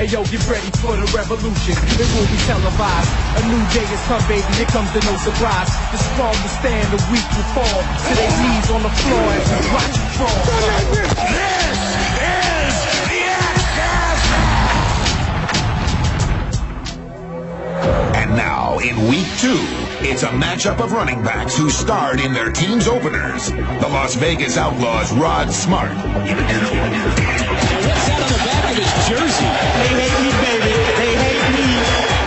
Hey yo, get ready for the revolution. It will be televised. A new day has come, baby. Here comes the no surprise. The strong will stand, the weak will fall. To their knees on the floor as we watch you fall. This is the XFL. And now, in week 2, it's a matchup of running backs who starred in their team's openers. The Las Vegas Outlaws' Rod Smart. What's that on the back of his jersey? They hate me, baby. They hate me.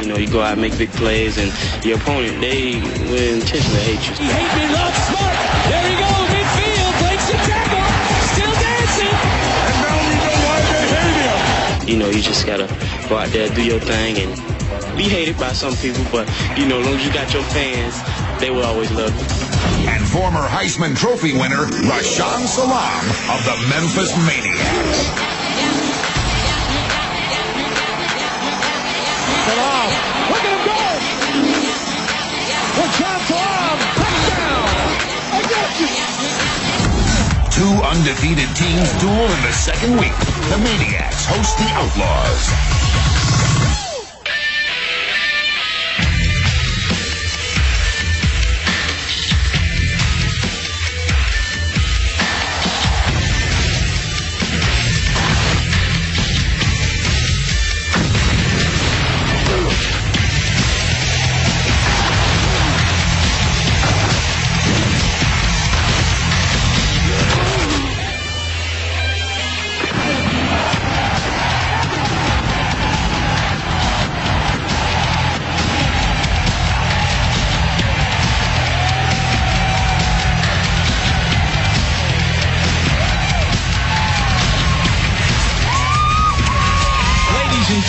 You know, you go out and make big plays, and your opponent, they will intentionally hate you. He hate me, Rod Smart. There he goes, midfield, breaks the tackle, still dancing. And now we know why they hate him. You know, you just gotta go out there, do your thing, and be hated by some people, but, you know, as long as you got your fans, they will always love you. And former Heisman Trophy winner, Rashaan Salaam of the Memphis Maniax. Salaam, look at him go! Rashaan Salaam, touchdown! I got you! 2 undefeated teams duel in the second week. The Maniax host the Outlaws.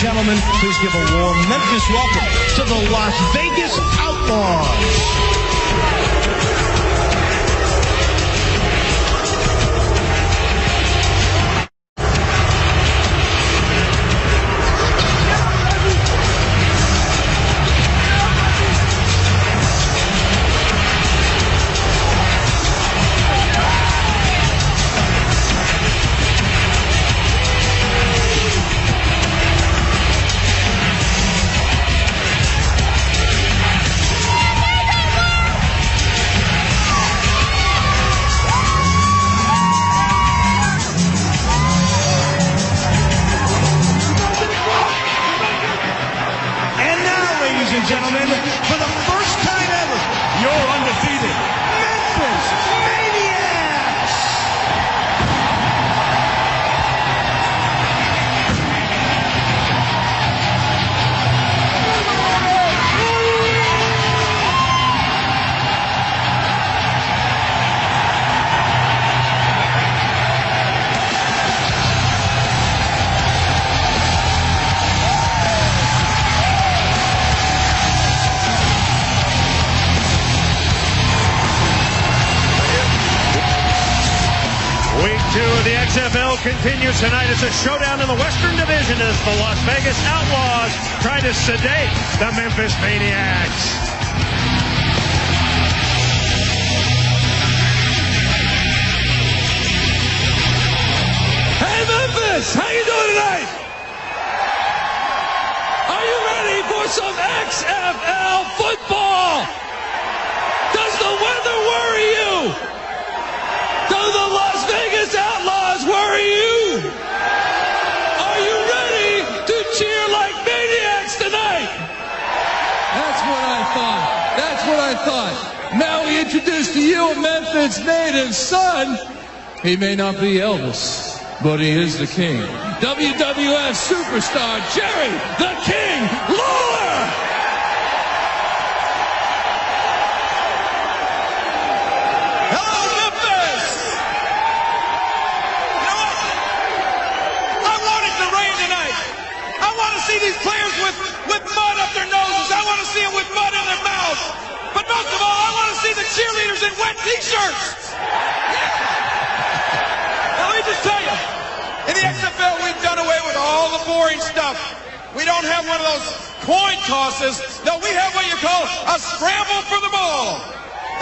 Gentlemen, please give a warm Memphis welcome to the Las Vegas Outlaws. Gentlemen, for the first time ever, you're undefeated. Memphis Maniax! The XFL continues tonight. It's a showdown in the Western Division as the Las Vegas Outlaws try to sedate the Memphis Maniax. Hey Memphis, how you doing tonight? Are you ready for some XFL football? Does the weather worry you? Do the Las Vegas Outlaws worry you? Are you ready to cheer like maniacs tonight? That's what I thought. That's what I thought. Now we introduce to you a Memphis native son. He may not be Elvis, but he is the king. WWF superstar Jerry the King Lawler. See these players with mud up their noses. I want to see them with mud in their mouths. But most of all, I want to see the cheerleaders in wet t-shirts. Now, let me just tell you, in the XFL, we've done away with all the boring stuff. We don't have one of those coin tosses. No, we have what you call a scramble for the ball.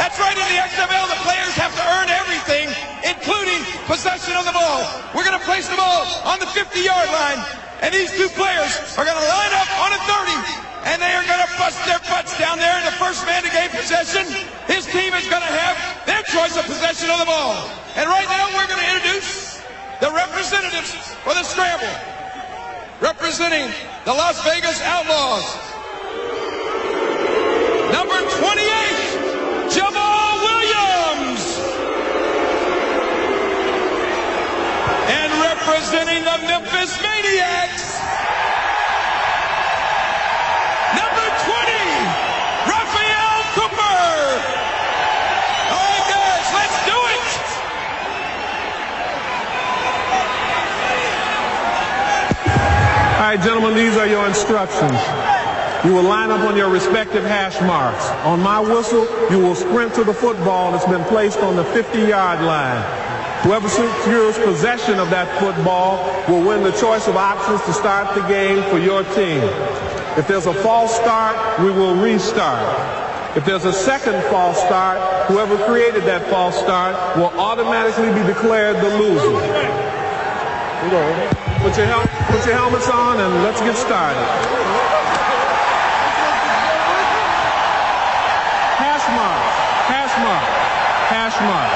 That's right, in the XFL, the players have to earn everything, including possession of the ball. We're going to place the ball on the 50-yard line. And these two players are going to line up on a 30, and they are going to bust their butts down there. And the first man to gain possession, his team is going to have their choice of possession of the ball. And right now, we're going to introduce the representatives for the scramble. Representing the Las Vegas Outlaws, number 28, Jamal Williams. And representing the Memphis Maniax, number 20, Rashaan Salaam. All right, guys, let's do it. All right, gentlemen, these are your instructions. You will line up on your respective hash marks. On my whistle, you will sprint to the football that's been placed on the 50-yard line. Whoever secures possession of that football will win the choice of options to start the game for your team. If there's a false start, we will restart. If there's a second false start, whoever created that false start will automatically be declared the loser. Put your helmets on and let's get started. Hash mark, hash mark, hash mark.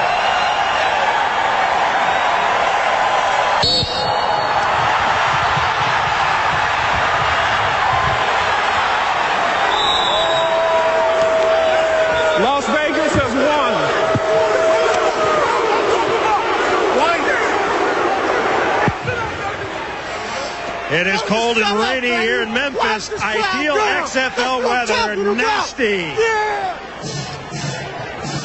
Las Vegas has won. It is cold and rainy here in Memphis. Ideal XFL weather, nasty.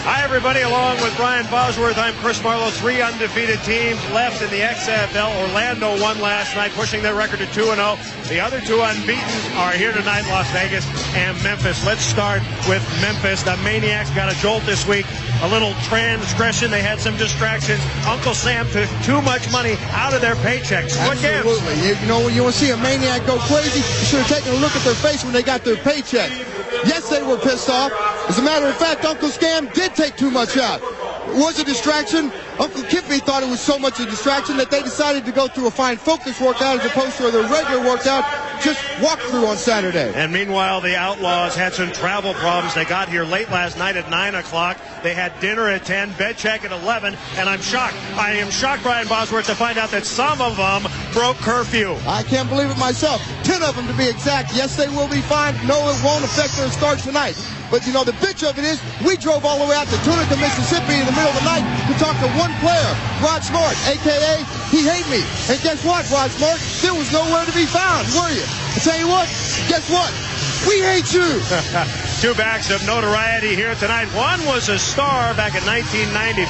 Hi, everybody. Along with Brian Bosworth, I'm Chris Marlowe. 3 undefeated teams left in the XFL. Orlando won last night, pushing their record to 2-0. The other 2 unbeaten are here tonight, Las Vegas and Memphis. Let's start with Memphis. The Maniacs got a jolt this week. A little transgression. They had some distractions. Uncle Sam took too much money out of their paychecks. What gives? Absolutely. You know, when you want to see a Maniac go crazy, you should have taken a look at their face when they got their paycheck. Yes, they were pissed off. As a matter of fact, Uncle Scam did take too much out. It was a distraction. Uncle Kiffy thought it was so much a distraction that they decided to go through a fine focus workout as opposed to their regular workout, just walk through on Saturday. And meanwhile, the Outlaws had some travel problems. They got here late last night at 9 o'clock. They had dinner at 10, bed check at 11, and I'm shocked. I am shocked, Brian Bosworth, to find out that some of them broke curfew. I can't believe it myself. 10 of them to be exact. Yes, they will be fine. No, it won't affect their start tonight. But, you know, the bitch of it is we drove all the way out to Tunica, Mississippi in the middle of the night to talk to one player, Rod Smart, a.k.a. He Hate Me. And guess what, Rod Smart? There was nowhere to be found, were you? I tell you what, guess what? We hate you. 2 backs of notoriety here tonight. One was a star back in 1994,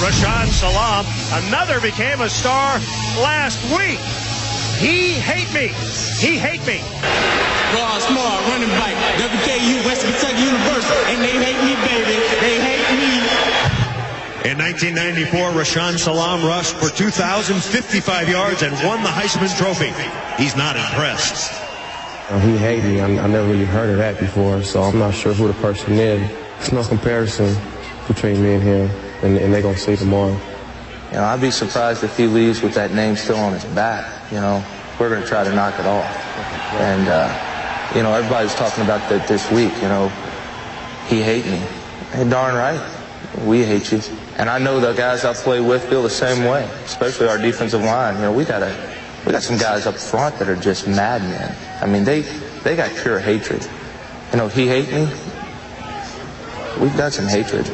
Rashaan Salaam. Another became a star last week. He Hate Me. He Hate Me. Rod Smart, running back, WKU, West Kentucky University, and they hate me, baby. They hate me. In 1994, Rashaan Salaam rushed for 2,055 yards and won the Heisman Trophy. He's not impressed. He hate me. I never really heard of that before, so I'm not sure who the person is. There's no comparison between me and him, and they're going to see tomorrow. You know, I'd be surprised if he leaves with that name still on his back. You know, we're going to try to knock it off. And, you know, everybody's talking about that this week, you know. He hate me. Hey, darn right. We hate you. And I know the guys I play with feel the same way, especially our defensive line. You know, we got some guys up front that are just madmen. I mean, they got pure hatred. You know, he hate me. We've got some hatred.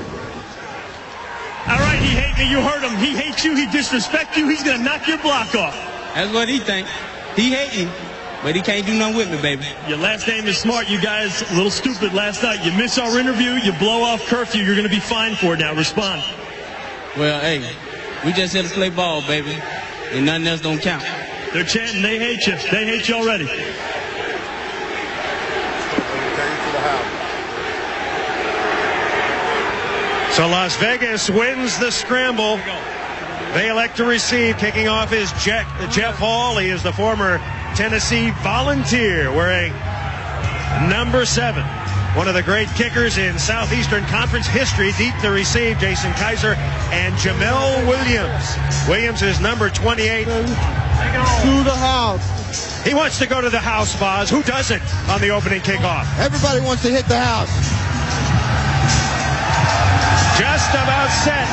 All right, he hate me. You heard him. He hates you. He disrespect you. He's going to knock your block off. That's what he think. He hate me, but he can't do nothing with me, baby. Your last name is Smart. You guys a little stupid last night. You miss our interview. You blow off curfew. You're going to be fined for it now. Respond. Well, hey, we just here to play ball, baby, and nothing else don't count. They're chanting they hate you. They hate you already. So Las Vegas wins the scramble. They elect to receive. Kicking off is Jeff Hall. He is the former Tennessee Volunteer, wearing number 7. One of the great kickers in Southeastern Conference history. Deep to receive, Jason Kaiser and Jamel Williams. Williams is number 28. To the house. He wants to go to the house, Boz. Who doesn't on the opening kickoff? Everybody wants to hit the house. Just about set.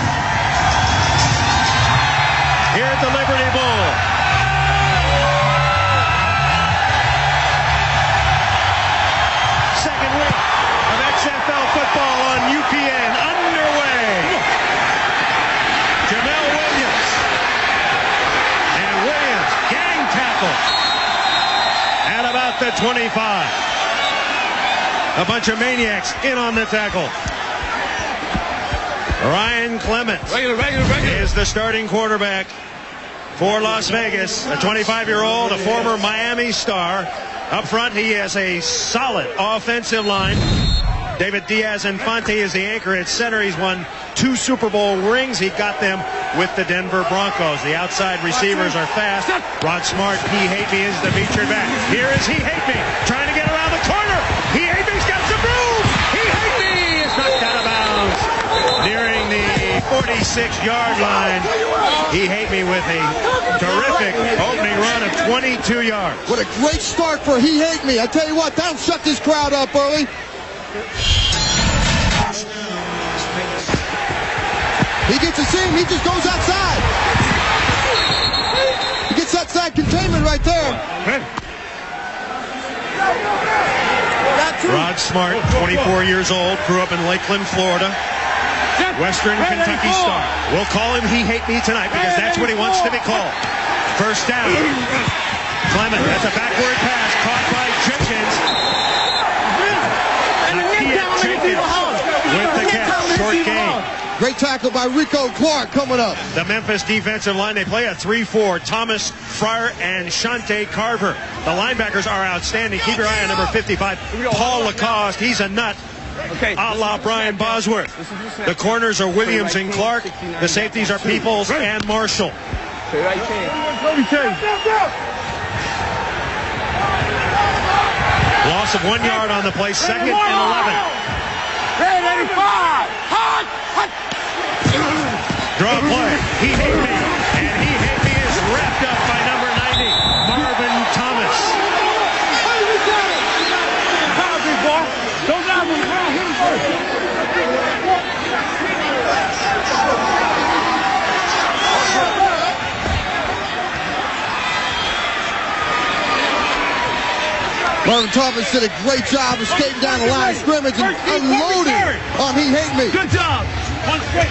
Here at the Liberty Bowl. Second week of XFL football on UPN underway. Jamel Williams. And Williams, gang tackle. At about the 25. A bunch of maniacs in on the tackle. Ryan Clement is the starting quarterback for Las Vegas, a 25-year-old, a former Miami star. Up front, he has a solid offensive line. David Diaz-Infante is the anchor at center. He's won 2 Super Bowl rings. He got them with the Denver Broncos. The outside receivers are fast. Rod Smart, He Hate Me is the featured back. Here is He Hate Me, trying to get around the corner. He Hate Me's got some room. He Hate Me is knocked out of bounds. Nearing the 46-yard line. He Hate Me with a terrific opening run of 22 yards. What a great start for He Hate Me. I tell you what, that'll shut this crowd up early. He gets a seam, he just goes outside. He gets outside containment right there. Rod Smart, 24 years old, grew up in Lakeland, Florida. Western Kentucky star. We'll call him He Hate Me tonight because that's what he wants to be called. First down. Clement, that's a backward pass caught by Jenkins. With the catch, short game. Great tackle by Rico Clark coming up. The Memphis defensive line, they play a 3-4. Thomas Fryer and Shante Carver. The linebackers are outstanding. Keep your eye on number 55, Paul Lacoste. He's a nut. Outlaw Brian Bosworth. The corners are Williams and Clark. The safeties are Peoples and Marshall. Loss of 1 yard on the play, second and 11. Draw play. He Hate Me. And He Hate Me is wrapped up by number 90, Marvin Thomas. Marvin Thomas did a great job of skating down the line of scrimmage and unloading on He Hate Me. Good job.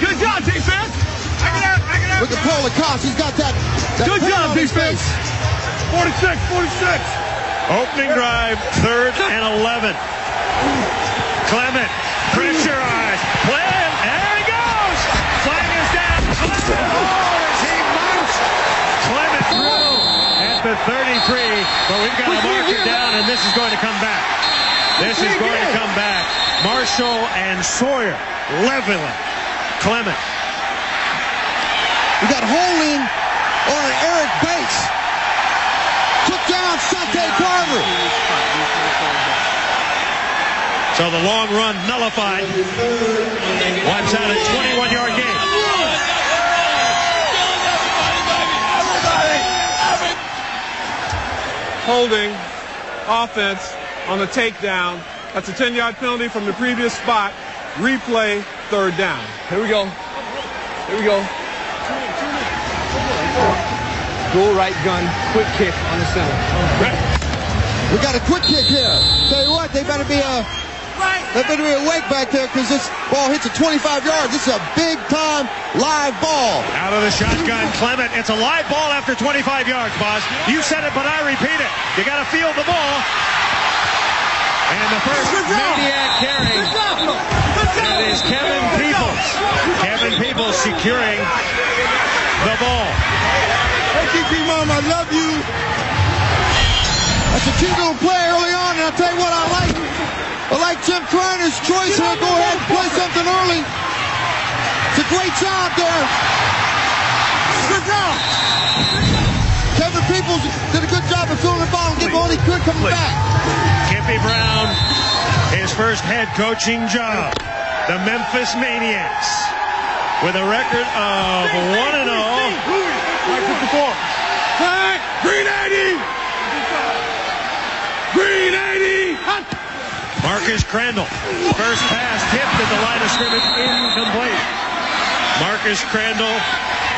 Good job, defense. Look at Paul Lacoste. He's got that good job, defense. 46. Opening drive, 3rd and 11. Clement, pressurized. Play, and there he goes. Flag is down. As he mounts. Clement through at the 33, but we've got to mark it down, and this is going to come back. This is going to come back. Marshall and Sawyer leveling Clement. We got holding on Eric Bates. Took down Shante Carver. So the long run nullified. Wipes out a 21-yard gain. Holding offense on the takedown. That's a 10-yard penalty from the previous spot. Replay, 3rd down. Here we go. Dual right gun, quick kick on the center. We got a quick kick here. Tell you what, they better be awake back there because this ball hits at 25 yards. This is a big-time live ball. Out of the shotgun, Clement. It's a live ball after 25 yards, boss. You said it, but I repeat it. You got to field the ball. And the first maniac carry. That is Kevin Peoples. Kevin Peoples securing the ball. Thank you, Mom. I love you. That's a cute little play early on, and I'll tell you what I like Jim Kreiner's choice here. Go ahead and play something early. It's a great job there. Good job. Kevin Peoples did a good job of filling the ball and getting all he could coming back. Kippy Brown, his first head coaching job. The Memphis Maniax with a record of 1-0. Green 80! Green 80! Marcus Crandall. First pass tipped at the line of scrimmage, incomplete. Marcus Crandall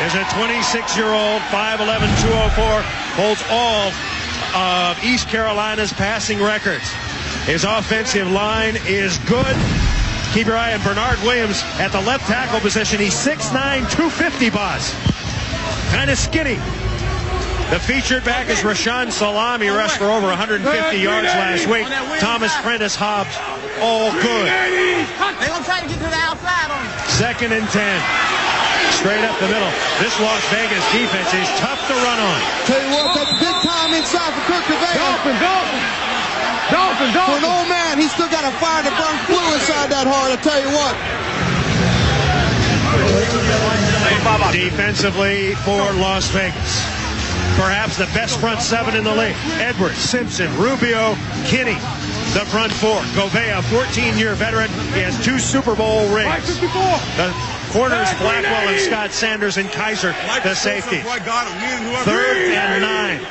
is a 26-year-old, 5'11", 204, holds all of East Carolina's passing records. His offensive line is good. Keep your eye on Bernard Williams at the left tackle position. He's 6'9", 250, boss. Kind of skinny. The featured back is Rashaan Salaam. He rushed for over 150 yards last week. Thomas Prentice Hobbs, all good. They're going to try to get to the outside on him. 2nd and 10. Straight up the middle. This Las Vegas defense is tough to run on. Tell you what, that's big time inside for Kurt Gouveia. Dolphin. For an old man, he's still got a fire to burn blue inside that heart, I tell you what. Defensively for Las Vegas, perhaps the best front 7 in the league. Edwards, Simpson, Rubio, Kinney, the front 4. Gouveia, 14-year veteran. He has 2 Super Bowl rings. The corners, Blackwell and Scott Sanders, and Kaiser, the safety. 3rd and 9.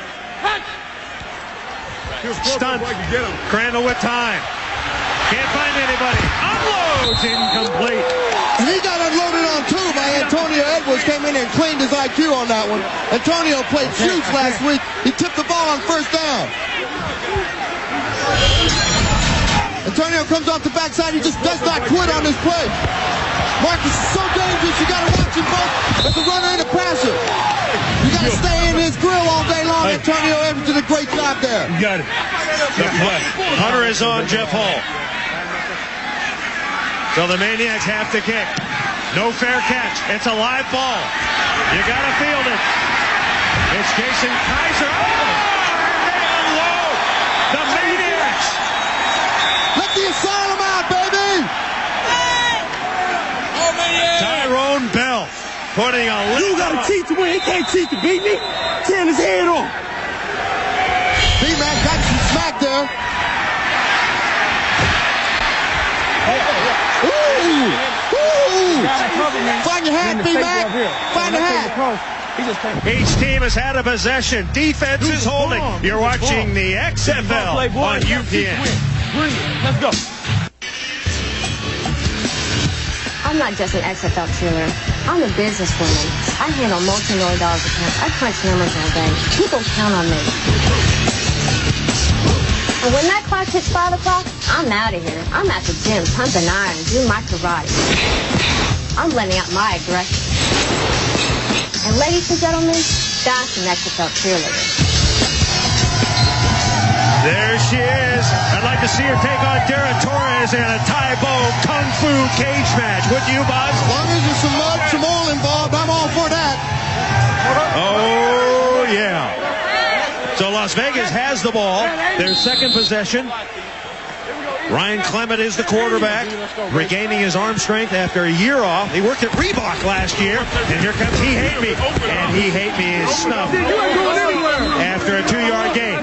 Stunt. Crandall with time. Can't find anybody. Unloads, incomplete. And he got unloaded on too by Antonio Edwards. Came in and cleaned his IQ on that one. Antonio played huge last week. He tipped the ball on first down. Antonio comes off the backside. He just does not quit on this play. Marcus is so dangerous. You got to watch him both as a runner and a passer. You got to stay in his grill all day long. Antonio Edwards did a great job there. You got it. Hunter is on Jeff Hall. So the Maniacs have to kick. No fair catch. It's a live ball. You got to field it. It's Jason Kaiser. Oh, they unload. The Maniacs. Let the asylum out, baby. Oh, man. Tyrone Bell putting a little. You got to cheat to win. He can't cheat to beat me. Tearing his head off. B-Mac got some smack there. Ooh. Find your hat, B-Mac. Find the hat. Each team has had a possession. Defense is holding. You're watching the XFL on UPN. Let's go. I'm not just an XFL cheerleader. I'm a businesswoman. I handle multi-million-dollar accounts. I crunch numbers all day. People count on me. And when that clock hits 5 o'clock, I'm out of here. I'm at the gym, pumping iron, doing my karate. I'm letting out my aggression. And ladies and gentlemen, that's an XFL cheerleader. There she is. I'd like to see her take on Darren Torres in a Taibo Kung Fu cage match. Would you, Buzz? As long as there's some mud, some oil involved, I'm all for that. Oh, yeah. So Las Vegas has the ball. Their second possession. Ryan Clement is the quarterback, regaining his arm strength after a year off. He worked at Reebok last year, and here comes He Hate Me. And He Hate Me is snuffed after a 2-yard gain.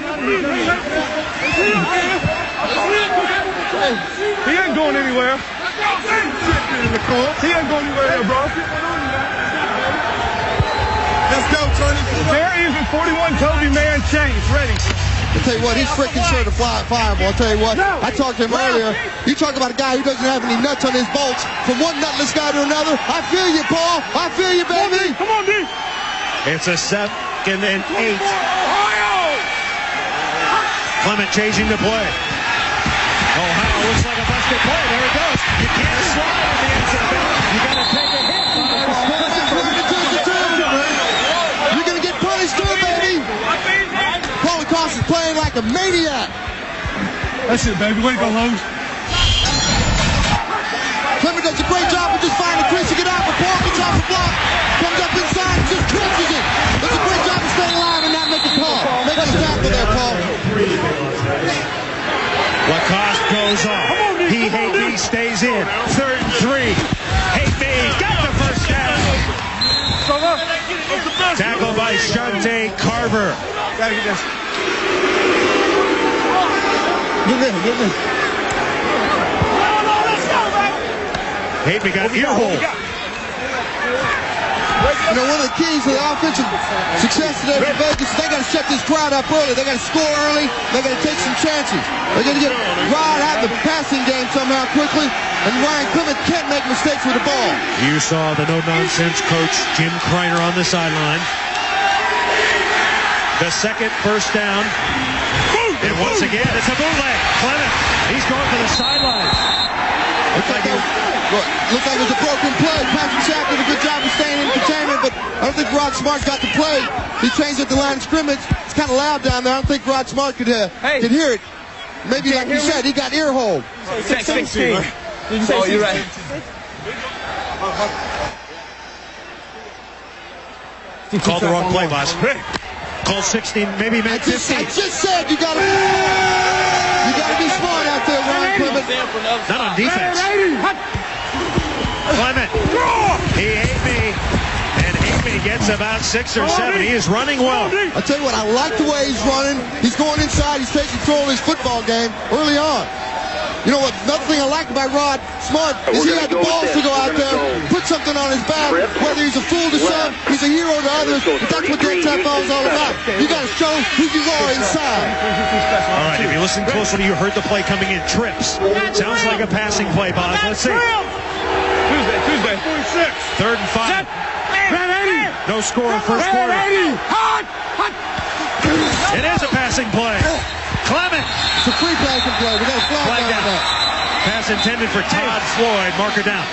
He ain't going anywhere. He ain't going anywhere, bro. Let's go, Tony. There is a 41 Toby man change ready. I'll tell you what, he's freaking sure to fly at fireball. I'll tell you what, I talked to him earlier. You talk about a guy who doesn't have any nuts on his bolts from one nutless guy to another. I feel you, Paul. I feel you, baby. Come on, D. It's a 2nd and 8. Clement changing the play. Ohio looks like a busted play. There it goes. You can't slide on the XFL. You got to take a hit. You're going to get punished too, baby. Paul Cost is playing like a maniac. That's it, baby. Way to go, Lowe's. Clement does a great job of just finding Chrys to get off the Paul gets off the block. Comes up inside and just crunches it. Does a great job of staying alive and not making Paul. Making a tackle there, Paul. Lacoste goes off. He Hate Me stays in. 3rd and 3. Hate Me got the first down. Tackle by Shante Carver. Get in. Hate Me got ear hole. You know, one of the keys to the offensive success today for Vegas is they got to shut this crowd up early. They got to score early. They got to take some chances. They're going to get Rod out of the passing game somehow quickly, and Ryan Clement can't make mistakes with the ball. You saw the no-nonsense coach Jim Kreiner on the sideline. The second first down. And once again, it's a bootleg. Clement, he's going for the sideline. Looks like it was a broken play. Patrick Sack did a good job of staying in containment, but I don't think Rod Smart got the play. He changed at the line of scrimmage. It's kind of loud down there. I don't think Rod Smart could hear it. Maybe, like you said, he got ear hole. 16. Oh, you're right. Called the wrong play, boss. Called 16, maybe meant 15. I just said you gotta be smart out there, Ryan Clement. Not on defense. Clement, he ate me, and ate me gets about 6 or 7. He is running well. I tell you what, I like the way he's running. He's going inside. He's taking control of his football game early on. You know what? Another thing I like about Rod Smart is he had the balls to go out there, put something on his back. Whether he's a fool to some, he's a hero to others. But that's what the XFL is all about. You got to show who you are inside. All right, if you listen closely, you heard the play coming in. Trips. Sounds like a passing play, boss. Let's see. Tuesday. 46. 3rd and 5. No score in first quarter. It is a passing play. Clement. It's a free passing play. We got a flag down that. Pass intended for Todd Floyd. Marker down.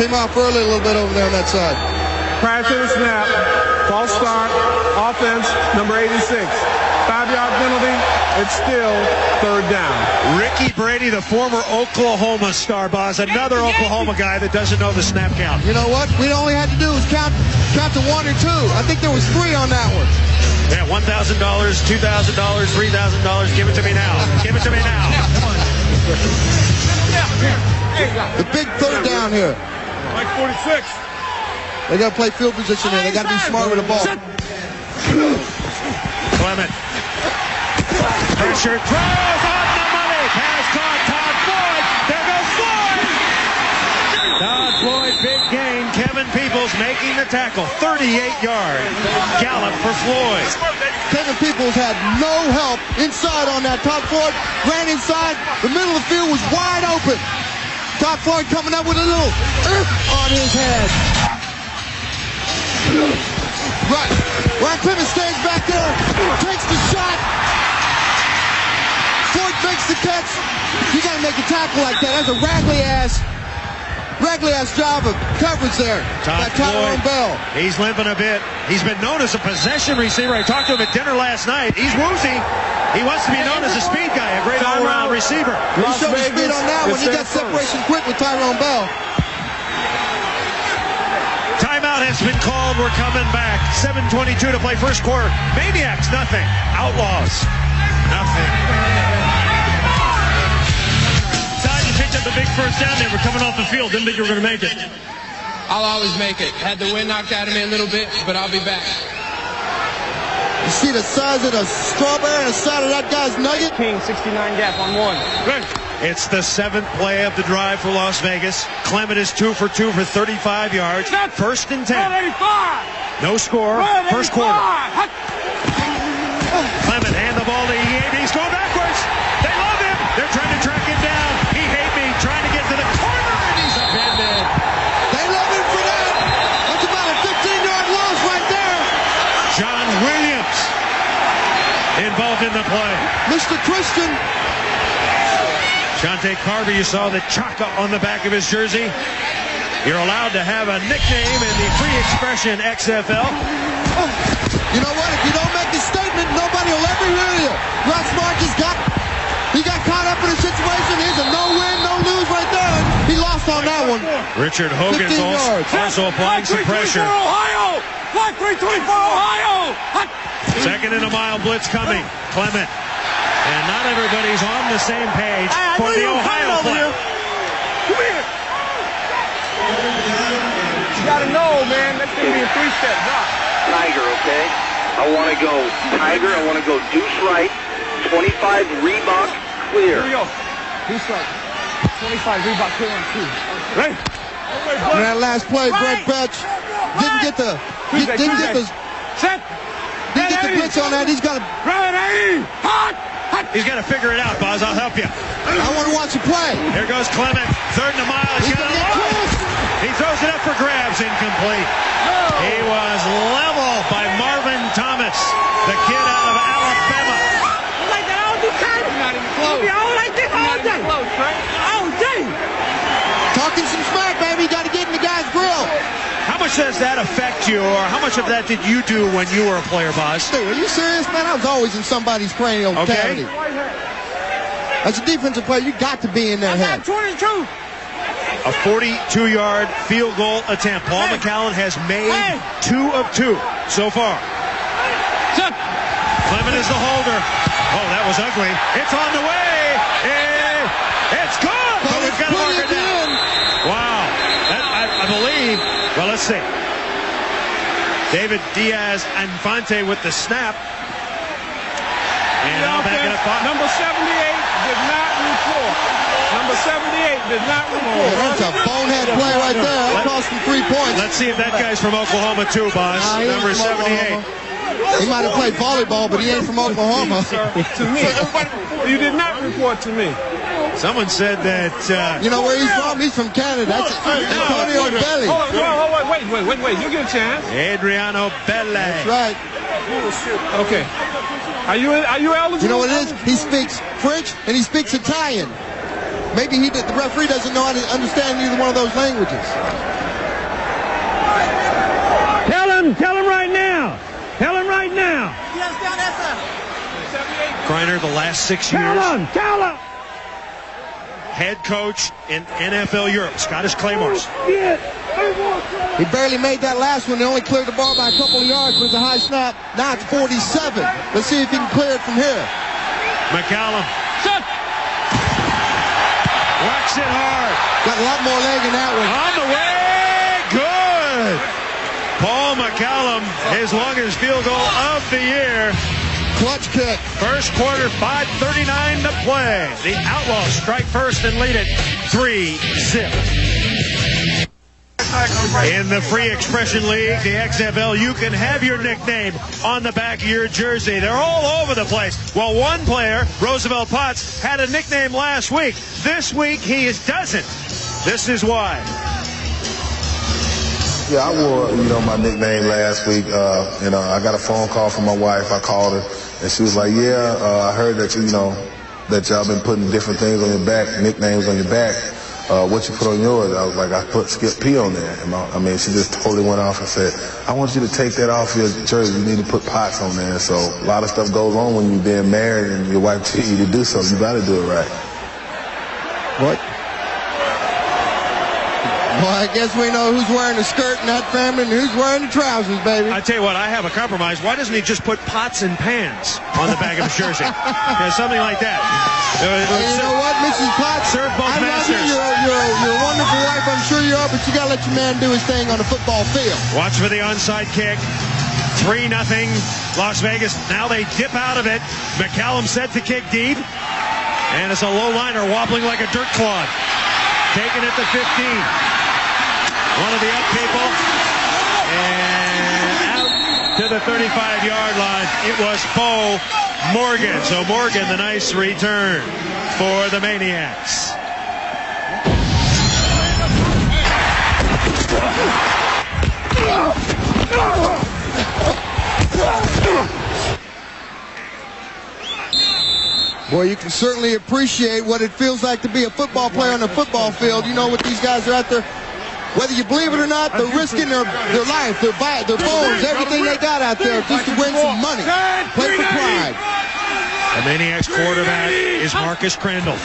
Came off early a little bit over there on that side. Prior to the snap, false start, offense, number 86. 5-yard penalty. It's still 3rd down. Ricky Brady, the former Oklahoma star, boss. Another Oklahoma guy that doesn't know the snap count. You know what? We only had to do was count to 1 or 2. I think there was 3 on that one. Yeah, $1,000, $2,000, $3,000. Give it to me now. Give it to me now. The big 3rd down here. Mike 46. They got to play field position here. They got to be smart with the ball. Clement. Pressure. Throws on the money. Pass caught. Todd Floyd. There goes Floyd. Todd Floyd, big gain. Kevin Peoples making the tackle. 38 yards. Gallop for Floyd. Kevin Peoples had no help inside on that. Todd Floyd ran inside. The middle of the field was wide open. Todd Floyd coming up with a little on his head. Right. Ryan Clement stays back there. Takes the shot. Floyd makes the catch. You got to make a tackle like that. That's a raggly ass job of coverage there by Tyrone Bell. He's limping a bit. He's been known as a possession receiver. I talked to him at dinner last night. He's woozy. He wants to be known as a speed guy, a great all-around receiver. He showed the speed on that one. He got separation quick with Tyrone Bell. Timeout has been called. We're coming back. 7:22 to play first quarter. Maniax, nothing. Outlaws, nothing. Picked up the big first down there. We're coming off the field. Didn't think you were going to make it. I'll always make it. Had the wind knocked out of me a little bit, but I'll be back. You see the size of the strawberry and the side of that guy's nugget? King, 69 gap on 1. It's the 7th play of the drive for Las Vegas. Clement is 2 for 2 for 35 yards. 1st and 10. No score. First quarter. Clement hand the ball to E.A.B. He's going backwards. They love him. They're trying to track him down. He hate me. Trying to get to the corner, and he's upended. They love him for that. That's about a 15-yard loss right there. John Williams involved in the play. Mr. Christian. Shante Carver, you saw the chaka on the back of his jersey. You're allowed to have a nickname in the free expression XFL. You know what? If you don't make a statement, nobody will ever hear you. Rod Smart just got caught up in a situation. Here's a no-win, no-lose right there. He lost on that one. Richard Hogan's also applying some pressure. Ohio! Flag 324 Ohio! Second and a mile blitz coming. Clement. And not everybody's on the same page for the Ohio play. Come here. You gotta know, man. That's gonna be a 3-step drop. Tiger, okay? I want to go Tiger. I want to go deuce right. 25 Reebok clear. Here we go. Deuce right. 25 Reebok clear on 2. Right. In that last play, Brett Betch didn't get the blitz on that. He's got to figure it out, Buzz. I'll help you. I want to watch the play. Here goes Clement. 3rd and a mile. He's got he throws it up for grabs. Incomplete. He was leveled by Marvin Thomas, the kid out of Alabama. Like that all the time. Not even close. All like this all day. All day. Talking some smack, baby. Got to get in the guy's grill. How much does that affect you, or how much of that did you do when you were a player, Boz? Dude, are you serious, man? I was always in somebody's cranial cavity. As a defensive player, you got to be in their head. 22. A 42-yard field goal attempt. Paul McCallum has made 2 of 2 so far. Clement is the holder. Oh, that was ugly. It's on the way. It's good. But we've got to mark it down. Wow. I believe. Well, let's see. David Diaz-Infante with the snap. And now back in the box. Number 78 did not report. Number 78 did not report. That's a bonehead play right there. That cost him 3 points. Let's see if that guy's from Oklahoma too, Boz. Number 78. He might have played volleyball, but he ain't from Oklahoma. To me. You did not report to me. Someone said that... you know where he's from? He's from Canada. That's Antonio Belli. Wait. You get a chance. Adriano Belli. That's right. Okay. Are you eligible? You know what it is? He speaks French and he speaks Italian. Maybe the referee doesn't know how to understand either one of those languages. Tell him right now. Tell him right now. Griner, the last 6 years. Tell him. Head coach in NFL Europe, Scottish Claymores. He barely made that last one. They only cleared the ball by a couple of yards with a high snap. Now it's 47. Let's see if he can clear it from here. McCallum. Whacks it hard. Got a lot more leg in that one. On the way. Good. Paul McCallum, his longest field goal of the year. Clutch kick. First quarter, 5:39 to play. The Outlaws strike first and lead it 3-0. In the Free Expression League, the XFL, you can have your nickname on the back of your jersey. They're all over the place. Well, one player, Roosevelt Potts, had a nickname last week. This week, he doesn't. This is why. Yeah, I wore, my nickname last week. I got a phone call from my wife. I called her, and she was like, I heard that, that y'all been putting different things on your back, nicknames on your back. What you put on yours? I was like, I put Skip P on there. And she just totally went off and said, I want you to take that off your jersey. You need to put Potts on there. So a lot of stuff goes on when you're being married and your wife tells you to do something. You got to do it right. What? Well, I guess we know who's wearing the skirt in that family and who's wearing the trousers, baby. I tell you what, I have a compromise. Why doesn't he just put pots and pans on the back of his jersey? Something like that. You know what, Mrs. Potts? Serve both masters. You're a wonderful wife, I'm sure you are, but you got to let your man do his thing on the football field. Watch for the onside kick. 3-0 Las Vegas. Now they dip out of it. McCallum set to kick deep. And it's a low liner wobbling like a dirt clod. Taking it to 15. One of the up people, and out to the 35-yard line. It was Beau Morgan. So Morgan, the nice return for the Maniacs. Boy, you can certainly appreciate what it feels like to be a football player on a football field. You know what these guys are out there. Whether you believe it or not, they're risking their life, their bones, everything they got out there just to win some money. Play for pride. The Maniacs quarterback is Marcus Crandall.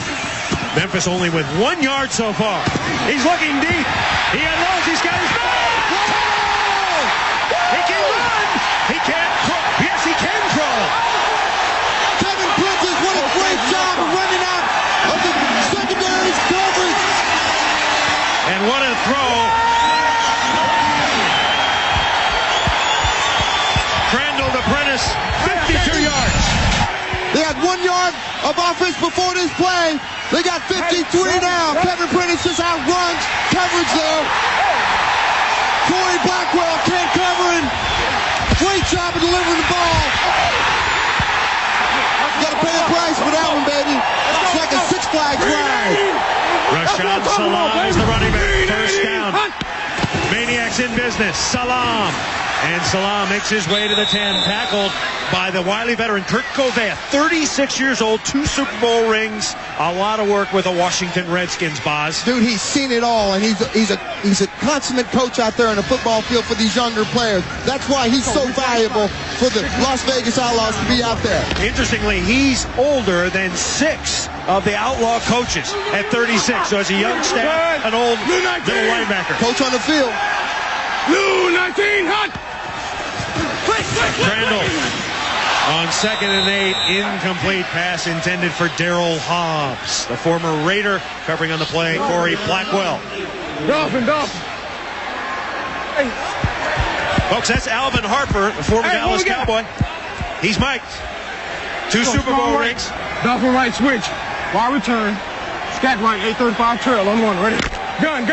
Memphis only with 1 yard so far. He's looking deep. He unloads. He's got his back. He can run. He can't crawl. Yes, he can crawl. Kevin Clements, what a great job of running out of the secondary's coverage. And what a throw. Crandall to Prentice, 52 yards. They had 1 yard of offense before this play. They got 53 now. Kevin Prentice just outruns coverage there. Corey Blackwell can't cover him. Great job of delivering the ball. You got to pay a price for that one, baby. It's like a Six Flags ride. Rashaan Salaam is the running back. First down. Maniacs in business. Salaam. And Salaam makes his way to the 10, tackled by the wily veteran Kurt Gouveia, 36 years old, 2 Super Bowl rings, a lot of work with the Washington Redskins, Boz. Dude, he's seen it all, and he's a consummate coach out there in the football field for these younger players. That's why he's so valuable for the Las Vegas Outlaws to be out there. Interestingly, he's older than 6 of the Outlaw coaches at 36. So as a young staff, an old middle linebacker. Coach on the field. Blue 19, hot! Crandall on 2nd and 8, incomplete pass intended for Darryl Hobbs, the former Raider, covering on the play, Corey Blackwell. Dolphin. Hey. Folks, that's Alvin Harper, the former Dallas Cowboy. He's mic'd. 2 Super Bowl rings. Dolphin right switch. Wide return. Scat right, 835 trail on 1. Ready? Gun.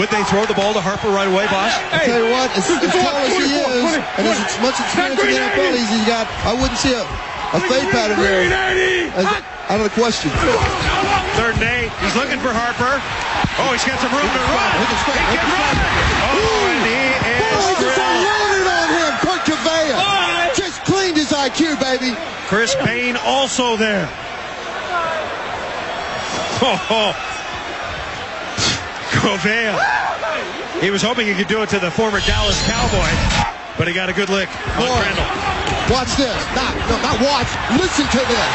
Would they throw the ball to Harper right away, boss? I tell you what, as tall as he is, and as much experience in the NFL as he's got, I wouldn't see a fade pattern there out of the question. 3rd and 8. He's looking for Harper. Oh, he's got some room to run. He can run. Oh, and he is just unloaded on him. Kurt Gouveia just cleaned his IQ, baby. Chris Payne also there. Oh. Gouveia. He was hoping he could do it to the former Dallas Cowboy, but he got a good lick on Crandall. Watch this. Not watch. Listen to this.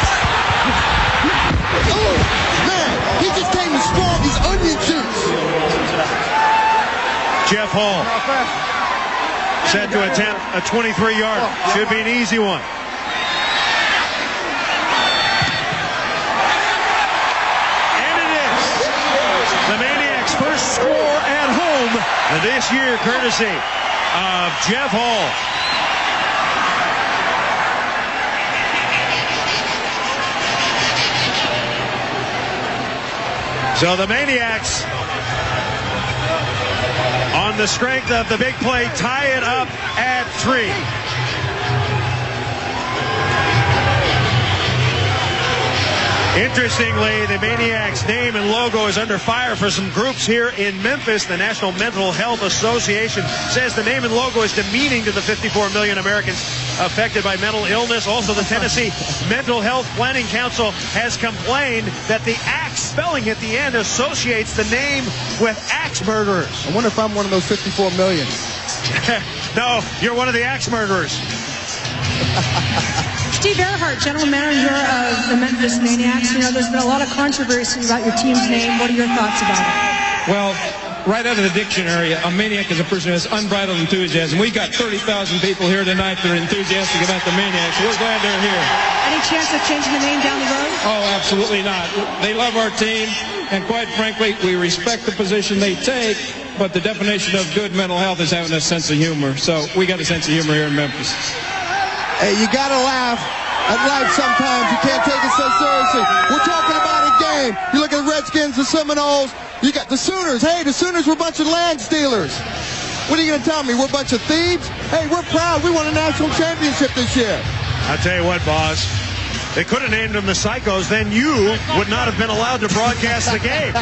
Oh, man. He just came as strong as onion juice. Jeff Hall set to attempt a 23-yard. Should be an easy one. The Maniacs' first score at home this year, courtesy of Jeff Hall. So the Maniacs, on the strength of the big play, tie it up at 3. Interestingly, the Maniacs name and logo is under fire for some groups here in Memphis. The National Mental Health Association says the name and logo is demeaning to the 54 million Americans affected by mental illness. Also, the Tennessee Mental Health Planning Council has complained that the axe spelling at the end associates the name with axe murderers. I wonder if I'm one of those 54 million. No, you're one of the axe murderers. Steve Earhart, general manager of the Memphis Maniacs. You know, there's been a lot of controversy about your team's name. What are your thoughts about it? Well, right out of the dictionary, a maniac is a person who has unbridled enthusiasm. We got 30,000 people here tonight that are enthusiastic about the Maniacs. We're glad they're here. Any chance of changing the name down the road? Oh, absolutely not. They love our team, and quite frankly, we respect the position they take, but the definition of good mental health is having a sense of humor. So we got a sense of humor here in Memphis. Hey, you gotta laugh at life sometimes. You can't take it so seriously. We're talking about a game. You look at the Redskins, the Seminoles. You got the Sooners. Hey, the Sooners were a bunch of land stealers. What are you gonna tell me? We're a bunch of thieves? Hey, we're proud. We won a national championship this year. I'll tell you what, boss. They could have named them the Psychos. Then you would not have been allowed to broadcast the game.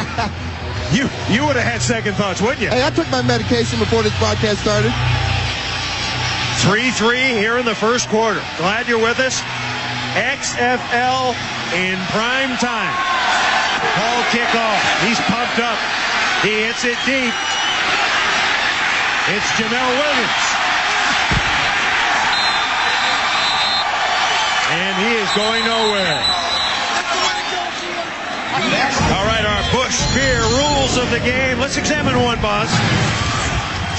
You would have had second thoughts, wouldn't you? Hey, I took my medication before this broadcast started. 3-3 here in the first quarter. Glad you're with us. XFL in prime time. Ball kickoff. He's pumped up. He hits it deep. It's Jamel Williams. And he is going nowhere. All right, our Bush Beer rules of the game. Let's examine one, boss.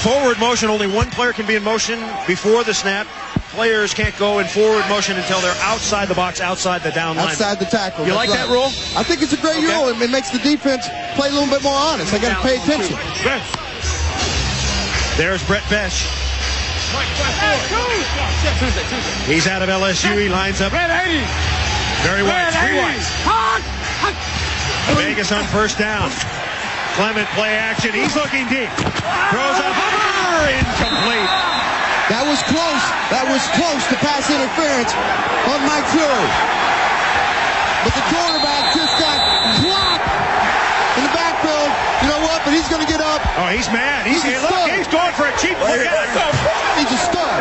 Forward motion, only one player can be in motion before the snap. Players can't go in forward motion until they're outside the box, outside the down line. Outside the tackle. You like that rule? I think it's a great rule. It makes the defense play a little bit more honest. They got to pay attention. There's Brett Besh. He's out of LSU. He lines up Very wide. 3 wide. Vegas on first down. Clement play action. He's looking deep. Throws up. Incomplete. That was close. That was close to pass interference on Mike Fury. But the quarterback just got clocked in the backfield. You know what? But he's going to get up. Oh, he's mad. He's going for a cheap look. He's a stud.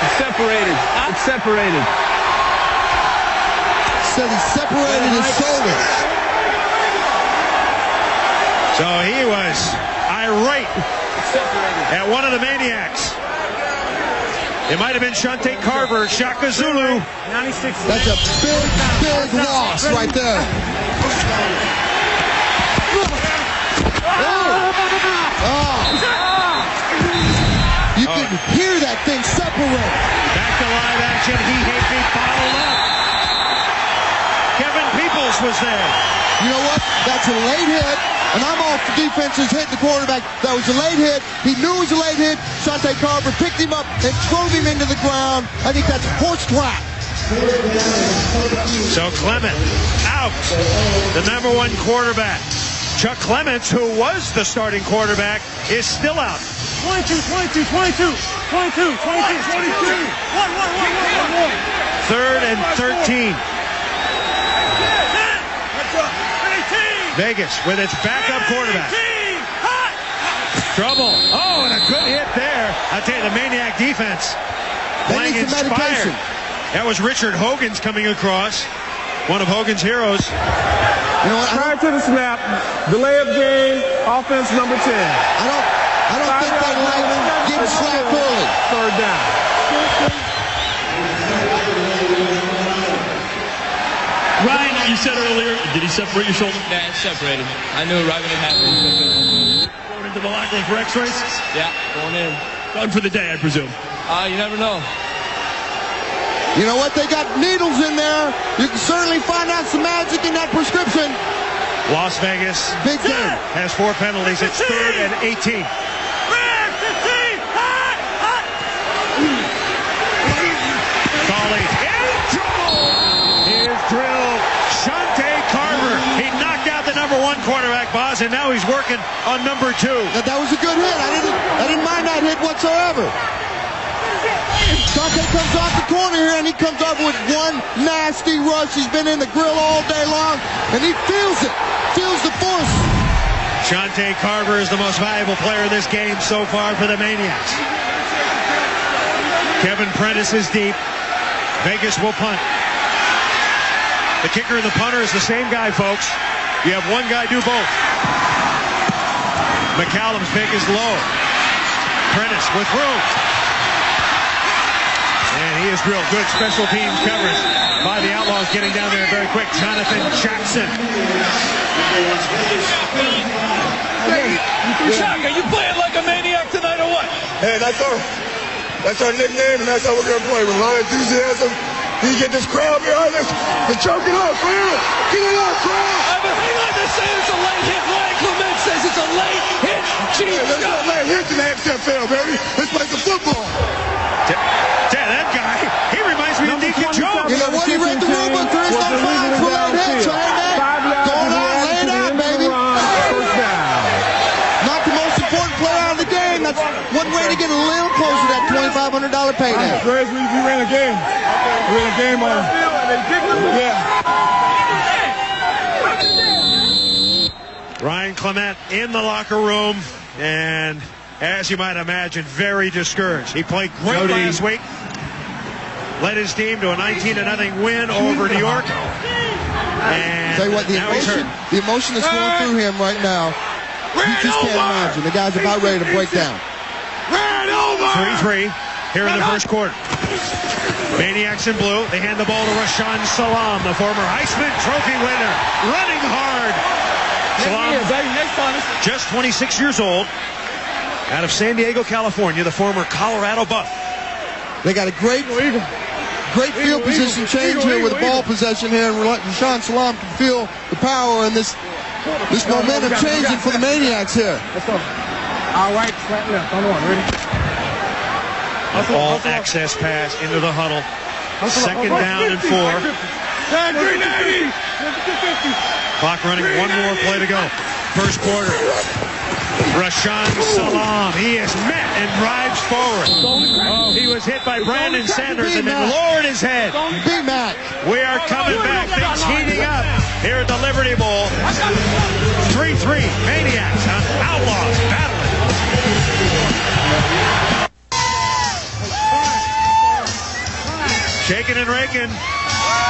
It's separated. It's separated. Said he separated his shoulders. So he was irate at one of the Maniacs. It might have been Shante Carver, Shaka Zulu. 96. That's a big loss right there. You can hear that thing separate. Back to live action. He hit me bottled up. Kevin Peoples was there. You know what? That's a late hit. And I'm off the defense's hitting the quarterback. That was a late hit. He knew it was a late hit. Shante Carver picked him up and drove him into the ground. I think that's horse crap. So Clement out. The number 1 quarterback. Chuck Clements, who was the starting quarterback, is still out. 22. 3rd and 13. Vegas with its backup quarterback. Trouble. Oh, and a good hit there. I tell you, the Maniac defense playing inspired. That was Richard Hogan's coming across. One of Hogan's heroes. You know what? Prior to the snap, delay of game, offense number 10. I don't think that lineman getting slapped early. 3rd down. Ryan, you said earlier, did he separate your shoulder? Yeah, it's separated. I knew right when it happened. Going into the locker room for x-rays? Yeah, going in. Done for the day, I presume. You never know. You know what? They got needles in there. You can certainly find out some magic in that prescription. Las Vegas Big game. Has 4 penalties. It's 3rd and 18. Cawley in trouble. Here's drilled. Shante Carver. He knocked out the number 1 quarterback, Boz, and now he's working on number 2. That was a good hit. I didn't mind that hit whatsoever. Shante comes off the corner here, and he comes up with one nasty rush. He's been in the grill all day long, and he feels it. Feels the force. Shante Carver is the most valuable player in this game so far for the Maniacs. Kevin Prentice is deep. Vegas will punt. The kicker and the punter is the same guy, folks. You have one guy do both. McCallum's pick is low. Prentice with room. And he has drilled good special teams coverage by the Outlaws, getting down there very quick. Jonathan Jackson. Chuck, are you playing like a maniac tonight or what? Hey, that's our nickname, and that's how we're going to play. With a lot of enthusiasm. You get this crowd behind us and choke it up, man. Get it up, crowd. But hang on, they're saying it's a late hit. Ryan Clement says it's a late hit. Jeez, there's no late hits in the XFL, baby. Let's play some football. Yeah, that guy, he reminds me of Deacon Jones. You know what? He read the rule book. There is no fines for late hits. So, hey, man, going on, lay it out, baby. Not the most important player out of the game. That's one way to get a little closer to that $2,500 payday. We ran a game. We ran a game on him. Yeah. Ryan Clement in the locker room, and as you might imagine, very discouraged. He played great last week. Led his team to a 19-0 win over New York. And tell you what, the emotion that's going through him right now, you just can't imagine. The guy's about ready to break down. 3-3 here in the first quarter. Maniacs in blue. They hand the ball to Rashaan Salaam, the former Heisman Trophy winner. Running hard. Salaam, just 26 years old, out of San Diego, California, the former Colorado Buff. They got a great field position change here with ball possession here, and Rashaan Salaam can feel the power and this momentum changing for the Maniacs here. All right, flat left. On one. Ready? All access pass into the huddle. Second down and 4. Clock running, one more play to go. First quarter. Rashaan Salaam, he is met and drives forward. Oh, he was hit by Brandon Sanders and then lowered his head. We are coming back. Things heating up here at the Liberty Bowl. 3-3, Maniax on Outlaws battling. Shaking and raking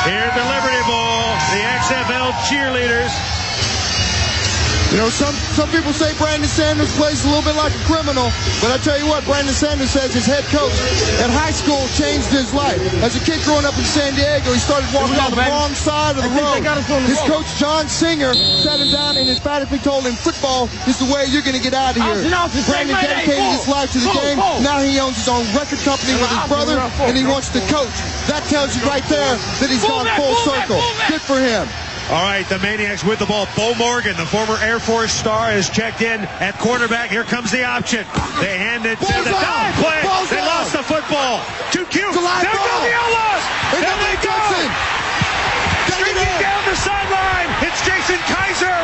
here at the Liberty Bowl. The XFL cheerleaders. You know, some people say Brandon Sanders plays a little bit like a criminal, but I tell you what, Brandon Sanders says his head coach at high school changed his life. As a kid growing up in San Diego, he started walking on the wrong side of the road. His coach, John Singer, sat him down and emphatically told him, football is the way you're going to get out of here. Brandon dedicated his life to the game. Now he owns his own record company with his brother, and he wants to coach. That tells you right there that he's gone full circle. Good for him. All right, the Maniacs with the ball. Beau Morgan, the former Air Force star, is checked in at quarterback. Here comes the option. They hand it to the dive play. They lost the football. Too cute. There go the Outlaws. There they go. Streaking down the sideline. It's Jason Kaiser.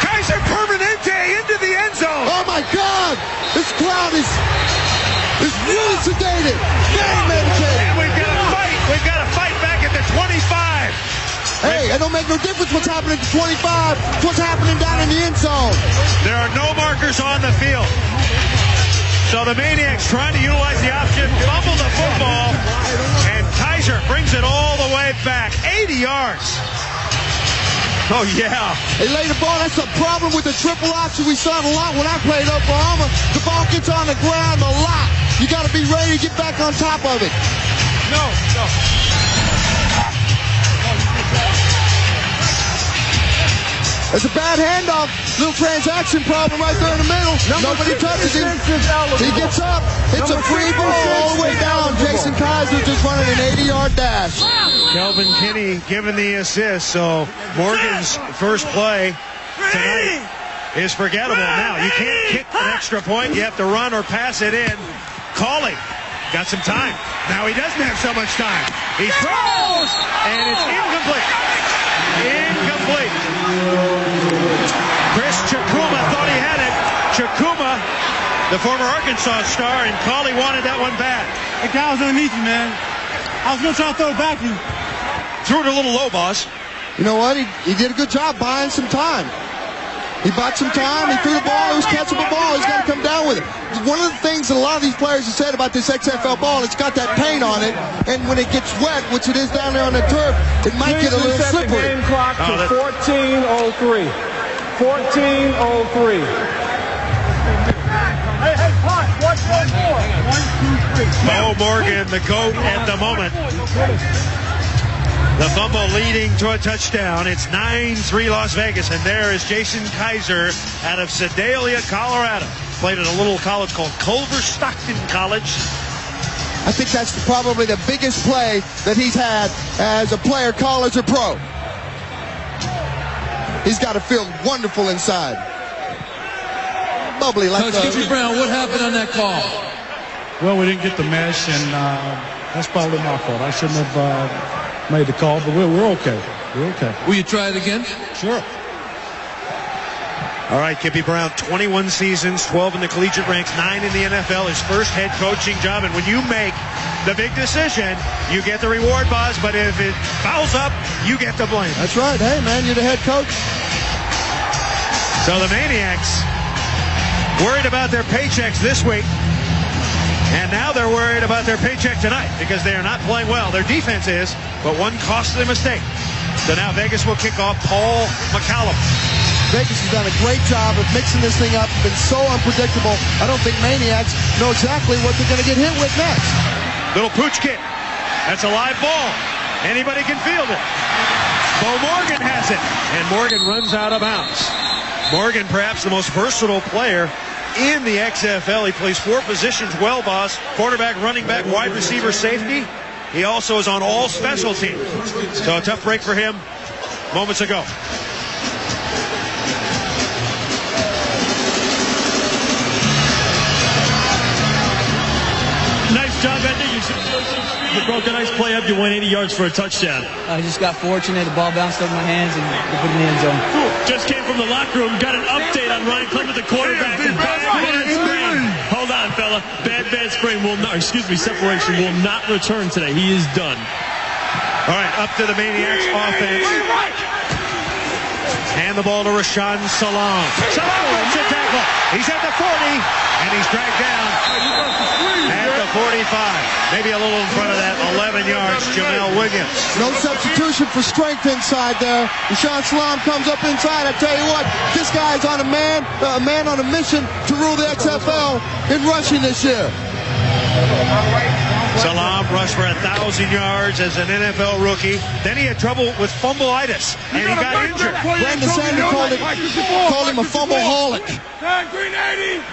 Kaiser permanente into the end zone. Oh, my God. This crowd is really sedated. Very meditated. And we've got a fight. We've got a fight back at the 25. Hey, it don't make no difference what's happening at the 25. It's what's happening down in the end zone. There are no markers on the field. So the Maniacs trying to utilize the option, fumble the football, and Kaiser brings it all the way back. 80 yards. Oh, yeah. They laid the ball. That's the problem with the triple option. We saw it a lot when I played Oklahoma. The ball gets on the ground a lot. You got to be ready to get back on top of it. No. It's a bad handoff. Little transaction problem right there in the middle. Nobody touches him. He gets up. It's a free ball all the way down. Jason Kaiser just running an 80-yard dash. Kelvin Kinney giving the assist. So Morgan's first play tonight is forgettable. Now, you can't kick an extra point. You have to run or pass it in. Cawley got some time. Now he doesn't have so much time. He throws, and it's incomplete. Chrys Chukwuma thought he had it. Chukwuma, the former Arkansas star, and Cawley wanted that one bad. The guy was underneath you, man. I was going to try to throw it back to you. Threw it a little low, boss. You know what? He did a good job buying some time. He bought some time. He threw the ball. It was catchable ball. He's got to come down with it. One of the things that a lot of these players have said about this XFL ball, it's got that paint on it, and when it gets wet, which it is down there on the turf, it might get a little slippery. The game clock to 14:03. 14:03. Hey, Pot, 1, 2, 3. Beau Morgan, the GOAT at the moment. The fumble leading to a touchdown. It's 9-3 Las Vegas, and there is Jason Kaiser out of Sedalia, Colorado. Played at a little college called Culver Stockton College. I think that's probably the biggest play that he's had as a player, college or pro. He's got to feel wonderful inside. Bubbly like Coach Jimmy Brown, what happened on that call? Well, we didn't get the mesh, and that's probably my fault. I shouldn't have made the call, but we're okay. We're okay. Will you try it again? Sure. All right, Kippy Brown, 21 seasons, 12 in the collegiate ranks, 9 in the NFL, his first head coaching job. And when you make the big decision, you get the reward, Buzz. But if it fouls up, you get the blame. That's right. Hey, man, you're the head coach. So the Maniacs worried about their paychecks this week. And now they're worried about their paycheck tonight because they are not playing well. Their defense is, but one costly mistake. So now Vegas will kick off Paul McCallum. Vegas has done a great job of mixing this thing up. It's been so unpredictable. I don't think Maniacs know exactly what they're going to get hit with next. Little pooch kick. That's a live ball. Anybody can field it. Beau Morgan has it. And Morgan runs out of bounds. Morgan, perhaps the most versatile player in the XFL. He plays 4 positions well, boss. Quarterback, running back, wide receiver, safety. He also is on all special teams. So a tough break for him moments ago. the broken ice play up, you went 80 yards for a touchdown. I just got fortunate. The ball bounced over my hands and they put it in the end zone. Just came from the locker room. Got an update on Ryan Clement, the quarterback. Bad sprain. Hold on, fella. Bad sprain will not, separation will not return today. He is done. All right, up to the Maniax offense. Hand the ball to Rashaan Salaam. Salaam breaks a tackle. He's at the 40, and he's dragged down at the 45. Maybe a little in front of that, 11 yards, Jamel Williams. No substitution for strength inside there. Rashaan Salaam comes up inside. I tell you what, this guy's on a man on a mission to rule the XFL in rushing this year. Salaam rushed for 1,000 yards as an NFL rookie. Then he had trouble with fumbleitis, and he got injured. Brandon Sanders called him a fumble-holic.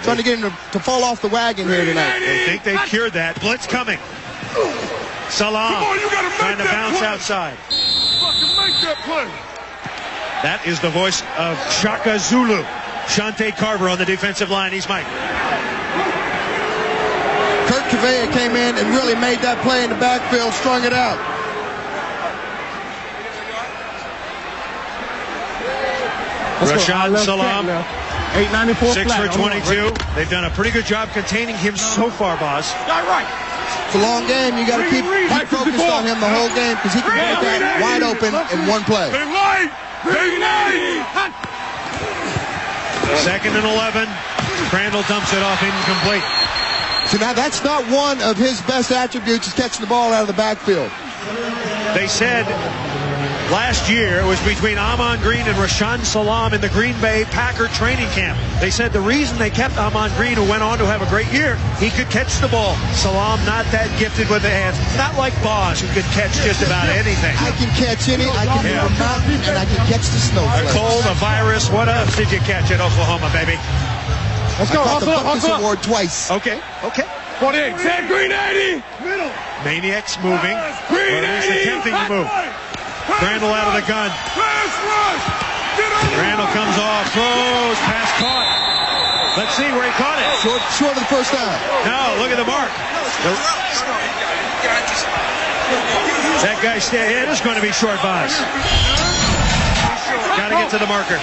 Trying to get him to fall off the wagon here tonight. They think they cured that. Blitz coming. Salaam trying to bounce outside. That is the voice of Shaka Zulu. Shante Carver on the defensive line. He's Mike. Kurt Gouveia came in and really made that play in the backfield, strung it out. Rashaan Salaam, 894 6 for 22. They've done a pretty good job containing him so far, boss. It's a long game. You got to keep focused on him the whole game because he can get that wide open in one play. Second and 11. Crandall dumps it off incomplete. So now that's not one of his best attributes, is catching the ball out of the backfield. They said last year it was between Ahman Green and Rashaan Salaam in the Green Bay Packer training camp. They said the reason they kept Ahman Green, who went on to have a great year, he could catch the ball. Salaam not that gifted with the hands. Not like Boz, who could catch just about anything. I can catch I can move a mountain, and I can catch the snowflake. A cold, a virus, what else did you catch at Oklahoma, baby? Let's go. I got the Buckus Award twice. Okay. 48. Sand Green 80. Middle. Maniax moving. Or at least attempting to move. Crandall out of the gun. Crandall comes off, throws, pass caught. Let's see where he caught it. Short of the first down. No, look at the mark. That guy it is going to be short, boss. Got to get to the marker.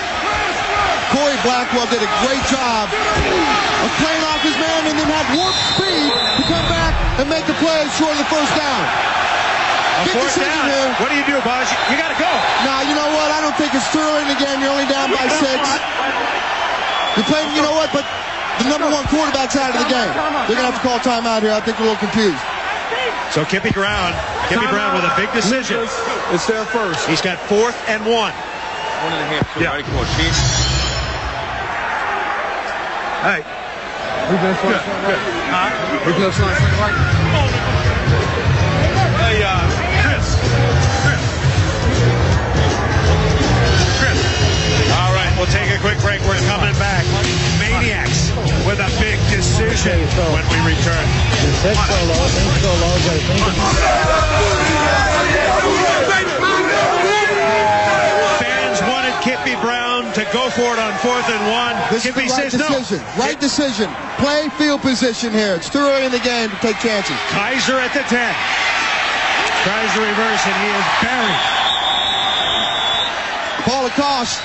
Corey Blackwell did a great job of playing off his man and then had warp speed to come back and make the play short of the first down. A fourth down. Here. What do you do, Boz? You got to go. Nah, you know what? I don't think it's too early in the game. You're only down by 6. You're playing, you know what? But the number one quarterback's out of the game. They're going to have to call timeout here. I think they're a little confused. So Kippy Brown with a big decision. It's their first. He's got 4th and 1. 1.5. Yeah. Ready, come on, Chiefs. Hey. Who's going to slide right? Who's going to slide right? Hey, Chris. All right, we'll take a quick break. We're coming back. Maniax with a big decision when we return. Fans wanted Kippy Brown to go for it on 4th and 1. This Kippy is the right says decision. no. Right decision. Play field position here. It's too early in the game to take chances. Kaiser at the 10. Tries to reverse, and he is buried. Paul Acost.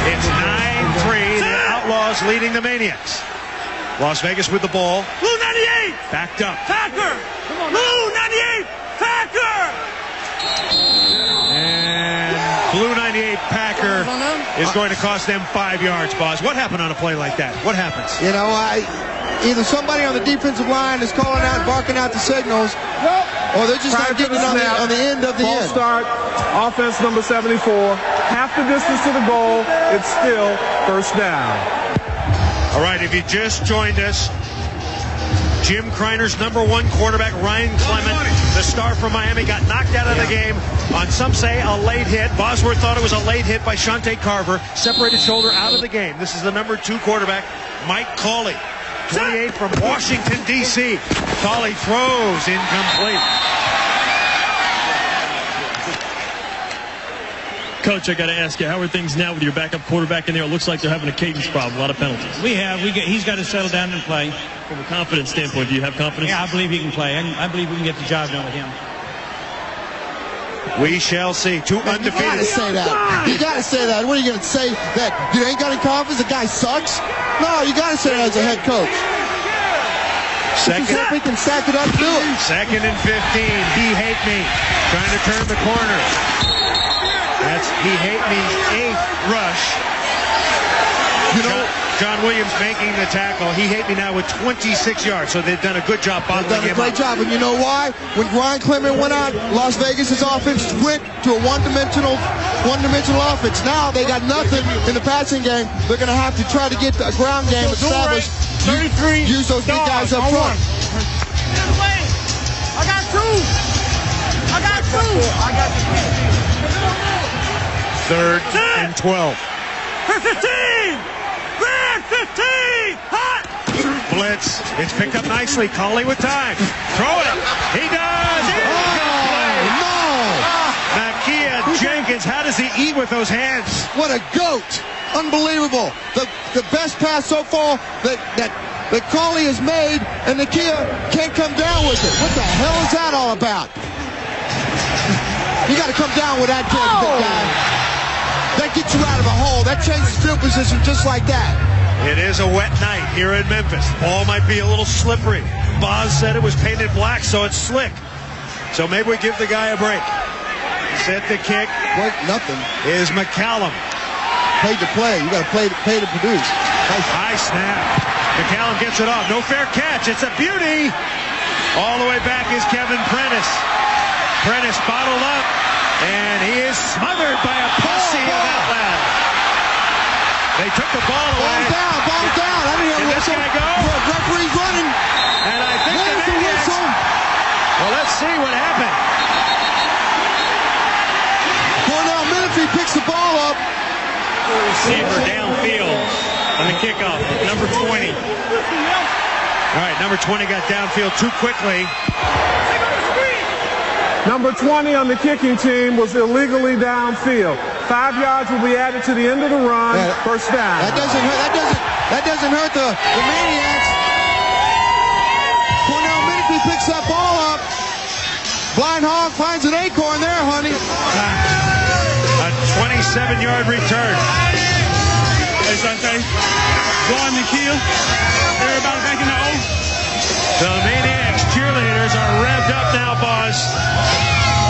It's 9-3. The Outlaws leading the Maniacs. Las Vegas with the ball. Blue 98. Backed up. Packer. Blue 98. Packer. And Blue 98 Packer is going to cost them 5 yards, boss. What happened on a play like that? What happens? You know, either somebody on the defensive line is calling out and barking out the signals, or they're just not getting it on the end of the Ball end. Start, offense number 74, half the distance to the goal. It's still first down. All right, if you just joined us, Jim Kriner's number 1 quarterback, Ryan Clement, the star from Miami, got knocked out of the game on, some say, a late hit. Bosworth thought it was a late hit by Shante Carver. Separated shoulder out of the game. This is the number 2 quarterback, Mike Cawley, 28 from Washington, D.C. Cawley throws incomplete. Coach, I got to ask you, how are things now with your backup quarterback in there? It looks like they're having a cadence problem, a lot of penalties. He's got to settle down and play. From a confidence standpoint, do you have confidence? Yeah, I believe he can play. I believe we can get the job done with him. We shall see. Two undefeated. You gotta say that. You gotta say that. What are you gonna say? That you ain't got any confidence? The guy sucks? No, you gotta say that as a head coach. Second. If we can stack it up, do it. 2nd and 15. He hate me. Trying to turn the corner. That's he hate me's 8th rush. You know, John Williams making the tackle. He hate me now with 26 yards. So they've done a good job bottling him up. They've done a great job. And you know why? When Ryan Clement went out, Las Vegas' offense went to a one-dimensional offense. Now they got nothing in the passing game. They're going to have to try to get a ground game established. 33. Use those big guys up front. I got two. 3rd and 12. 15. 15. Hot. Blitz. It's picked up nicely. Cawley with time. Throw it. He does. Nakia Jenkins. How does he eat with those hands? What a goat. Unbelievable. The best pass so far that Cawley has made, and Nakia can't come down with it. What the hell is that all about? You got to come down with that kick, big guy. That gets you out of a hole. That changes field position just like that. It is a wet night here in Memphis. Ball might be a little slippery. Boz said it was painted black, so it's slick. So maybe we give the guy a break. Set the kick. What? Nothing. Is McCallum. Paid to play. You got to pay to produce. High snap. McCallum gets it off. No fair catch. It's a beauty. All the way back is Kevin Prentice. Prentice bottled up, and he is smothered by a posse of Outlaws. They took the ball away. Ball down. I didn't hear this guy go? The referee's running. And I think the whistle. Well, let's see what happened. Cornell Menifee picks the ball up. Receiver downfield on the kickoff. Number 20. All right, number 20 got downfield too quickly. Number 20 on the kicking team was illegally downfield. 5 yards will be added to the end of the run. First down. That doesn't hurt the Maniacs. Cornell Menifee picks that ball up. Blind Hog finds an acorn there, honey. A 27-yard return. Hey, Shante. Go on the kill. Everybody back in the O. The Maniacs cheerleaders are revved up now, boss.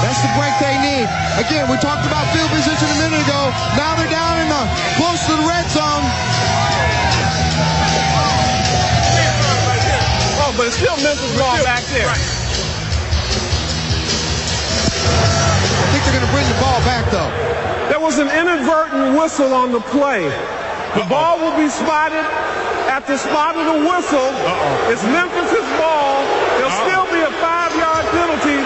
That's the break they need. Again, we talked about field position a minute ago. Now they're down in the close to the red zone. Oh, but it's still Memphis ball back there. I think they're going to bring the ball back, though. There was an inadvertent whistle on the play. The ball will be spotted. At the spot of the whistle, it's Memphis' ball. There'll still be a 5-yard penalty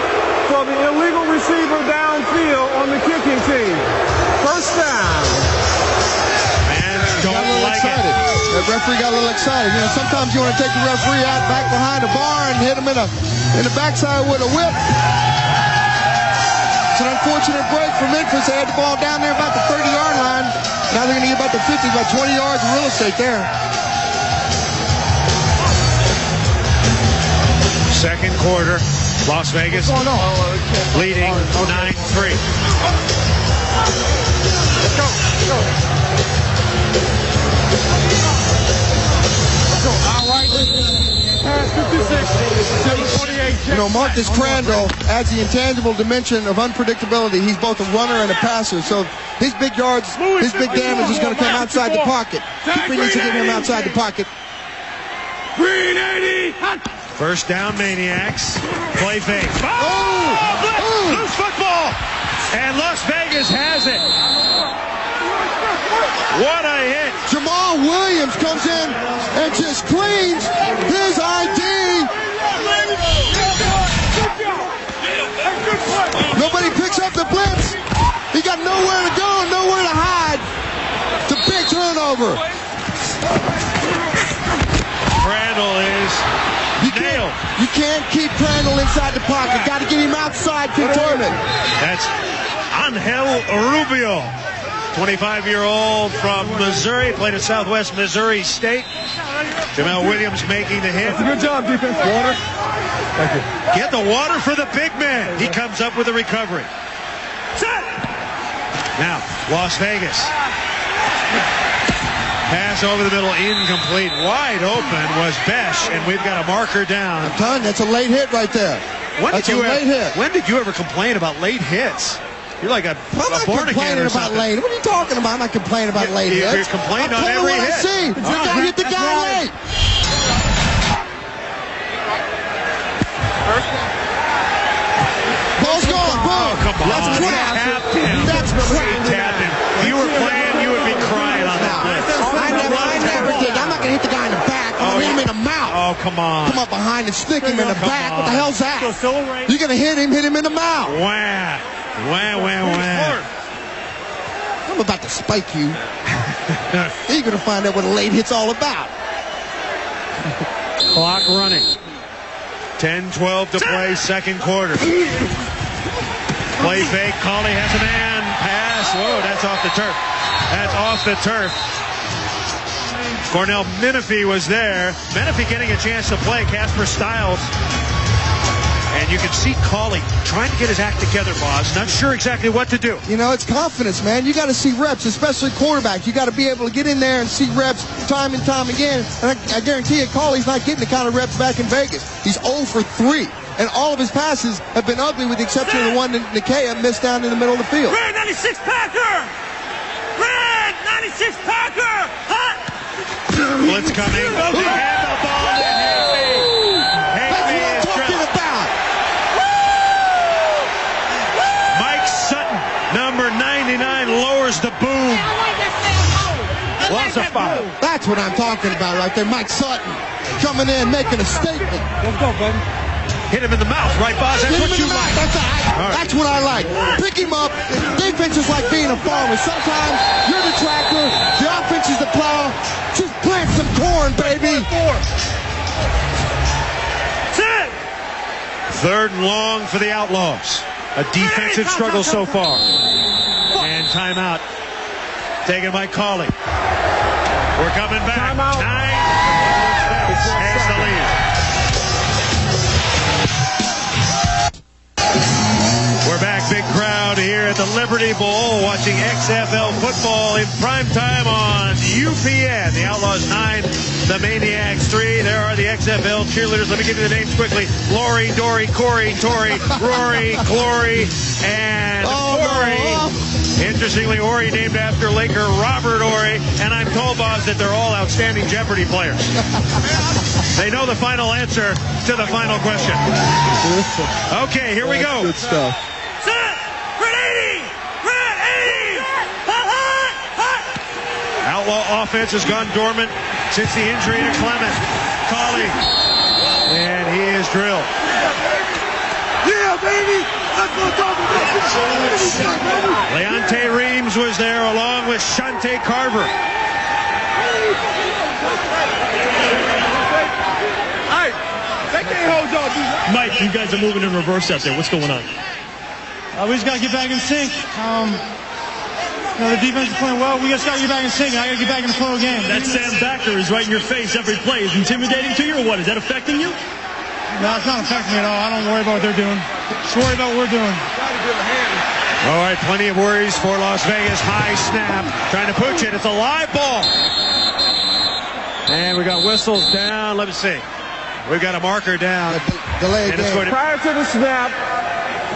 for the illegal receiver downfield on the kicking team. First down. Fans don't like it. That referee got a little excited. You know, sometimes you want to take the referee out back behind the bar and hit him in the backside with a whip. It's an unfortunate break for Memphis. They had the ball down there about the 30-yard line. Now they're going to get about the 50, about 20 yards of real estate there. Second quarter, Las Vegas leading 9-3. Let's go. All right. 56, 728. You know, Marcus Crandall adds the intangible dimension of unpredictability. He's both a runner and a passer. So his big yards, his big damage is going to come outside the pocket. Keeper needs to get him outside the pocket. Green 80. First down, Maniacs. Play fake. Oh! Loose football! And Las Vegas has it. What a hit. Jamal Williams comes in and just cleans his ID. Nobody picks up the blitz. He got nowhere to go and nowhere to hide. It's a big turnover. Crandall is nailed. You can't keep Crandall inside the pocket. Got to get him outside containment. That's Angel Rubio, 25-year-old from Missouri, played at Southwest Missouri State. Jamel Williams making the hit. That's a good job, defense. Water. Thank you. Get the water for the big man. He comes up with a recovery. Set. Now, Las Vegas. Pass over the middle, incomplete. Wide open was Besh, and we've got a marker down. I'm telling you, that's a late hit right there. When did you ever complain about late hits? You're like a I'm not born again or complaining about something. late. What are you talking about? I'm not complaining about late hits. You're complaining on I'm every what hit. I see. You gotta hit the guy late. Ball's gone. Boom. Oh, come on. That's crap. That's crap. If you were playing, you would be crying on that blitz. I never did. I'm not gonna hit the guy in the back. I'm gonna hit him in the mouth. Oh, come on. Come up behind and stick him in the back. What the hell's that? You're gonna hit him in the mouth. Wah. Wah, wah, wah. I'm about to spike you. You're gonna find out what a late hit's all about. Clock running. 10-12 to play, second quarter. Play fake. Cawley has a man. Pass. Whoa, that's off the turf. That's off the turf. Cornell Menifee was there. Menifee getting a chance to play. Casper Stiles. And you can see Cawley trying to get his act together, Boz. Not sure exactly what to do. You know, it's confidence, man. You got to see reps, especially quarterback. You got to be able to get in there and see reps time and time again. And I guarantee you, Cawley's not getting the kind of reps back in Vegas. He's 0 for 3. And all of his passes have been ugly with the exception of the one that Nikkei missed down in the middle of the field. Red 96 Packer! Red 96 Packer! Hot! Blitz coming. They have the ball to Hagby. Hagby is talking about. Mike Sutton, number 99, lowers the boom. Lost a foul. That's what I'm talking about right there. Mike Sutton coming in, making a statement. Let's go, baby. Hit him in the mouth, right, Boz? That's what you like. That's what I like. Pick him up. Defense is like being a farmer. Sometimes you're the tractor, the offense is the plow. Just plant some corn, baby. Third and long for the Outlaws. A defensive struggle so far. And timeout taken by Cawley. We're coming back. 9 has the lead. We're back, big crowd here at the Liberty Bowl watching XFL football in prime time on UPN. The Outlaws 9, the Maniax 3. There are the XFL cheerleaders. Let me give you the names quickly. Lori, Dory, Corey, Tori, Rory, Glory, and Ori. Interestingly, Ori named after Laker Robert Ori, and I'm told, Boz, that they're all outstanding Jeopardy players. They know the final answer to the final question. Okay, here we go. Good stuff. Outlaw offense has gone dormant since the injury to Clements. Cawley. And he is drilled. Yeah, baby! That's what I'm talking about! Leonte Reams was there along with Shante Carver. Hey, they can't hold y'all, dude. Mike, you guys are moving in reverse out there. What's going on? We just got to get back in sync. The defense is playing well. We just got to get back in sync. I got to get back in the flow of the game. That Sam Backer is right in your face every play. Is intimidating to you or what? Is that affecting you? No, it's not affecting me at all. I don't worry about what they're doing. Just worry about what we're doing. All right, plenty of worries for Las Vegas. High snap. Trying to pooch it. It's a live ball. And we got whistles down. Let me see. We've got a marker down. Delay and it's going to... Prior to the snap,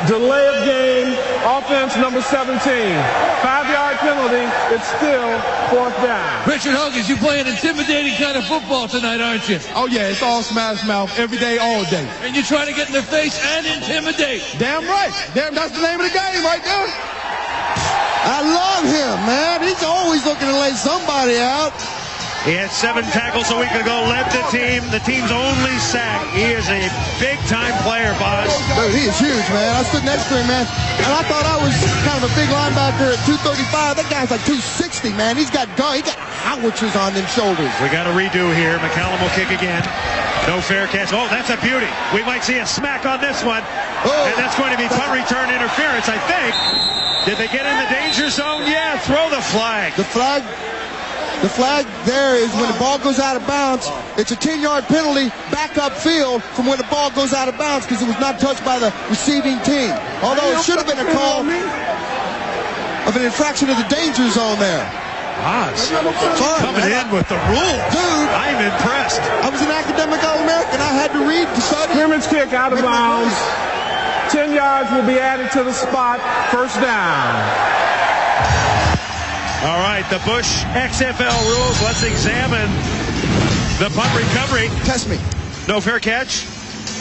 delay of game, offense number 17. 5-yard penalty, it's still 4th down. Richard Huggins, you play an intimidating kind of football tonight, aren't you? Oh, yeah, it's all smash mouth every day, all day. And you're trying to get in their face and intimidate. Damn right. Damn, that's the name of the game right there. I love him, man. He's always looking to lay somebody out. He had 7 tackles a week ago, led the team's only sack. He is a big-time player, Boz. Dude, he is huge, man. I stood next to him, man, and I thought I was kind of a big linebacker at 235. That guy's like 260, man. He's got howitzers on them shoulders. We got a redo here. McCallum will kick again. No fair catch. Oh, that's a beauty. We might see a smack on this one. And that's going to be punt return interference, I think. Did they get in the danger zone? Yeah, throw the flag. The flag there is when the ball goes out of bounds. It's a 10-yard penalty back upfield from when the ball goes out of bounds because it was not touched by the receiving team. Although it should have been a call of an infraction of the danger zone there. Oz coming in with the rules. Dude, I'm impressed. I was an academic All-American. I had to read the study. Scrimmage kick out of bounds. 10 yards will be added to the spot. First down. All right, the Bush XFL rules. Let's examine the punt recovery. Test me. No fair catch.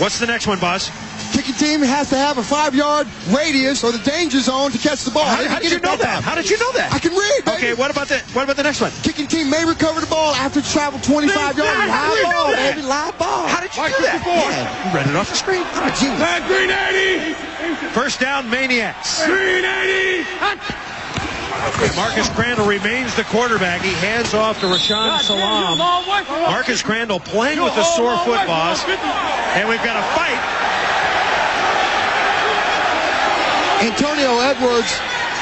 What's the next one, boss? Kicking team has to have a 5-yard radius or the danger zone to catch the ball. How did you know that? How did you know that? I can read, baby. Okay, what about the next one? Kicking team may recover the ball after it's traveled 25 yards. Live ball, baby, live ball. How did you do that? Yeah. You read it off the screen. I'm a genius. Green 80. First down, Maniax. Green 80. Marcus Crandall remains the quarterback. He hands off to Rashaan Salaam. Marcus Crandall playing with the sore foot, boss. And we've got a fight. Antonio Edwards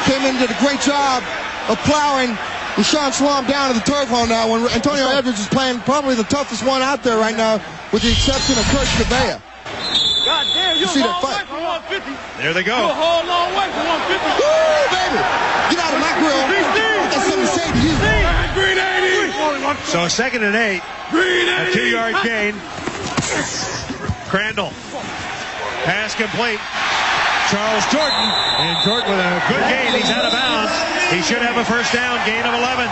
came in and did a great job of plowing Rashaan Salaam down to the turf on that one. Antonio Edwards is playing probably the toughest one out there right now, with the exception of Kurt Gouveia. God damn, you see that fight? There they go. You're a whole long way from 150. Woo, baby! Get out of my grill. I got something to say to you. Green 80. So 2nd and 8. Green 80. A 2-yard gain. Crandall. Pass complete. Charles Jordan, and Jordan with a good gain. He's out of bounds. He should have a first down, gain of 11.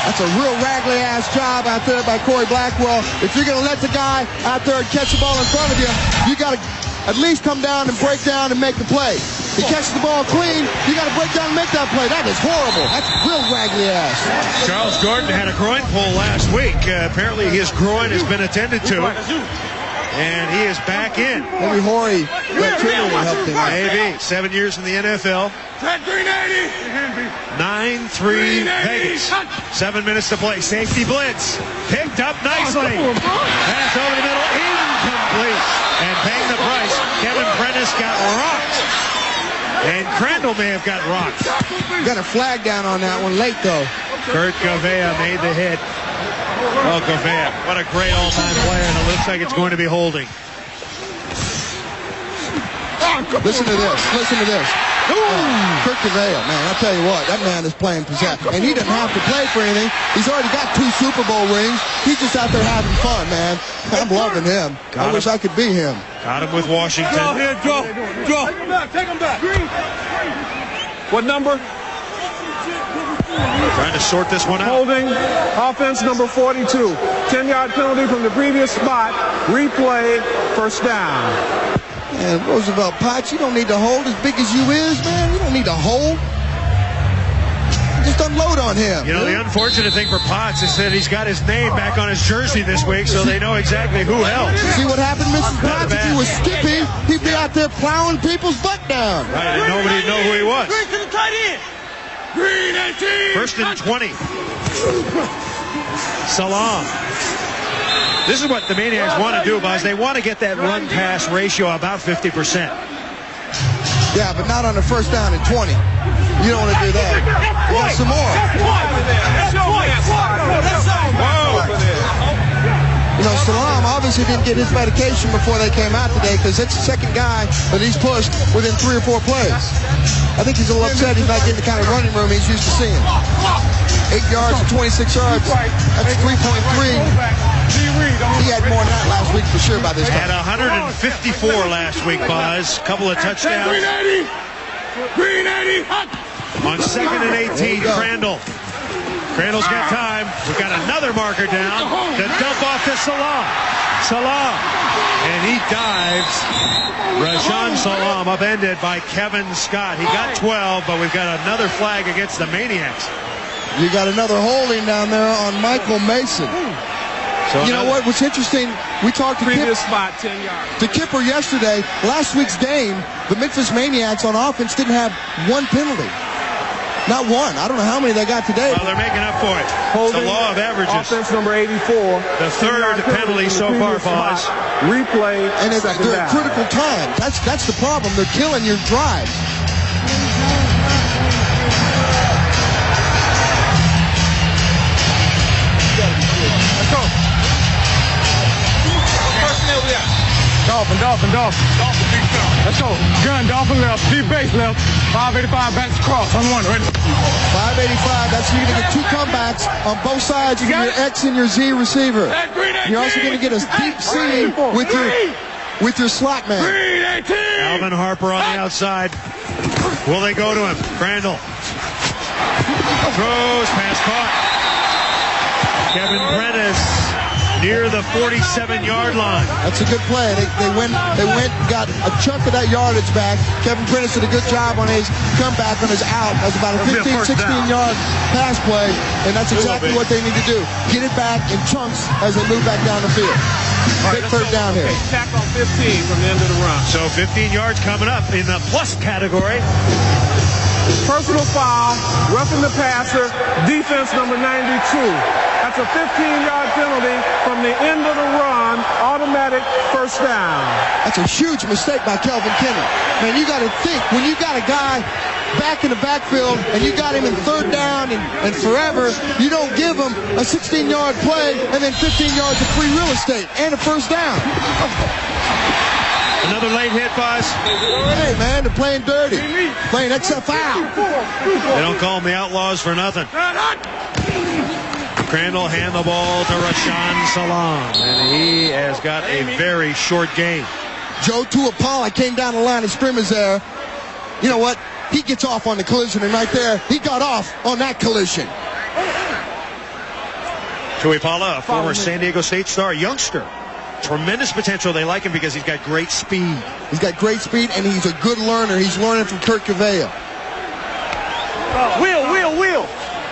That's a real raggly-ass job out there by Corey Blackwell. If you're going to let the guy out there and catch the ball in front of you, you got to at least come down and break down and make the play. He catches the ball clean, you got to break down and make that play. That is horrible. That's real raggly-ass. Charles Jordan had a groin pull last week. Apparently his groin has been attended to. And he is back in. Maybe Horry will help him. Maybe. 7 years in the NFL. 9-3 Vegas. 7 minutes to play. Safety blitz. Picked up nicely. Pass over the middle. Incomplete. And paying the price, Kevin Prentice got rocked. And Crandall may have got rocked. Got a flag down on that one late, though. Kurt Gouveia made the hit. Oh, Gouveia, what a great all-time player, and it looks like it's going to be holding. Listen to this. Listen to this. Kurt Gouveia, man, I'll tell you what, that man is playing possession. And he doesn't have to play for anything. He's already got 2 Super Bowl rings. He's just out there having fun, man. I'm loving him. I wish I could be him. Got him with Washington. Draw. Take him back. Take him back. What number? Trying to sort this one out. Holding, offense number 42. 10-yard penalty from the previous spot. Replay, first down. Man, Roosevelt Potts, you don't need to hold as big as you is, man. You don't need to hold. Just unload on him. You know, the unfortunate thing for Potts is that he's got his name back on his jersey this week, so they know exactly who held. See what happened, Mrs. Potts? If he was skipping, he'd be out there plowing people's butt down. Right, and nobody would know who he was. Green to the tight end. Green 18. 1st and 20. Salaam. This is what the Maniacs want to do, Buzz. They want to get that run-pass ratio about 50%. Yeah, but not on the 1st down and 20. You don't want to do that. You got some more. You know, Salaam obviously didn't get his medication before they came out today because it's the second guy that he's pushed within 3 or 4 plays. I think he's a little upset he's not getting the kind of running room he's used to seeing. 8 yards to 26 yards. That's 3.3. He had more than that last week for sure by this time. Had 154 last week, Buzz. Couple of touchdowns. Green 80. On 2nd and 18, Crandall. Crandall's got time. We've got another marker down to dump off to Salaam. And he dives. Rashaan Salaam upended by Kevin Scott. He got 12, but we've got another flag against the Maniacs. You got another holding down there on Michael Mason. So you know what? What's interesting, we talked to Kipper yesterday. Last week's game, the Memphis Maniacs on offense didn't have 1 penalty. Not 1. I don't know how many they got today. Well, they're making up for it. It's the law of averages. Offense number 84. The 3rd penalty so far, Boz. Replay. And it's critical time. That's the problem. They're killing your drive. Dolphin. Let's go. Gun, Dolphin left, deep base left, 585 backs across, on one, ready? 585, that's you're going to get 2 comebacks on both sides from your X and your Z receiver. You're also going to get a deep seam with your slot man. Alvin Harper on the outside. Will they go to him? Crandall throws, pass caught. Kevin Prentice near the 47-yard line. That's a good play. They went, got a chunk of that yardage back. Kevin Prentice did a good job on his comeback on his out. That's about a 15, 16-yard pass play, and that's exactly what they need to do. Get it back in chunks as they move back down the field. Big third down here. Tack on 15 from the end of the run. So 15 yards coming up in the plus category. Personal foul, roughing the passer, defense number 92. That's a 15-yard penalty from the end of the run, automatic first down. That's a huge mistake by Kelvin Kenny. Man, you got to think, when you got a guy back in the backfield and you got him in third down and forever, you don't give him a 16-yard play and then 15 yards of free real estate and a first down. Another late hit, boss. Hey, man, they're playing dirty. Playing XFL. They don't call them the Outlaws for nothing. Crandall hand the ball to Rashaan Salaam, and he has got a very short game. Joe Tuapala came down the line of scrimmage there. You know what? He gets off on the collision, and right there, he got off on that collision. Tuapala, a former San Diego State star, youngster. Tremendous potential. They like him because he's got great speed. He's got great speed, and he's a good learner. He's learning from Kurt Gouveia. Wheel.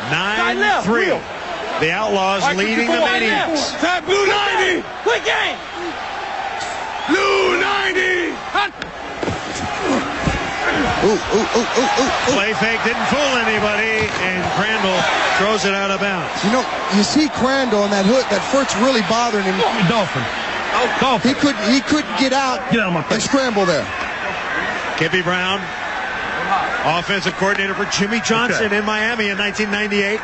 9-3. The Outlaws leading the Maniax. Tap blue 90. Quick game. Blue 90. Play fake didn't fool anybody, and Crandall throws it out of bounds. You know, you see Crandall on that hook. That foot's really bothering him. Dolphin. He couldn't get out and scramble there. Kippy Brown, offensive coordinator for Jimmy Johnson in Miami in 1998.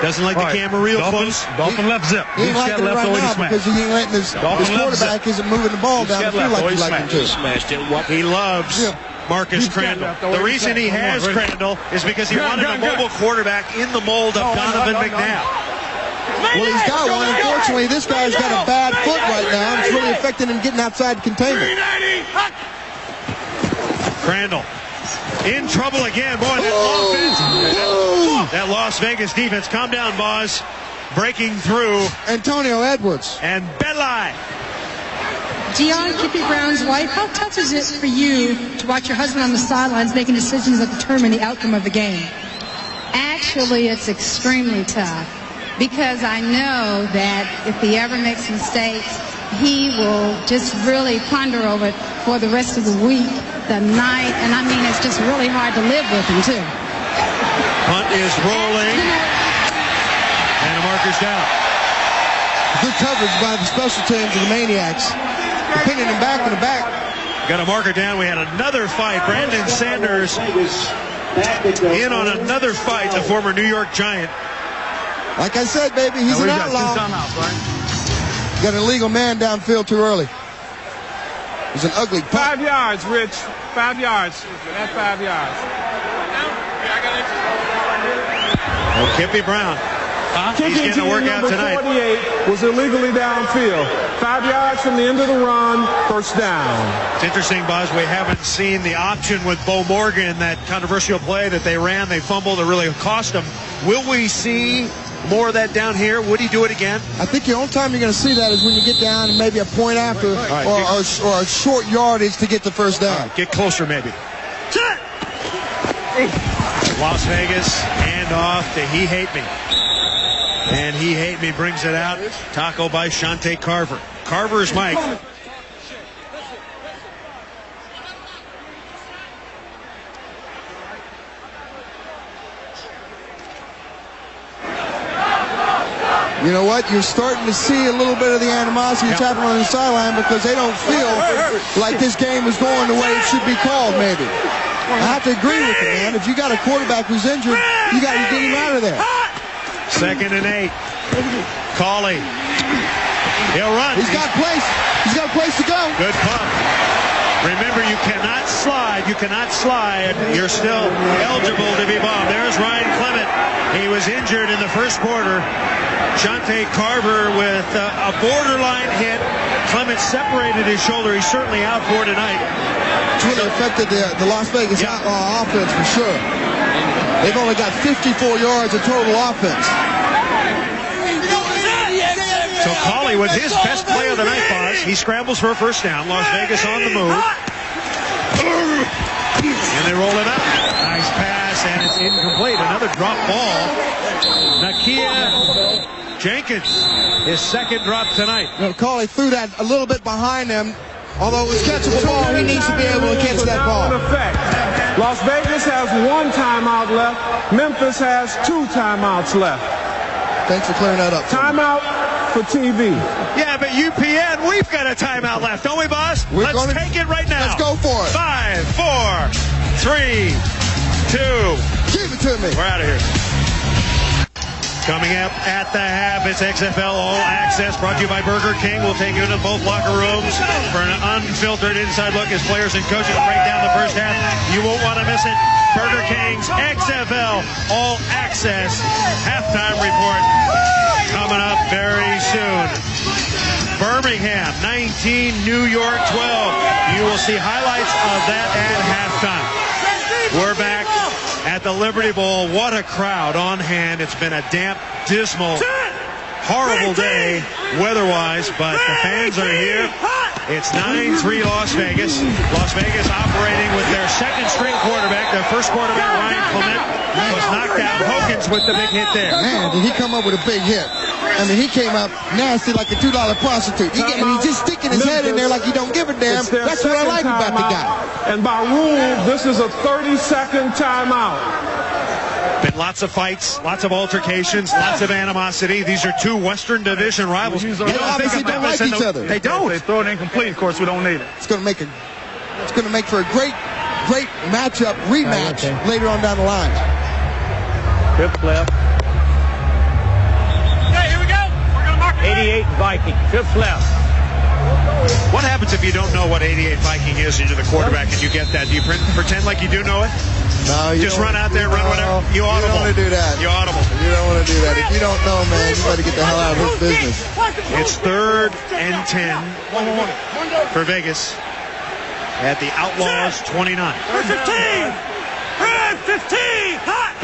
Doesn't like the camera real close. Dolphin left zip. He ain't liking it right now because he ain't letting his quarterback isn't moving the ball down the field like he'd like him to. He loves Marcus Crandall. The reason he has Crandall is because he wanted a mobile quarterback in the mold of Donovan McNabb. Well, he's got one. Unfortunately, this guy's got a bad foot right now. It's really affecting him getting outside containment. Crandall in trouble again. Boy, that offense, that Las Vegas defense. Calm down, boss. Breaking through. Antonio Edwards. And Belli. Dion, Kippy Brown's wife, how tough is it for you to watch your husband on the sidelines making decisions that determine the outcome of the game? Actually, it's extremely tough because I know that if he ever makes mistakes, he will just really ponder over it for the rest of the week, the night, and I mean, it's just really hard to live with him, too. Punt is rolling, and a marker's down. Good coverage by the special teams of the Maniacs. They're pinning him back in the back. Got a marker down. We had another fight. Brandon Sanders in on another fight, the former New York Giant. Like I said, baby, he's an outlaw. Got an illegal man downfield too early. He's an ugly punt. 5 yards, Rich. 5 yards. That's 5 yards. Well, Kippy Brown. He's getting a workout tonight. 48 was illegally downfield. 5 yards from the end of the run, first down. It's interesting, Buzz. We haven't seen the option with Beau Morgan, that controversial play that they ran. They fumbled. It really cost them. Will we see more of that down here? Would he do it again? I think the only time you're going to see that is when you get down and maybe a point after or a short yardage to get the first down. Right, get closer maybe. Las Vegas, handoff to He Hate Me. And He Hate Me brings it out. Tackle by Shante Carver. Carver's Mike. You know what? You're starting to see a little bit of the animosity that's happening on the sideline because they don't feel like this game is going the way it should be called, maybe. I have to agree with you, man. If you got a quarterback who's injured, you got to get him out of there. 2nd and 8. Cawley He'll run. He's got place. He's got a place to go. Good pump. Remember, you cannot slide. You cannot slide. You're still eligible to be bombed. There's Ryan Clement. He was injured in the first quarter. Shante Carver with a borderline hit. Clements separated his shoulder. He's certainly out for tonight. It's really affected the Las Vegas Outlaw offense for sure. They've only got 54 yards of total offense. So Cawley with his best play of the night, Boz. He scrambles for a first down. Las Vegas on the move. And they roll it up. Nice pass, and it's incomplete. Another drop ball. Nakia Jenkins, his second drop tonight. Cawley threw that a little bit behind him. Although it was catchable ball, he needs to be able to catch that ball. Las Vegas has 1 timeout left. Memphis has 2 timeouts left. Thanks for clearing that up. Timeout for TV. Yeah, but UPN, we've got a timeout left, don't we, boss? Let's take it right now. Let's go for it. 5, 4, 3, 2. Give it to me. We're out of here. Coming up at the half, it's XFL All Access, brought to you by Burger King. We'll take you into both locker rooms for an unfiltered inside look as players and coaches break down the first half. You won't want to miss it. Burger King's XFL All Access halftime report coming up very soon. Birmingham 19, New York 12. You will see highlights of that at halftime. We're back at the Liberty Bowl. What a crowd on hand. It's been a damp, dismal, horrible day weather-wise, but the fans are here. It's 9-3 Las Vegas. Las Vegas operating with their second-string quarterback. Their first quarterback, Ryan Clement, was knocked out. Hogan's with the big hit there. Man, did he come up with a big hit. I mean, he came up nasty like a $2 prostitute. He's just sticking his head in there like he don't give a damn. That's what I like about the guy. And by rule, this is a 30-second timeout. Been lots of fights, lots of altercations, lots of animosity. These are two Western Division rivals. They obviously don't like each other. They don't. They throw it incomplete. Of course, we don't need it. It's going to make for a great matchup, rematch later on down the line. Fifth left. Okay, here we go. We're going to mark it. 88 Viking. Fifth left. What happens if you don't know what 88 Viking is and you're the quarterback and you get that? Do you pretend like you do know it? No, you just run out there and run whatever. You audible. don't want to do that. You audible. You don't want to do that. If you don't know, man, you better get the hell out of his business. It's 3rd and 10 for Vegas at the Outlaws 29. 15! 15! Hot!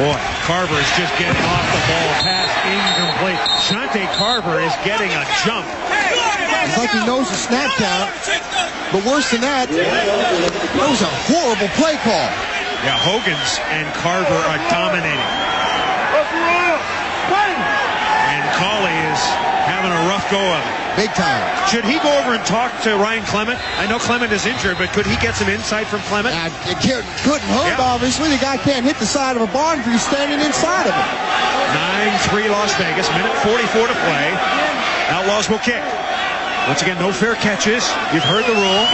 Boy, Carver is just getting off the ball. Pass incomplete. Shante Carver is getting a jump. It's like he knows the snap count. But worse than that, that was a horrible play call. Yeah, Hogan's and Carver are dominating. And Cawley is having a rough go of it. Big time. Should he go over and talk to Ryan Clement? I know Clement is injured, but could he get some insight from Clement? It couldn't hurt, obviously. The guy can't hit the side of a barn if you're standing inside of it. 9-3 Las Vegas, minute 44 to play. Outlaws will kick. Once again, no fair catches. You've heard the rule.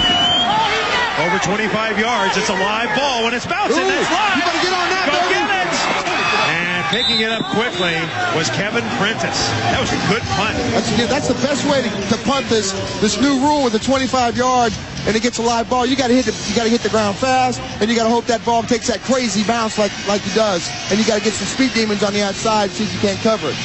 Over 25 yards. It's a live ball. When it's bouncing, it's live. You better get on that, Go baby. get it. And picking it up quickly was Kevin Prentice. That was a good punt. That's the best way to punt this new rule with the 25 yards, and it gets a live ball. You got to hit the ground fast, and you got to hope that ball takes that crazy bounce like he does, and you got to get some speed demons on the outside see if you can't cover it.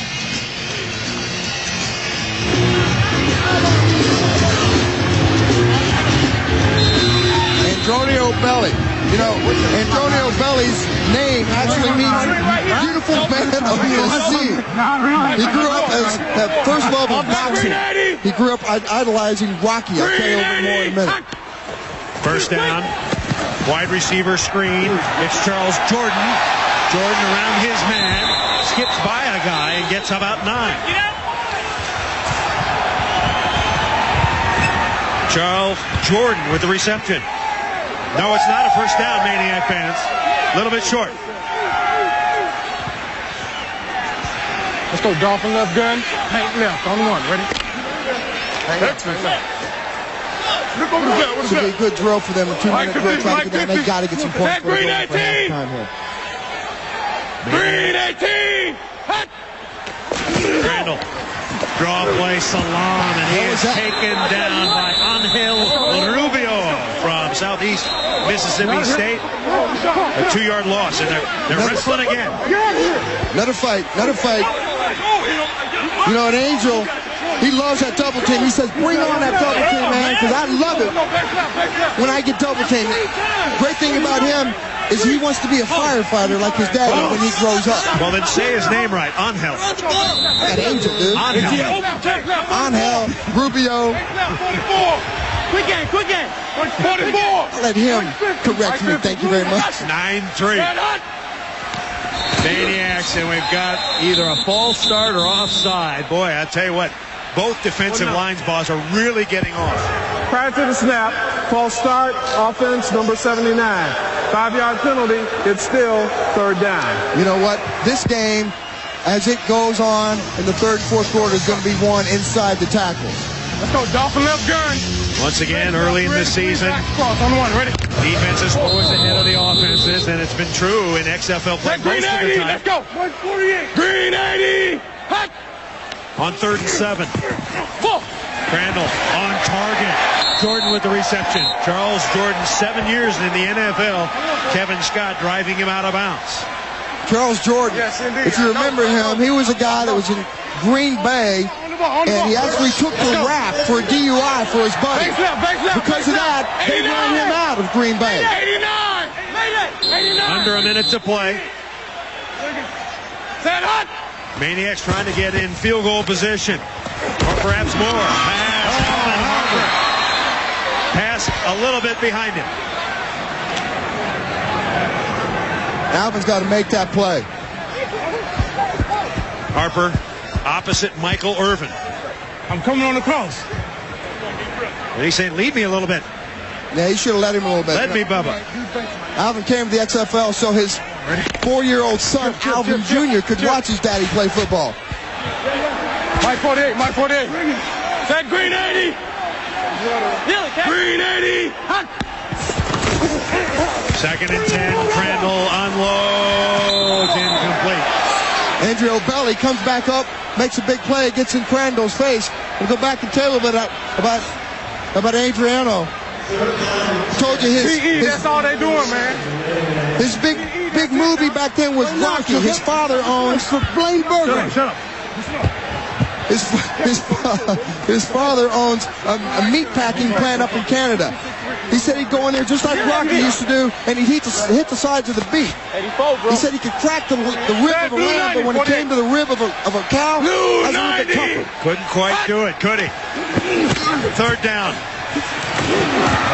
Antonio Belli. You know, Antonio Belli's name actually means beautiful man of the sea. He grew up as first love of boxing. He grew up idolizing Rocky. I'll tell you a little more in a minute. First down, wide receiver screen. It's Charles Jordan. Jordan around his man, skips by a guy and gets about 9. Charles Jordan with the reception. No, it's not a first down, Maniac fans. A little bit short. Let's go Dolphin left gun. Hank left on the one. Ready? Excellent. Look over the belt. This will be a good drill for them in 2 minutes. They're trying to get down. They got to get some points for Green 18. Here. Green 18. Randall Draw play, Salaam, and he is taken down by Angel Rubio from Southeast Mississippi State. A 2-yard loss, and they're wrestling again. Another fight. You know, an Angel, he loves that double team. He says, bring on that double team, man, because I love it when I get double teamed. Great thing about him is he wants to be a firefighter like his daddy when he grows up. Well, then say his name right. Angel. That Angel, dude. Angel Rubio. Quick game. 44. Let him correct me. Thank you very much. 9-3. Maniax, and we've got either a false start or offside. Boy, I tell you what, both defensive lines, boss, are really getting off. Prior to the snap, false start, offense number 79. 5-yard penalty, it's still third down. You know what? This game, as it goes on in the third and fourth quarter, is going to be won inside the tackle. Let's go, Dolphin left gun. Once again, early in the season, defenses always ahead of the offenses, and it's been true in XFL play most of the time. Let's go. 148. Green 80. Hot. On 3rd and 7. Crandall on target. Jordan with the reception. Charles Jordan, 7 years in the NFL. Kevin Scott driving him out of bounds. Charles Jordan, if you remember him, he was a guy that was in Green Bay, and he actually took the rap for a DUI for his buddy. Because of that, they ran him out of Green Bay. 89. Under a minute to play. Maniacs trying to get in field goal position. Or perhaps more. Pass a little bit behind him. Alvin's got to make that play. Harper opposite Michael Irvin. I'm coming on the cross. And he's saying, lead me a little bit. Yeah, he should have let him a little bit. Let me, Bubba. Alvin came to the XFL so his 4-year-old son, Alvin Jr., could watch his daddy play football. Mike 48. That green 80. Green 80. Hot. 2nd and 10. Crandall unloads, incomplete. Andrew O'Belly comes back up, makes a big play, gets in Crandall's face. We'll go back and tell a little bit about Adriano. Told you his that's all they doing, man. His big movie back then was Rocky. His father owns Blaine Burger. Shut up. His father owns a meat packing plant up in Canada. He said he'd go in there just like Rocky used to do, and he'd hit the sides of the beef. He said he could crack the rib of a lamb, but when it came to the rib of a cow, that's a little bit tougher. Couldn't quite do it, could he? 3rd down.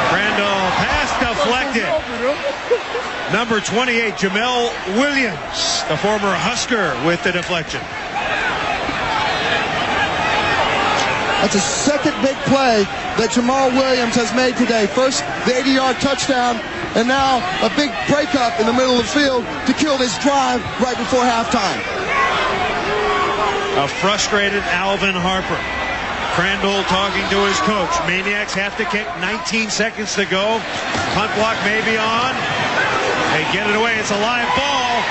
Crandall, pass deflected. Number 28, Jamel Williams, the former Husker, with the deflection. That's a second big play that Jamal Williams has made today. First, the 80-yard touchdown, and now a big breakup in the middle of the field to kill this drive right before halftime. A frustrated Alvin Harper. Crandall talking to his coach. Maniacs have to kick, 19 seconds to go. Punt block may be on. They get it away. It's a live ball.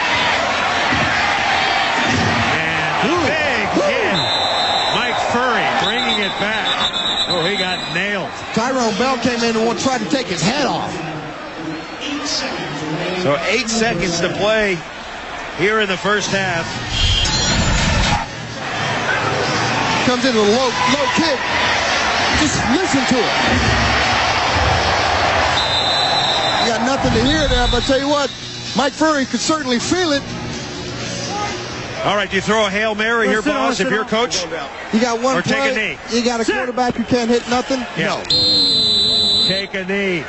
And a big hit. Mike Furry bringing it back. Oh, he got nailed. Tyrone Bell came in and tried to take his head off. So 8 seconds to play here in the first half. Comes into the low kick. Just listen to it. You got nothing to hear there, but I tell you what, Mike Furry could certainly feel it. All right, do you throw a Hail Mary here, boss, if you're coach? You got one or play. Take a knee. You got a quarterback who can't hit nothing? Yeah. No. Take a knee.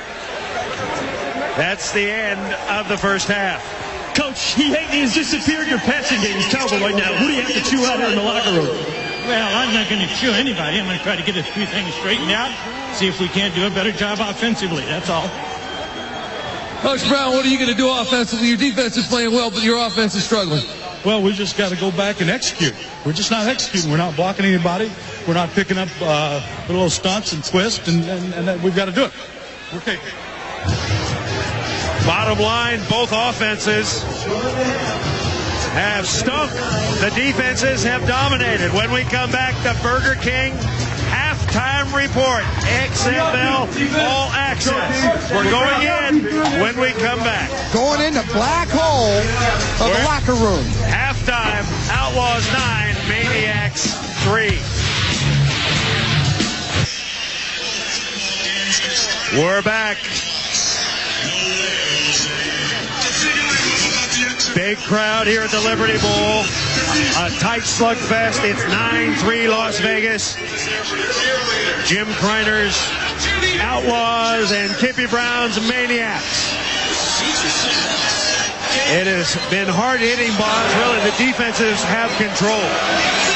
That's the end of the first half. Coach, he has disappeared. Your passing game is terrible right now. Who do you have to chew out here in the locker room? Well, I'm not going to chew anybody. I'm going to try to get a few things straightened out, see if we can't do a better job offensively. That's all. Coach Brown, what are you going to do offensively? Your defense is playing well, but your offense is struggling. Well, we just got to go back and execute. We're just not executing. We're not blocking anybody. We're not picking up little stunts and twists, and we've got to do it. Okay. Bottom line, both offenses have stunk. The defenses have dominated. When we come back, the Burger King halftime report. XFL All Access. We're going in when we come back. Going in the black hole of the locker room. Halftime, Outlaws 9, Maniax 3. We're back. Big crowd here at the Liberty Bowl. A tight slugfest. It's 9-3 Las Vegas. Jim Kreiner's Outlaws and Kippy Brown's Maniacs. It has been hard-hitting, boss. Really, the defenses have control.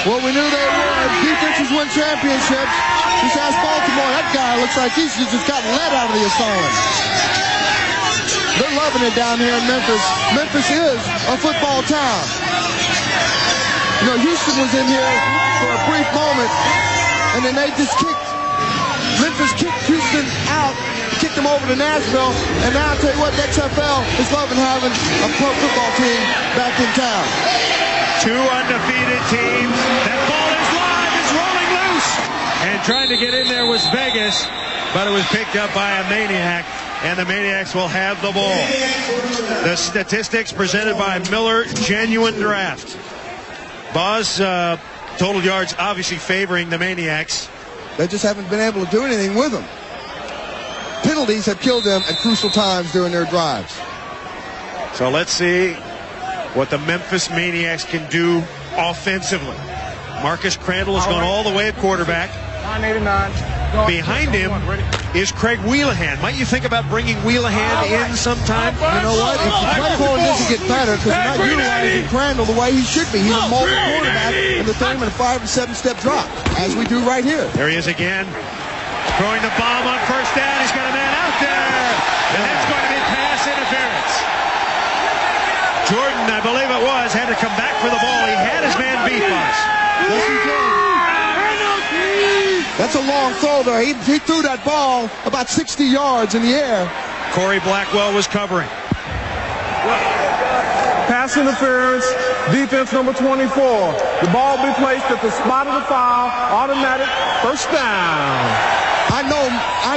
Well, we knew they would. Defenses win championships. Just ask Baltimore. That guy looks like he's just gotten let out of the asylum. They're loving it down here in Memphis. Memphis is a football town. You know, Houston was in here for a brief moment, and then they just Memphis kicked Houston out, kicked them over to Nashville, and now I'll tell you what, the XFL is loving having a pro football team back in town. Two undefeated teams. That ball is live. It's rolling loose. And trying to get in there was Vegas, but it was picked up by a Maniac. And the Maniacs will have the ball. The statistics presented by Miller Genuine Draft. Boz, total yards obviously favoring the Maniacs. They just haven't been able to do anything with them. Penalties have killed them at crucial times during their drives. So let's see what the Memphis Maniacs can do offensively. Marcus Crandall has gone all the way at quarterback. 989. Behind him is Craig Wheelahan. Might you think about bringing Wheelahan in sometime? You know what? If the play calling doesn't get better because they're not utilizing Crandall the way he should be. He's a mobile quarterback and they're throwing him in a 5- and 7-step drop, as we do right here. There he is again. Throwing the bomb on first down. He's got a man out there. And that's going to be pass interference. Jordan, I believe it was, had to come back for the ball. He had his man beat, boss. Yes, he did. That's a long throw there. He threw that ball about 60 yards in the air. Corey Blackwell was covering. Pass interference, defense number 24. The ball be placed at the spot of the foul, automatic first down. I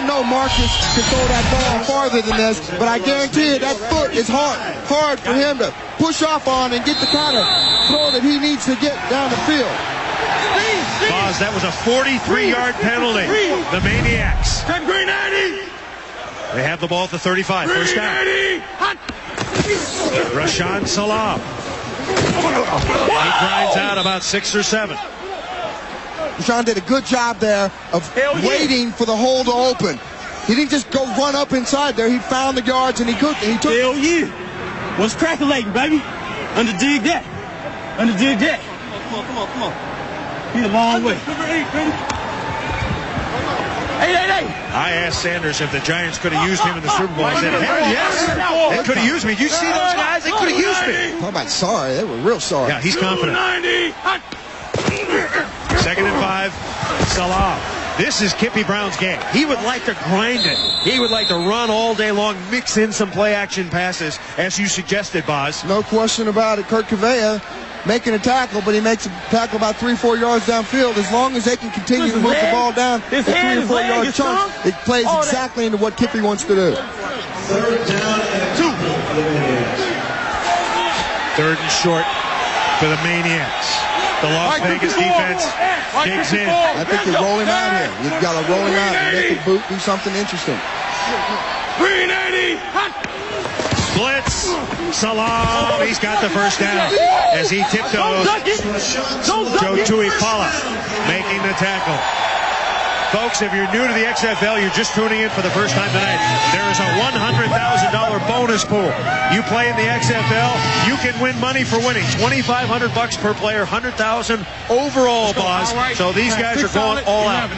know Marcus can throw that ball farther than this, but I guarantee you that foot is hard for him to push off on and get the kind of throw that he needs to get down the field. Boz, that was a 43-yard penalty. The Maniacs. They have the ball at the 35. First down. Rashaan Salaam. He grinds out about 6 or 7. Rashaan did a good job there of waiting for the hole to open. He didn't just go run up inside there. He found the yards and he took it. Hell yeah. What's crackling, baby? Underdig that. Underdig that. Come on. He's a long way. Hey. I asked Sanders if the Giants could have used him in the Super Bowl. I said, hell yes. They could have used me. Did you see those guys? They could have used me. Talk about sorry. They were real sorry. Yeah, he's confident. 2nd and 5. Salaam. This is Kippy Brown's game. He would like to grind it. He would like to run all day long, mix in some play-action passes, as you suggested, Boz. No question about it. Kurt Gouveia making a tackle, but he makes a tackle about 3-4 yards downfield. As long as they can continue to move the ball down in 3 or 4 yard chunks, it plays exactly into what Kippy wants to do. 3rd down and 2. 3rd and short for the Maniacs. The Las Vegas defense digs in. I think you roll him out here. You've got to roll him out and make a boot, do something interesting. 380. Blitz. Salaam. He's got the first down as he tiptoes. Joe Tuipala making the tackle. Folks, if you're new to the XFL, you're just tuning in for the first time tonight, there is a $100,000 bonus pool. You play in the XFL, you can win money for winning. $2,500 per player, $100,000 overall, boss. So these guys are going all out.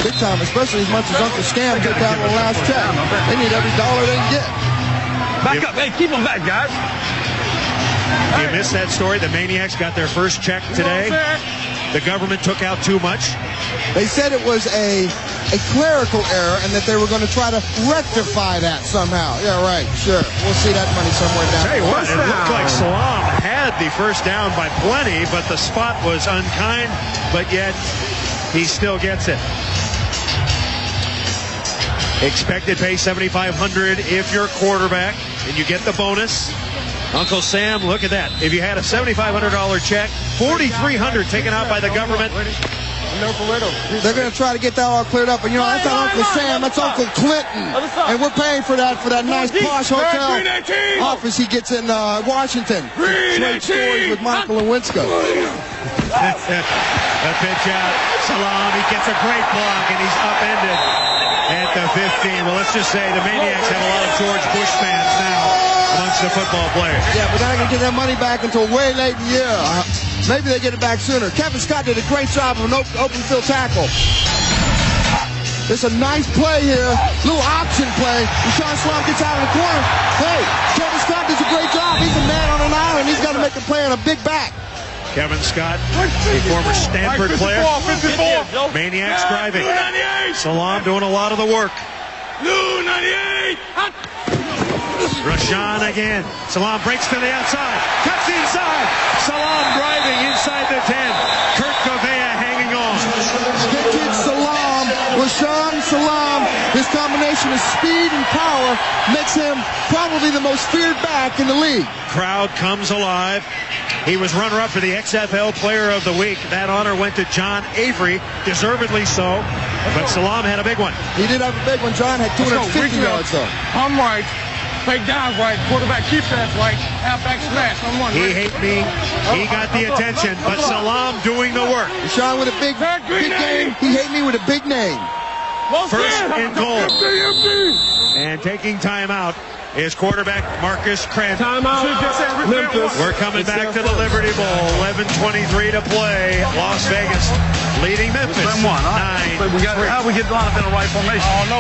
Big time, especially as much as Uncle Scam took out on the last check. They need every dollar they can get. Back up. Hey, keep them back, guys. You missed that story. The Maniacs got their first check today. The government took out too much. They said it was a clerical error and that they were going to try to rectify that somehow. Yeah, right. Sure. We'll see that money somewhere down. Tell you what, it looked like Salaam had the first down by plenty, but the spot was unkind, but yet he still gets it. Expected pay $7,500 if you're quarterback, and you get the bonus. Uncle Sam, look at that. If you had a $7,500 check, $4,300 taken out by the government. They're going to try to get that all cleared up. But, you know, that's not Uncle Sam. That's Uncle Clinton. And we're paying for that nice posh hotel office he gets in Washington. Trade stories with Michael Lewinsky. That's it. The pitch out. Salaam, he gets a great block, and he's upended at the 15. Well, let's just say the Maniacs have a lot of George Bush fans now amongst the football players. Yeah, but they're not going to get that money back until way late in the year. Maybe they get it back sooner. Kevin Scott did a great job of an open field tackle. There's a nice play here. Little option play. Rashaan Salaam gets out of the corner. Hey, Kevin Scott does a great job. He's a man on an island. He's got to make a play on a big back. Kevin Scott, a former Stanford player. 54. Maniacs driving. Salaam doing a lot of the work. 98. Rashaan again. Salaam breaks to the outside. Cuts inside. Salaam driving inside the 10. Kurt Gouveia hanging on. Kid Salaam, Rashaan Salaam, his combination of speed and power makes him probably the most feared back in the league. Crowd comes alive. He was runner-up for the XFL Player of the Week. That honor went to John Avery, deservedly so. But Salaam had a big one. He did have a big one. John had 250 yards, though. I'm right. Fake down's right. Quarterback keeps that right. Halfback smash. I'm one. He hate me. He got the attention, but Salaam doing the work. Rashaan with a big game. He hate me with a big name. First and goal. And taking time out is quarterback Marcus Cranton. Timeout. Memphis. We're coming back to the Liberty Bowl. 11:23 to play. Las Vegas leading Memphis. 9-3. How we get lined up in the right formation? Oh, no.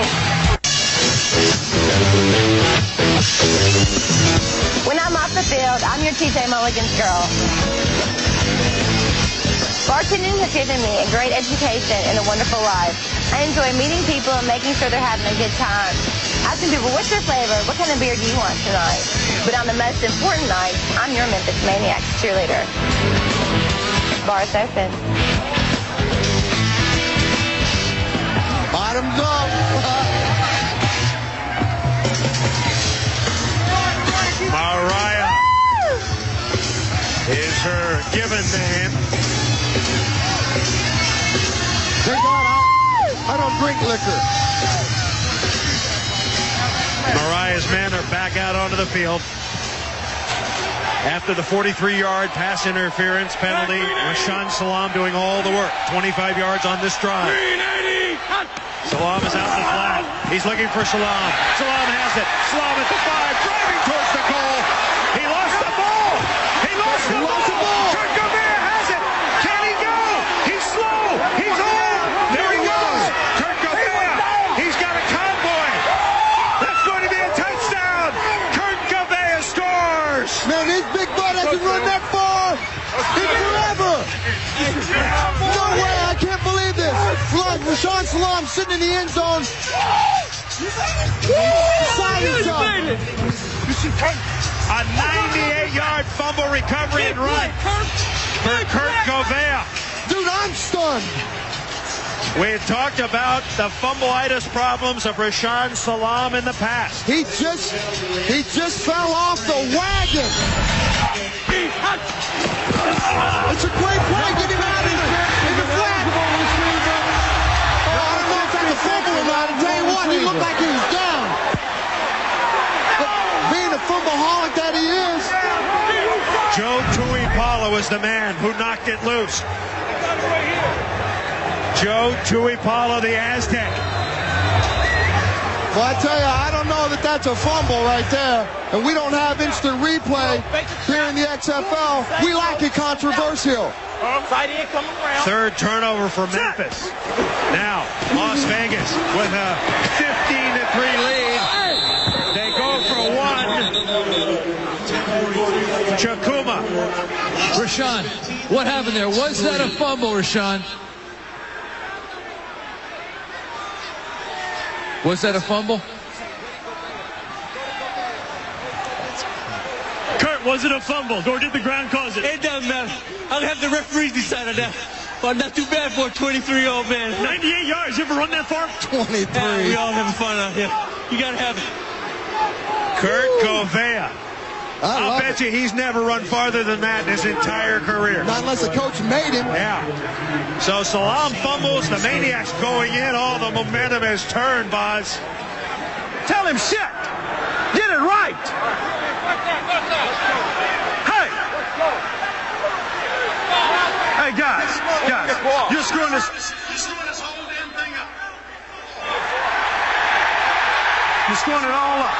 When I'm off the field, I'm your TJ Mulligan's girl. Bartending has given me a great education and a wonderful life. I enjoy meeting people and making sure they're having a good time. Asking people, what's your flavor? What kind of beer do you want tonight? But on the most important night, I'm your Memphis Maniax cheerleader. Bar's open. Bottoms up. Mariah is her given name. Thank God I don't drink liquor. Mariah's men are back out onto the field. After the 43-yard pass interference penalty, Rashaan Salaam doing all the work. 25 yards on this drive. Salaam is out in the flat. He's looking for Salaam. Salaam has it. Salaam at the 5, driving towards the goal. He lost the ball. He lost the ball. Kurt Gouveia has it. Can he go? He's slow. He's home. There he goes. Kurt Gouveia. He's got a convoy. That's going to be a touchdown. Kurt Gouveia scores. Man, his big butt hasn't run that far in forever. No way. I can't believe this. Look, Rashaan Salaam sitting in the end zone. A 98-yard fumble recovery and run for Kurt Gouveia. Dude, I'm stunned. We had talked about the fumbleitis problems of Rashaan Salaam in the past. He just fell off the wagon. It's a great play. Get him out in the flat. I don't know if that's a fumble or not. I'll tell you what, he looked like he was down. But being a fumbleaholic that he is. Joe Tuipala was the man who knocked it loose. Joe Tuipala, the Aztec. Well, I tell you, I don't know that that's a fumble right there. And we don't have instant replay here in the XFL. We like it controversial. Third turnover for Memphis. Now, Las Vegas with a 15-3 lead. They go for one. Chukwuma. Rashaan, what happened there? Was that a fumble, Rashaan? Was that a fumble? Kurt Was it a fumble, or did the ground cause it? It doesn't matter. I'll have the referees decide on that. But not too bad for a 23-year-old man. 98 yards. You ever run that far? 23. Yeah, we all having fun out here. You got to have it. Kurt Gouveia. I'll bet you he's never run farther than that in his entire career. Not unless the coach made him. Yeah. So Salaam fumbles. The Maniacs going in. All the momentum has turned, Boz. Tell him shit. Get it right. Hey. Hey, guys. You're screwing this whole damn thing up. You're screwing it all up.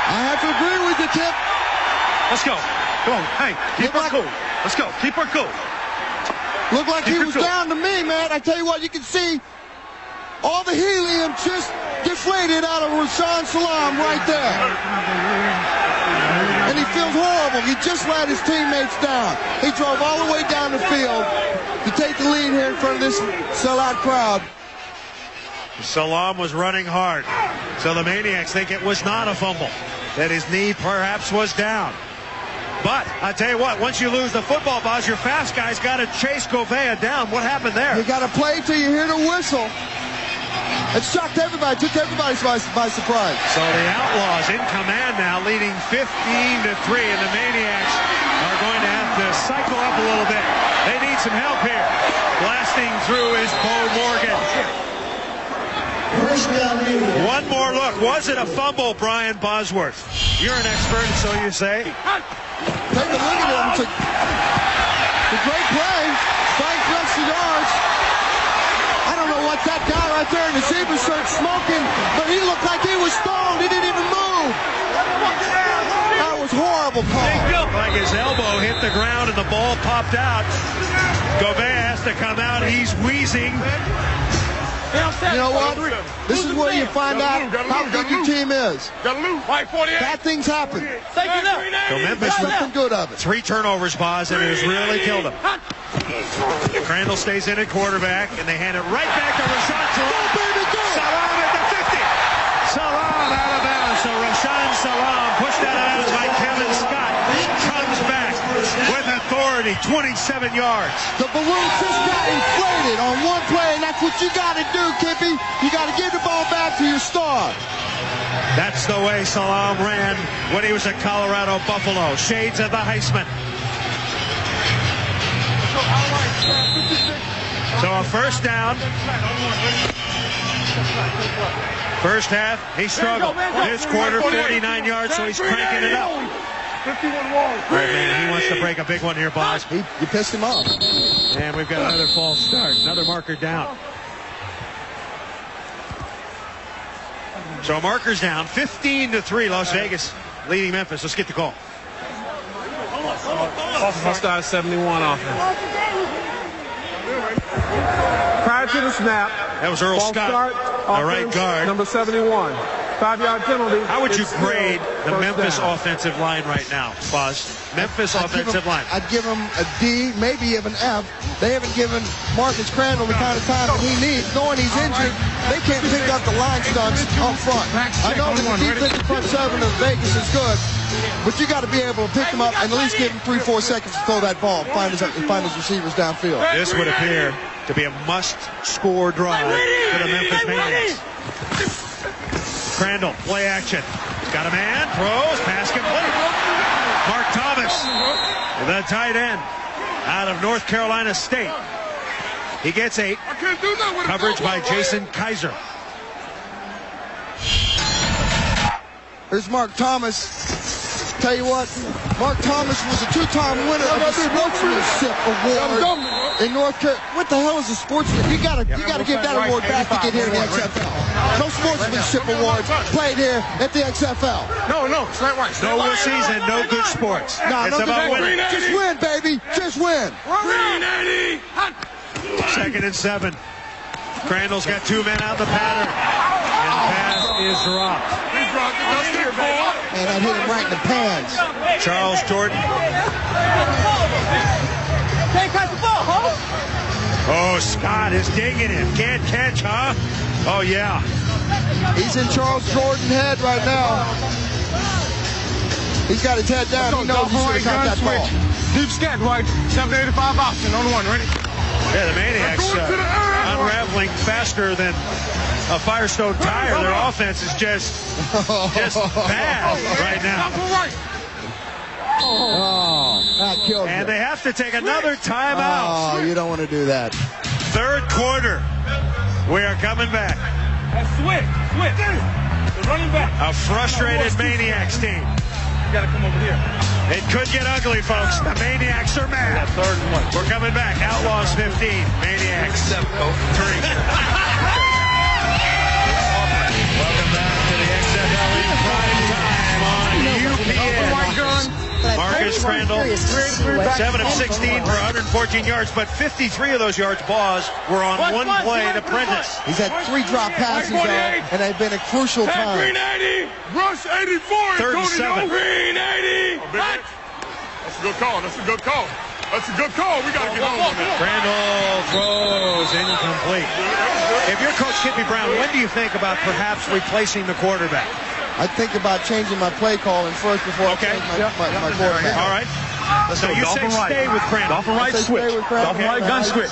I have to agree with you, Tip. Let's go. Come on. Hey, keep her cool. Let's go. Keep her cool. Looked like he was down to me, man. I tell you what, you can see all the helium just deflated out of Rashaan Salaam right there. And he feels horrible. He just let his teammates down. He drove all the way down the field to take the lead here in front of this sellout crowd. Salaam was running hard. So the Maniacs think it was not a fumble, that his knee perhaps was down. But I tell you what, once you lose the football, Boz, your fast guys got to chase Gouveia down. What happened there? You got to play till you hear the whistle. It shocked everybody, took everybody by surprise. So the Outlaws in command now, leading 15-3, and the Maniacs are going to have to cycle up a little bit. They need some help here. Blasting through is Beau Morgan. One more look. Was it a fumble, Brian Bosworth? You're an expert, so you say. Take a look at him. It's a great play. 5 extra yards. I don't know what that guy right there in the zebra shirt smoking, but he looked like he was stoned. He didn't even move. That was horrible call. Like his elbow hit the ground and the ball popped out. Gouveia has to come out. He's wheezing. You know what? This is where you find out how good your team is. Bad things happen. So Memphis nothing good of it. 3 turnovers, Boz, and it has really killed him. Crandall stays in at quarterback, and they hand it right back to Rashaan Salaam. Salaam at the 50. Salaam out of bounds. So Rashaan Salaam pushed out of bounds by Kevin Scott. Comes back with authority, 27 yards. The balloon just got inflated on one play, and that's what you got to do, Kippy. You got to give the ball back to your star. That's the way Salaam ran when he was at Colorado Buffalo. Shades of the Heisman. So a first down. First half, he struggled. This quarter, 49 yards, so he's cranking it up. 51 walls. All right, man, he wants to break a big one here, Boz. You pissed him off. And we've got another false start, another marker down. So markers down, 15-3, Las Vegas leading Memphis. Let's get the call. Hostile 71 offense. Prior to the snap, that was Earl Scott, the right guard. Number 71. 5-yard penalty. How would you grade the Memphis offensive line right now, Boz? Memphis offensive line. I'd give him a D, maybe even F. They haven't given Marcus Crandall the kind of time that he needs. Knowing he's injured, they can't pick up the line stunts up front. I know that the defensive front seven of Vegas is good, but you got to be able to pick them up and at least give him 3-4 seconds to throw that ball and find his receivers downfield. This would appear to be a must-score drive for the Memphis Maniacs. Crandall, play action. He's got a man, throws, pass complete. Mark Thomas, the tight end out of North Carolina State. He gets 8. Coverage by Jason Kaiser. Here's Mark Thomas. Tell you what, Mark Thomas was a 2-time winner of the Sportsmanship Award in North Carolina. What the hell is a sportsman? You gotta give that award back to get here in the XFL. No sportsmanship awards played here at the XFL. No, it's not right. No season, no good sports. No, it's about winning. Just win, baby. Just win. 2nd and 7. Crandall's got 2 men out the pattern. And the pass is dropped. And I hit him right in the pants. Charles Jordan. Can't catch the ball, huh? Oh, Scott is digging him. Can't catch, huh? Oh, yeah. He's in Charles Jordan's head right now. He's got his head down. He knows he should have caught that ball. Deep scat, White. 785 option on one. Ready? Yeah, the Maniacs unraveling faster than a Firestone tire. Their offense is just bad right now. Oh, that killed him. And they have to take another timeout. Oh, you don't want to do that. Third quarter. We are coming back. Switch. The running back. A frustrated Maniacs team. You got to come over here. It could get ugly, folks. The Maniacs are mad. Third and 1. We're coming back. Outlaws 15. Maniacs 3. Welcome back to the XFL in prime time on UPN. Marcus Crandall, 7 of 16 for 114 yards, but 53 of those yards, Boz, were on one play to Prentice. He's had 3 drop passes, and they've been a crucial time. Green 80. Rush 84. Third and 7. Green 80. That's a good call. That's a good call. That's a good call. We got to get home on that. Crandall throws incomplete. If you're Coach Kippy Brown, when do you think about perhaps replacing the quarterback? I think about changing my play calling first before I change my quarterback. All right. So you say stay with Crandall. Dolphin right switch. Dolphin right gun switch.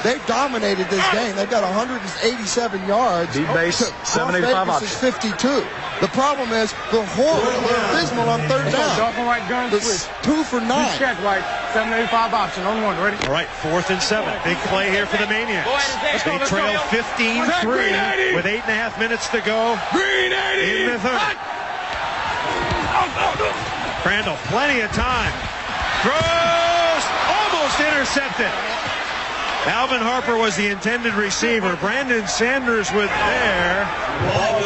They've dominated this game. They've got 187 yards. Deep base, 785 option. This is 52. The problem is they're horrible. They're abysmal on third down. Dolphin right gun switch. 2 for 9. Deep check right. 785 option on one. Ready? All right, 4th and 7. Big play here for the Maniacs. They trail 15-3 with 8.5 minutes to go in the third. Crandall, plenty of time. Throws, almost intercepted. Alvin Harper was the intended receiver. Brandon Sanders with there.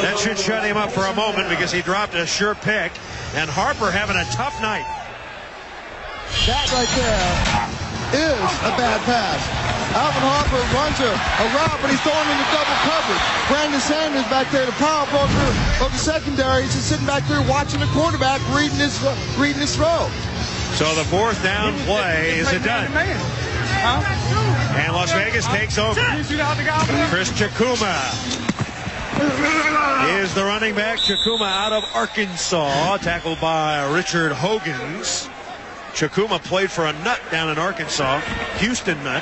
That should shut him up for a moment because he dropped a sure pick. And Harper having a tough night. That right there is a bad pass. Alvin Harper runs a route, but he's throwing into double coverage. Brandon Sanders back there, the power broker of the secondary. He's just sitting back there watching the quarterback reading his throw. So the 4th down play is a done. And Las Vegas takes over. Chrys Chukwuma is the running back. Chukwuma out of Arkansas, tackled by Richard Hogans. Chukwuma played for a nut down in Arkansas, Houston Nut.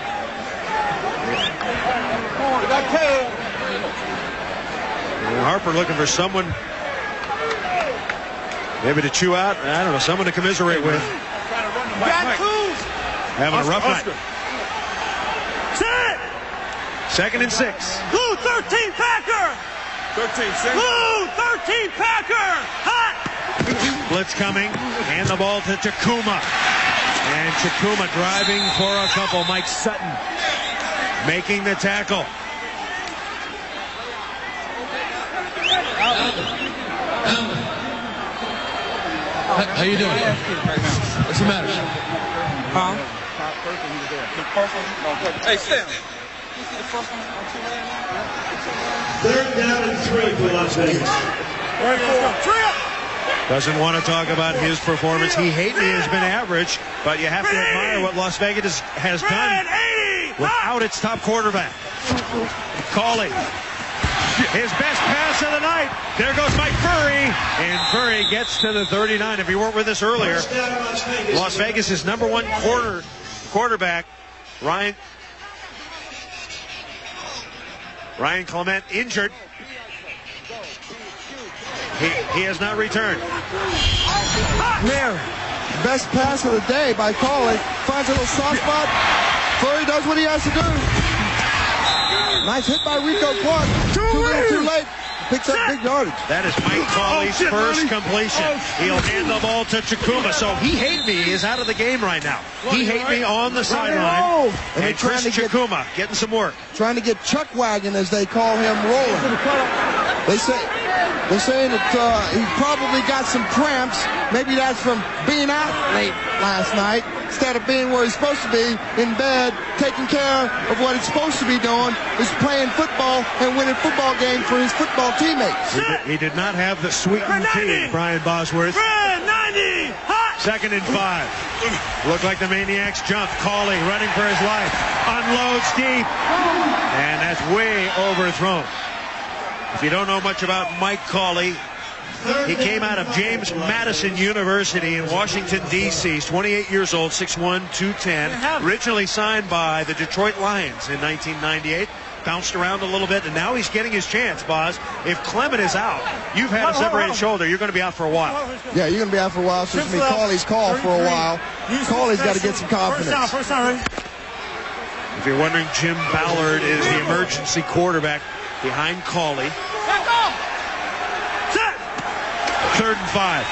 Harper looking for someone maybe to chew out. I don't know, someone to commiserate with. Having a rough night. 2nd and 6. Blue 13 Packer. 13. Blue 13 Packer. Hot. Blitz coming, and the ball to Chukwuma. And Chukwuma driving for a couple. Mike Sutton making the tackle. How you doing? What's the matter? Huh? Hey, Sam. 3rd down and 3 for Las Vegas. Doesn't want to talk about his performance. He has been average, but you have to admire what Las Vegas has done without its top quarterback. Cawley. His best pass of the night. There goes Mike Furry. And Furry gets to the 39. If you weren't with us earlier, Las Vegas' #1 quarterback, Ryan Clement, injured. He has not returned. There. Best pass of the day by Cawley. Finds a little soft spot. Furry does what he has to do. Nice hit by Rico Clark. Too late. Picks up big yardage. That is Mike Cawley's first completion. He'll hand the ball to Chukwuma. So He Hate Me is out of the game right now. He Hate Me on the sideline. And Chrys Chukwuma getting some work. Trying to get Chuck Wagon, as they call him, rolling. They're saying that he probably got some cramps. Maybe that's from being out late last night instead of being where he's supposed to be, in bed, taking care of what he's supposed to be doing, is playing football and winning football games for his football teammates. He did not have the sweetened tea, Brian Bosworth. 2nd and 5. Looked like the Maniacs jump. Cawley running for his life. Unloads deep. And that's way overthrown. If you don't know much about Mike Cawley, He came out of James Madison University in Washington, D.C. He's 28 years old, 6'1", 210. Originally signed by the Detroit Lions in 1998. Bounced around a little bit, and now he's getting his chance, Boz. If Clement is out, you've had a separated shoulder. You're going to be out for a while. Yeah, you're going to be out for a while. So it's going to be Cawley's call for a while. Cawley's got to get some confidence. If you're wondering, Jim Ballard is the emergency quarterback behind Cawley. 3rd and 5.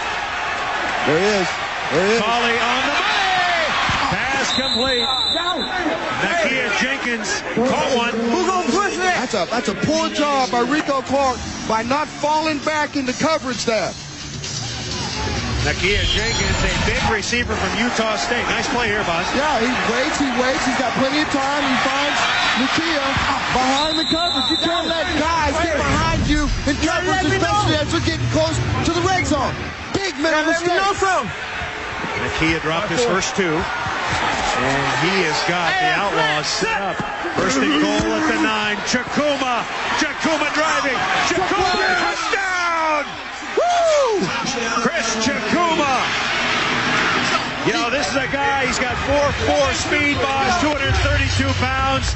There he is. There he is. Cawley on the money. Pass complete. Nakia Jenkins caught one. Who's gonna push it? That's a poor job by Rico Clark by not falling back into coverage there. Nakia Jenkins, a big receiver from Utah State. Nice play here, boss. Yeah, he waits. He's got plenty of time. He finds Nakia behind the coverage. You can't let guys get behind you in coverage, especially as they're getting close to the red zone. Big mental mistake. Nakia dropped his first 2. And he has got the Outlaws set up. First and goal at the 9. Chukwuma driving. Chukwuma, touchdown! Woo! Chrys Chukwuma. You know, this is a guy, he's got 4.4 speed, boss, 232 pounds.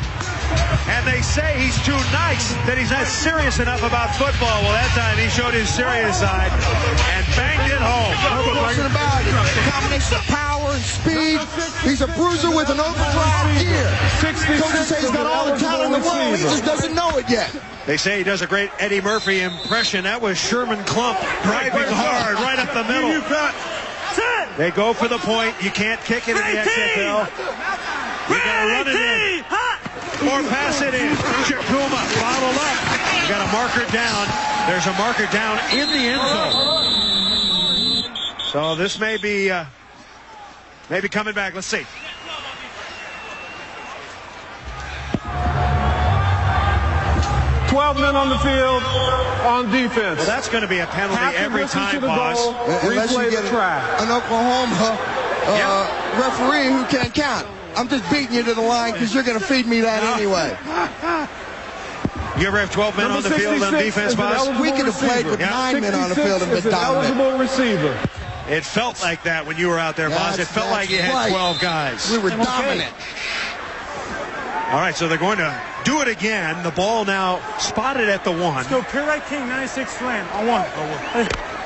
And they say he's too nice, that he's not serious enough about football. Well, that time he showed his serious side and banged it home. No question about it. A combination of power and speed. He's a bruiser with an overdrive gear. Coaches say he's got all the talent in the world. He just doesn't know it yet. They say he does a great Eddie Murphy impression. That was Sherman Klump driving hard right up the middle. They go for the point. You can't kick it in the XFL. You gotta run it in. Or pass it in. Chukwuma bottled up. You got a marker down. There's a marker down in the end zone. So this may be coming back. Let's see. Men on the field on defense. Well, that's going to be a penalty every time, boss. Unless you get an Oklahoma referee who can't count. I'm just beating you to the line because you're going to feed me that anyway. You ever have 12 men on the field on defense, boss? We could have played with 9 men on the field and been dominant. Receiver. It felt like that when you were out there, boss. It felt like you had 12 guys. We were dominant. All right, so they're going to do it again. The ball now spotted at the 1. Let's go, pure right king, 96 slant on 1.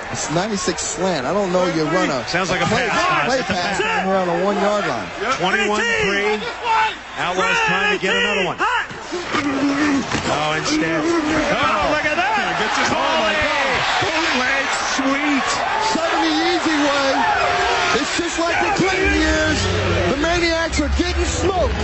It's 96 slant. I don't know you run a... Sounds like a pass. Play pass down here on a 1-yard line. 21-3. Outlaws trying to get another one. Oh, instead. Oh, look at that. Bootleg sweet. 70 easy way. It's just like the Clinton years. The Maniacs are getting smoked.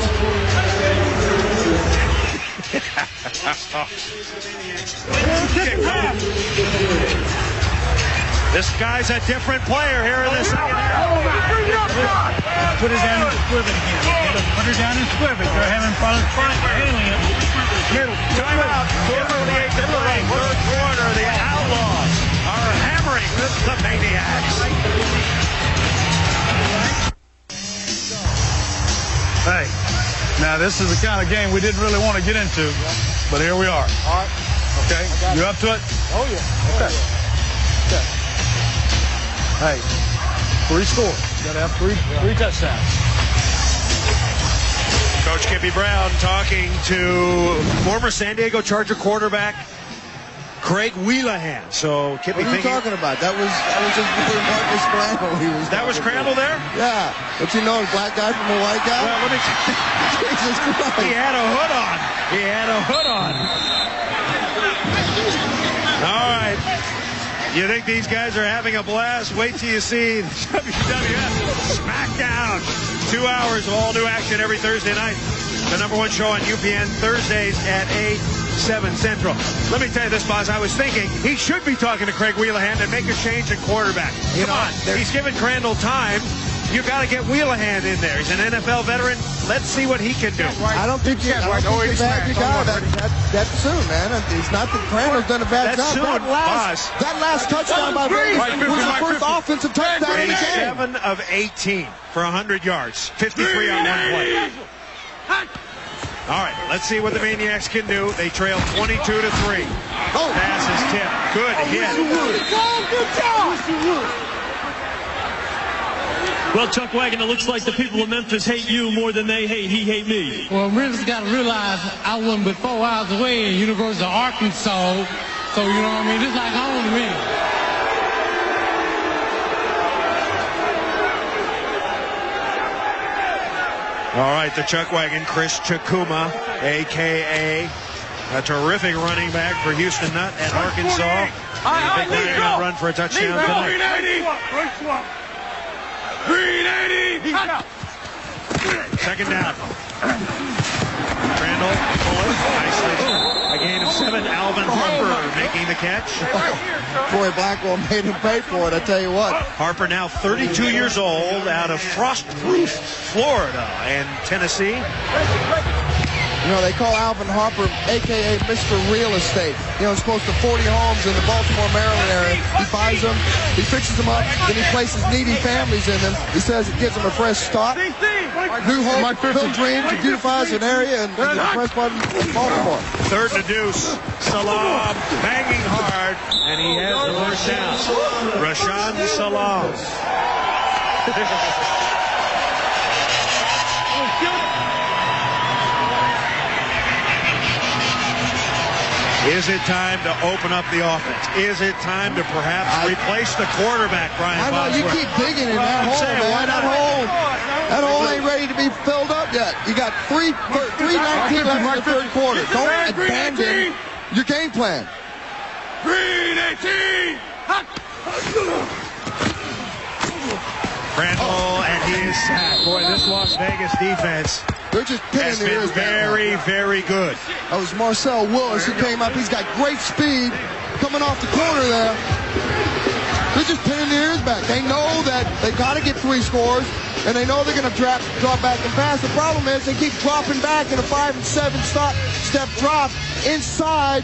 This guy's a different player here in the second half. Put her down and squiv it again. Put her down and squiv it. They're having problems handling it. Timeout. 4:48 to play. Third quarter. The Outlaws are hammering the Maniacs. Hey, now this is the kind of game we didn't really want to get into, but here we are. All right. Okay, you up to it? Oh, yeah. Okay. Hey, 3 scores. You got to have three touchdowns. Coach Kippy Brown talking to former San Diego Charger quarterback Craig Wheelahan. So Kippy, what are you talking about? That was just before Marcus Crandall. That was Crandall there? Yeah. Don't you know a black guy from a white guy? Well, let me. Jesus Christ. He had a hood on. He had a hood on. All right. You think these guys are having a blast? Wait till you see the WWF SmackDown. 2 hours of all new action every Thursday night. The #1 show on UPN Thursdays at 8, 7 Central. Let me tell you this, boss. I was thinking he should be talking to Craig Wheelahan and make a change in quarterback. Come on. He's giving Crandall time. You got to get Wheelahan in there. He's an NFL veteran. Let's see what he can do. I don't think he's a bad guy that soon, man. It's not that Crandall's done a bad job. That last touchdown by Vegas was the first offensive touchdown in the game. 7 of 18 for 100 yards. 53 on one play. All right. let's see what the Maniacs can do. They trail 22-3. Pass is tipped. Good hit. Well, Chuck Wagon, it looks like the people of Memphis hate you more than they hate me. Well, Memphis got to realize I wasn't but 4 hours away in University of Arkansas. So, you know what I mean? It's like home to me. All right, the Chuck Wagon, Chrys Chukwuma, a.k.a. a terrific running back for Houston Nutt at Arkansas. Big man going to run for a touchdown tonight. 380! Second down. Crandall, pulling, nicely. A gain of 7. Alvin Harper making the catch. Troy Blackwell made him pay for it, I tell you what. Harper now 32 years old, out of Frostproof, Florida and Tennessee. You know, they call Alvin Harper, a.k.a. Mr. Real Estate. You know, it's close to 40 homes in the Baltimore, Maryland area. He buys them, he fixes them up, then he places needy families in them. He says it gives them a fresh start. New home, build dreams, it beautifies an area, and the fresh part of Baltimore. Third and a deuce. Salaam banging hard, and he has the first down. Rashaan Salaam. Is it time to open up the offense? Is it time to perhaps replace the quarterback, Brian Bosworth? I know, you keep digging in that hole, man. That hole ain't ready to be filled up yet. You got 3:19 left in the third quarter. Don't abandon your game plan. 318! Crandall, and he is sacked. Boy, this Las Vegas defense They're just has been very, very good. That was Marcel Willis who came up. He's got great speed coming off the corner there. They're just pinning their ears back. They know that they got to get 3 scores, and they know they're going to drop back and pass. The problem is they keep dropping back in a 5 and 7 step drop inside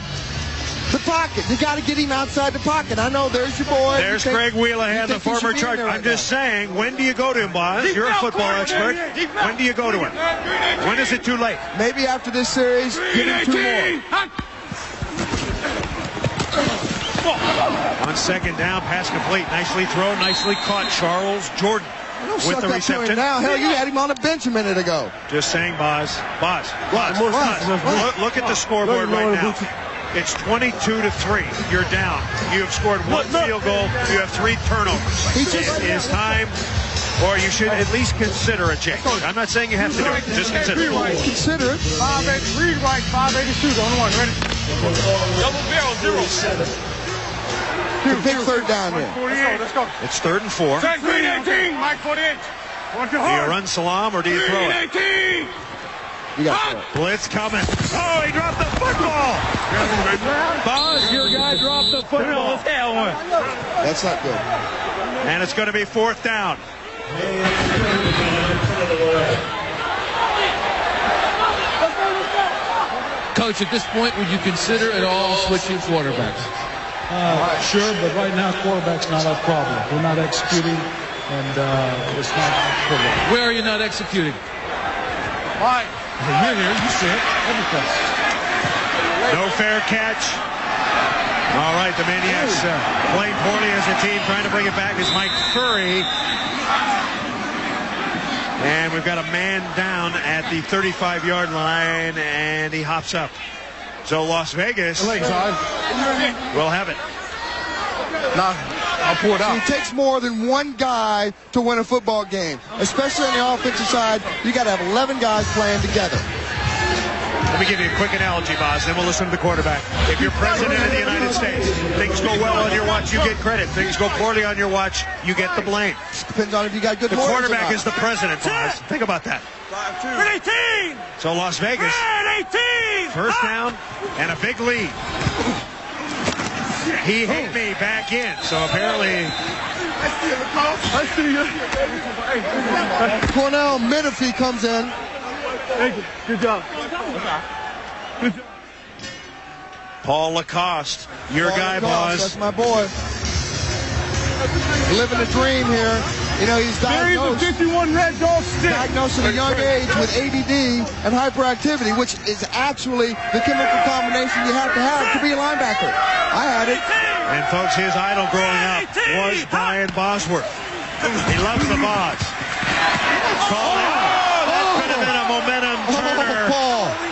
the pocket. You got to get him outside the pocket. I know there's your boy. There's Greg Wheelahan, the former Charger. I'm just saying, when do you go to him, Boz? You're a football expert. When do you go to him? When is it too late? Maybe after this series, give him 2 more. On second down, pass complete. Nicely thrown, nicely caught. Charles Jordan with the reception. Now, hell, you had him on the bench a minute ago. Just saying, Boz. Look at the scoreboard right now. It's 22-3. You're down. You have scored 1 field goal. You have 3 turnovers. It is time, or you should at least consider a change. I'm not saying you have to do it. Just consider it. Consider it. 580, read right, 582 on the one. Ready? Double barrel, 0-7. It's a big third down here. Let's go. It's 3rd and 4. Check 318. Mike 48. Do you run Salaam or do you throw it? 318. You got to throw it. Blitz coming. Oh, he dropped the football. Boz, your guy dropped the football. That's not good. And it's going to be 4th down. Coach, at this point, would you consider at all switching quarterbacks? Sure, but right now, quarterback's not our problem. We're not executing, and it's not our problem. Where are you not executing? Right. You're here. You see it. Every place. No fair catch. All right, the Maniacs playing poorly as a team. Trying to bring it back is Mike Furry. And we've got a man down at the 35-yard line, and he hops up. So Las Vegas will have it. I'll pour it out. It takes more than 1 guy to win a football game, especially on the offensive side. You got to have 11 guys playing together. Let me give you a quick analogy, Boz, then we'll listen to the quarterback. If you're president of the United States, things go well on your watch, you get credit. Things go poorly on your watch, you get the blame. Depends on if you got good. The quarterback is the president, Boz. Think about that. 18. So Las Vegas, 18. first down and a big lead. He hit me back in, so apparently. I see you. Cornell Menifee comes in. Thank you. Good job. Paul Lacoste, your guy, Boz. That's my boy. Living the dream here. You know, he's diagnosed, 51 Red Dog stick. Diagnosed at a young age with ADD and hyperactivity, which is actually the chemical combination you have to be a linebacker. I had it. And folks, his idol growing up was Brian Bosworth. He loves the Boz. Called out. That could have been a momentum turner.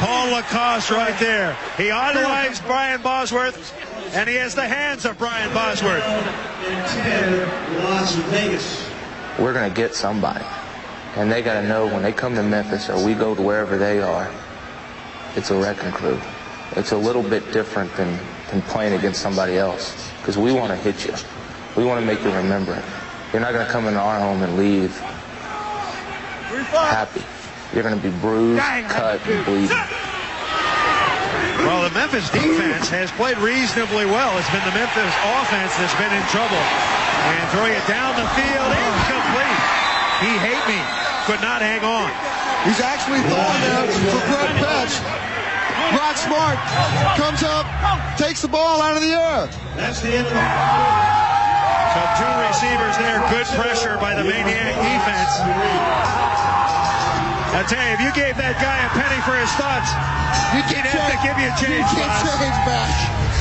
Paul Lacoste right there. He idolized Brian Bosworth, and he has the hands of Brian Bosworth. Las Vegas. We're going to get somebody. And they got to know when they come to Memphis or we go to wherever they are, it's a wrecking crew. It's a little bit different than playing against somebody else because we want to hit you. We want to make you remember it. You're not going to come into our home and leave happy. You're going to be bruised, cut, and bleeding. Well, the Memphis defense has played reasonably well. It's been the Memphis offense that's been in trouble. And throwing it down the field, incomplete. He hate me, could not hang on. He's actually throwing there for Brett Petch. Rock Smart comes up, takes the ball out of the air. That's the end of the So two receivers there, good pressure by the Maniac defense. I tell you, if you gave that guy a penny for his thoughts, he'd have to give you a change, back.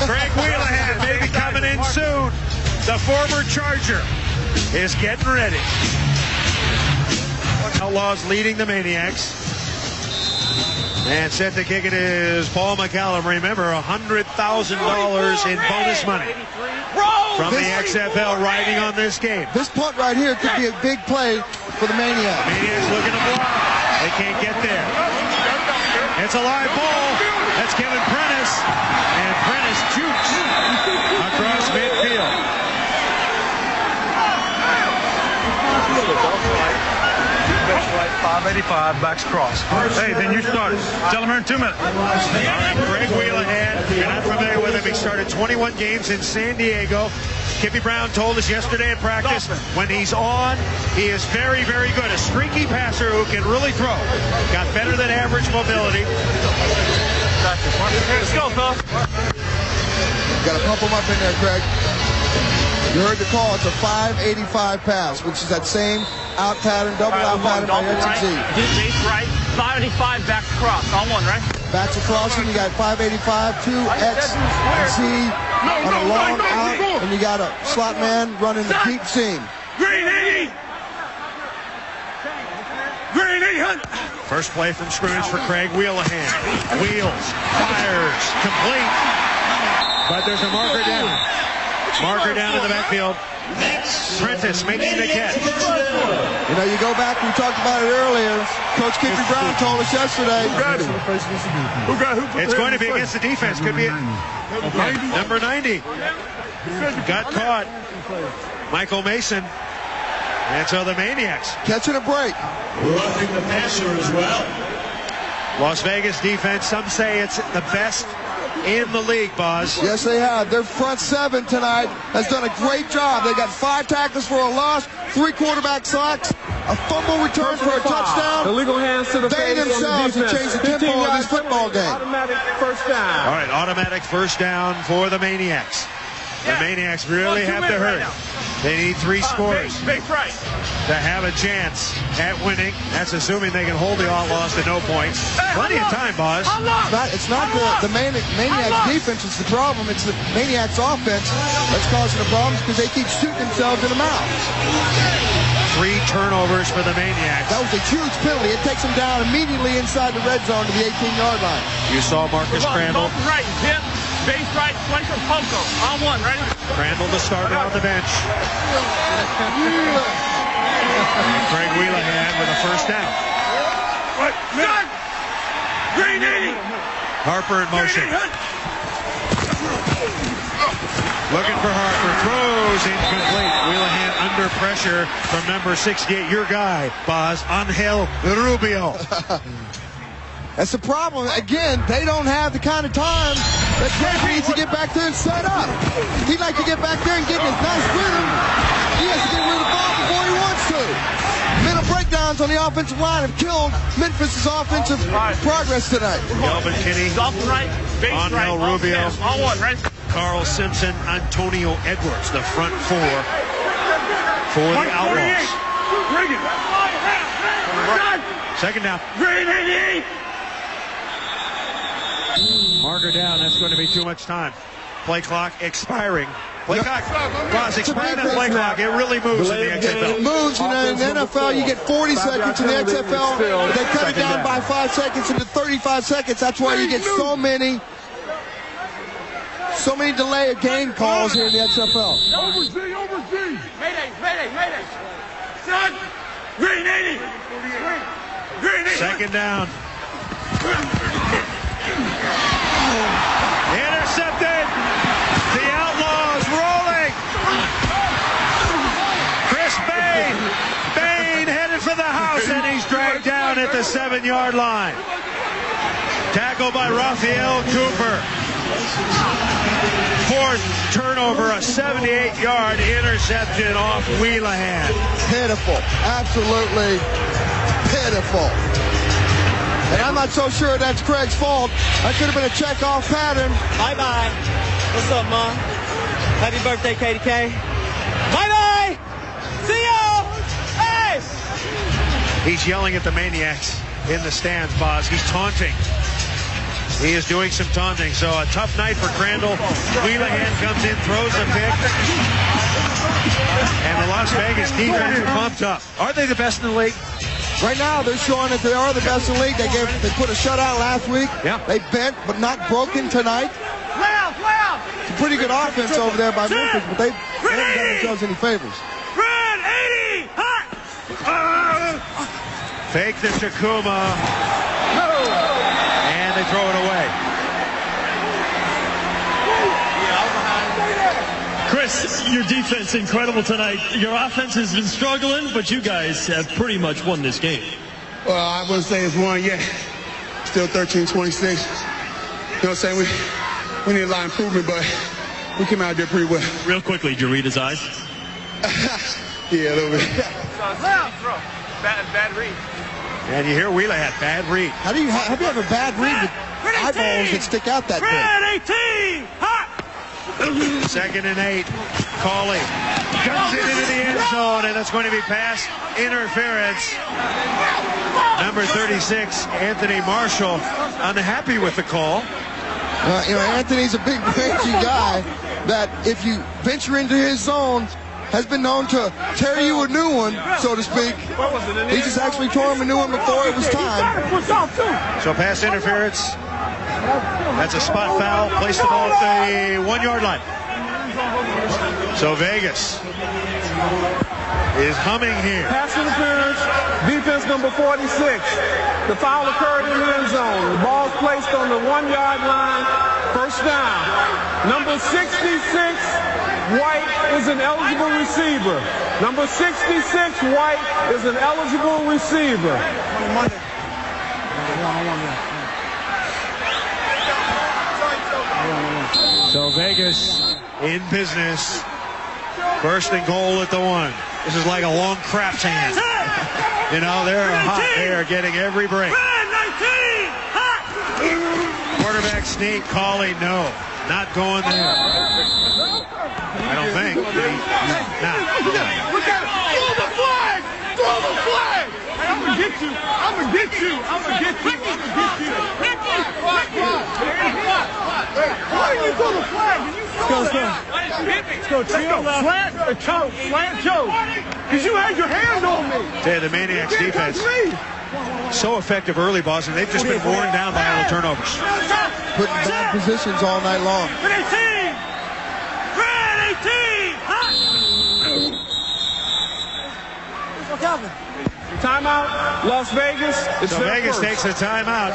Greg Wheelahan may be coming in soon. The former Charger is getting ready. Outlaws leading the Maniacs. And set to kick it is Paul McCallum. Remember, $100,000 in bonus money from the XFL riding on this game. This punt right here could be a big play for the Maniacs. Maniacs looking to block. They can't get there. It's a live ball. That's Kevin Prentice. And Prentice jukes across midfield. Defense right, 585, backs cross. Hey, then you started. Tell him here in 2 minutes. Greg Wheelahan, if you're not familiar with him, he started 21 games in San Diego. Kippy Brown told us yesterday in practice, when he's on, he is very, very good. A streaky passer who can really throw. Got better than average mobility. Let's go, Phil. Got to pump him up in there, Craig. You heard the call. It's a 585 pass, which is that same out pattern, double out pattern by XZ. Base right, 585 back across. On one, right? Backs across, and you got 585, 2 X and Z on a long out, and you got a slot man running the deep seam. Green 80! Green 800! First play from scrimmage for Craig Wheelahan. Wheels, fires, complete. But there's a marker down. Marker down in the backfield. Prentice making the catch. You know, you go back, we talked about it earlier. Coach Kippy Brown told us yesterday. It's going to be against the defense. Could be number 90. Got caught. Michael Mason. And so the Maniacs catching a break. Roughing the passer as well. Las Vegas defense, some say it's the best in the league, Boz. Yes, they have. Their front seven tonight has done a great job. They got 5 tackles for a loss, 3 quarterback sacks, a fumble return for a touchdown. Illegal hands to the they face themselves on the have changed the tempo of this football game. Automatic first down. All right, automatic first down for the Maniacs. The Maniacs really have to hurry. They need 3 scores to have a chance at winning. That's assuming they can hold the Outlaws to no points. Plenty of time, Boz. It's not the Maniacs defense is the problem. It's the Maniacs offense that's causing the problems because they keep shooting themselves in the mouth. 3 turnovers for the Maniacs. That was a huge penalty. It takes them down immediately inside the red zone to the 18-yard line. You saw Marcus Crandall. Right, hip, base right, play from Poco. On one, right? Crandall the starter on the bench. Greg Wheelahan with a first down. Green 80! Harper in motion. Looking for Harper. Throws incomplete. Wheelahan under pressure from number 68. Your guy, Boz, Angel Rubio. That's the problem. Again, they don't have the kind of time that Craig needs to get back there and set up. He'd like to get back there and get in his nice rhythm. He has to get rid of the ball before he wants to. Mental breakdowns on the offensive line have killed Memphis' offensive progress tonight. Melvin Kinney, Angel Rubio, Carl Simpson, Antonio Edwards, the front 4 for the Outlaws. Bring it. Second down. Green 88. Marker down. That's going to be too much time. Play clock expiring. Play clock. Boss, explain that play clock. It really moves in the XFL. It moves in the NFL. You get 40 seconds. In the XFL, they cut it down by 5 seconds into 35 seconds. That's why you get so many delay of game calls here in the XFL. Overseas. Mayday. Son, green 80. Green 80. Second down. Intercepted. The Outlaws rolling. Chris Bain headed for the house, and he's dragged down at the 7-yard line. Tackled by Raphael Cooper. Fourth turnover, a 78-yard interception off Wheelahan. Pitiful. Absolutely pitiful. And I'm not so sure that's Craig's fault. That could have been a check-off pattern. Bye-bye. What's up, Mom? Happy birthday, KDK. Bye-bye. See y'all. Hey! He's yelling at the Maniacs in the stands, Boz. He's taunting. He is doing some taunting. So a tough night for Crandall. Wheelahan comes in, throws a pick. And the Las Vegas defense is pumped up. Are they the best in the league? Right now, they're showing that they are the best in the league. They put a shutout last week. Yeah. They bent, but not broken tonight. It's a pretty good offense over there by Memphis, but they haven't done themselves any favors. Red 80. Hot. Fake the Chukwuma. And they throw it away. Chris, your defense incredible tonight. Your offense has been struggling, but you guys have pretty much won this game. Well, I wouldn't say it's won yet. Still 13-26. You know what I'm saying? We need a lot of improvement, but we came out there pretty well. Real quickly, did you read his eyes? Yeah, a little bit. Bad read. And you hear Wheeler had bad read. How do you have a bad read with eyeballs that stick out that big? Red 18. Hot. 2nd and 8. Cawley guns it into the end zone, and it's going to be pass interference. Number 36, Anthony Marshall, unhappy with the call. Anthony's a big, rangy guy that if you venture into his zone, has been known to tear you a new one, so to speak. He just actually tore him a new one before it was time. So pass interference. That's a spot foul. Place the ball at the 1-yard line. So Vegas is humming here. Pass interference, defense number 46. The foul occurred in the end zone. The ball's placed on the 1-yard line. First down. Number 66, White, is an eligible receiver. Number 66, White, is an eligible receiver. So Vegas in business. 1st and goal at the 1. This is like a long craft hand. You know, they're hot. They are getting every break. Quarterback sneak. Cawley, no. Not going there. I don't think. Throw the flag! Throw the flag! Hey, I'm gonna get you. Why did you throw the flag? Let's go. Slant choke. Because you had your hand on me. The Maniax defense. So effective early, boss, and they've just been worn down by all the turnovers. Put in bad positions all night long. Red 18! Hot! Timeout, Las Vegas. So Vegas takes a timeout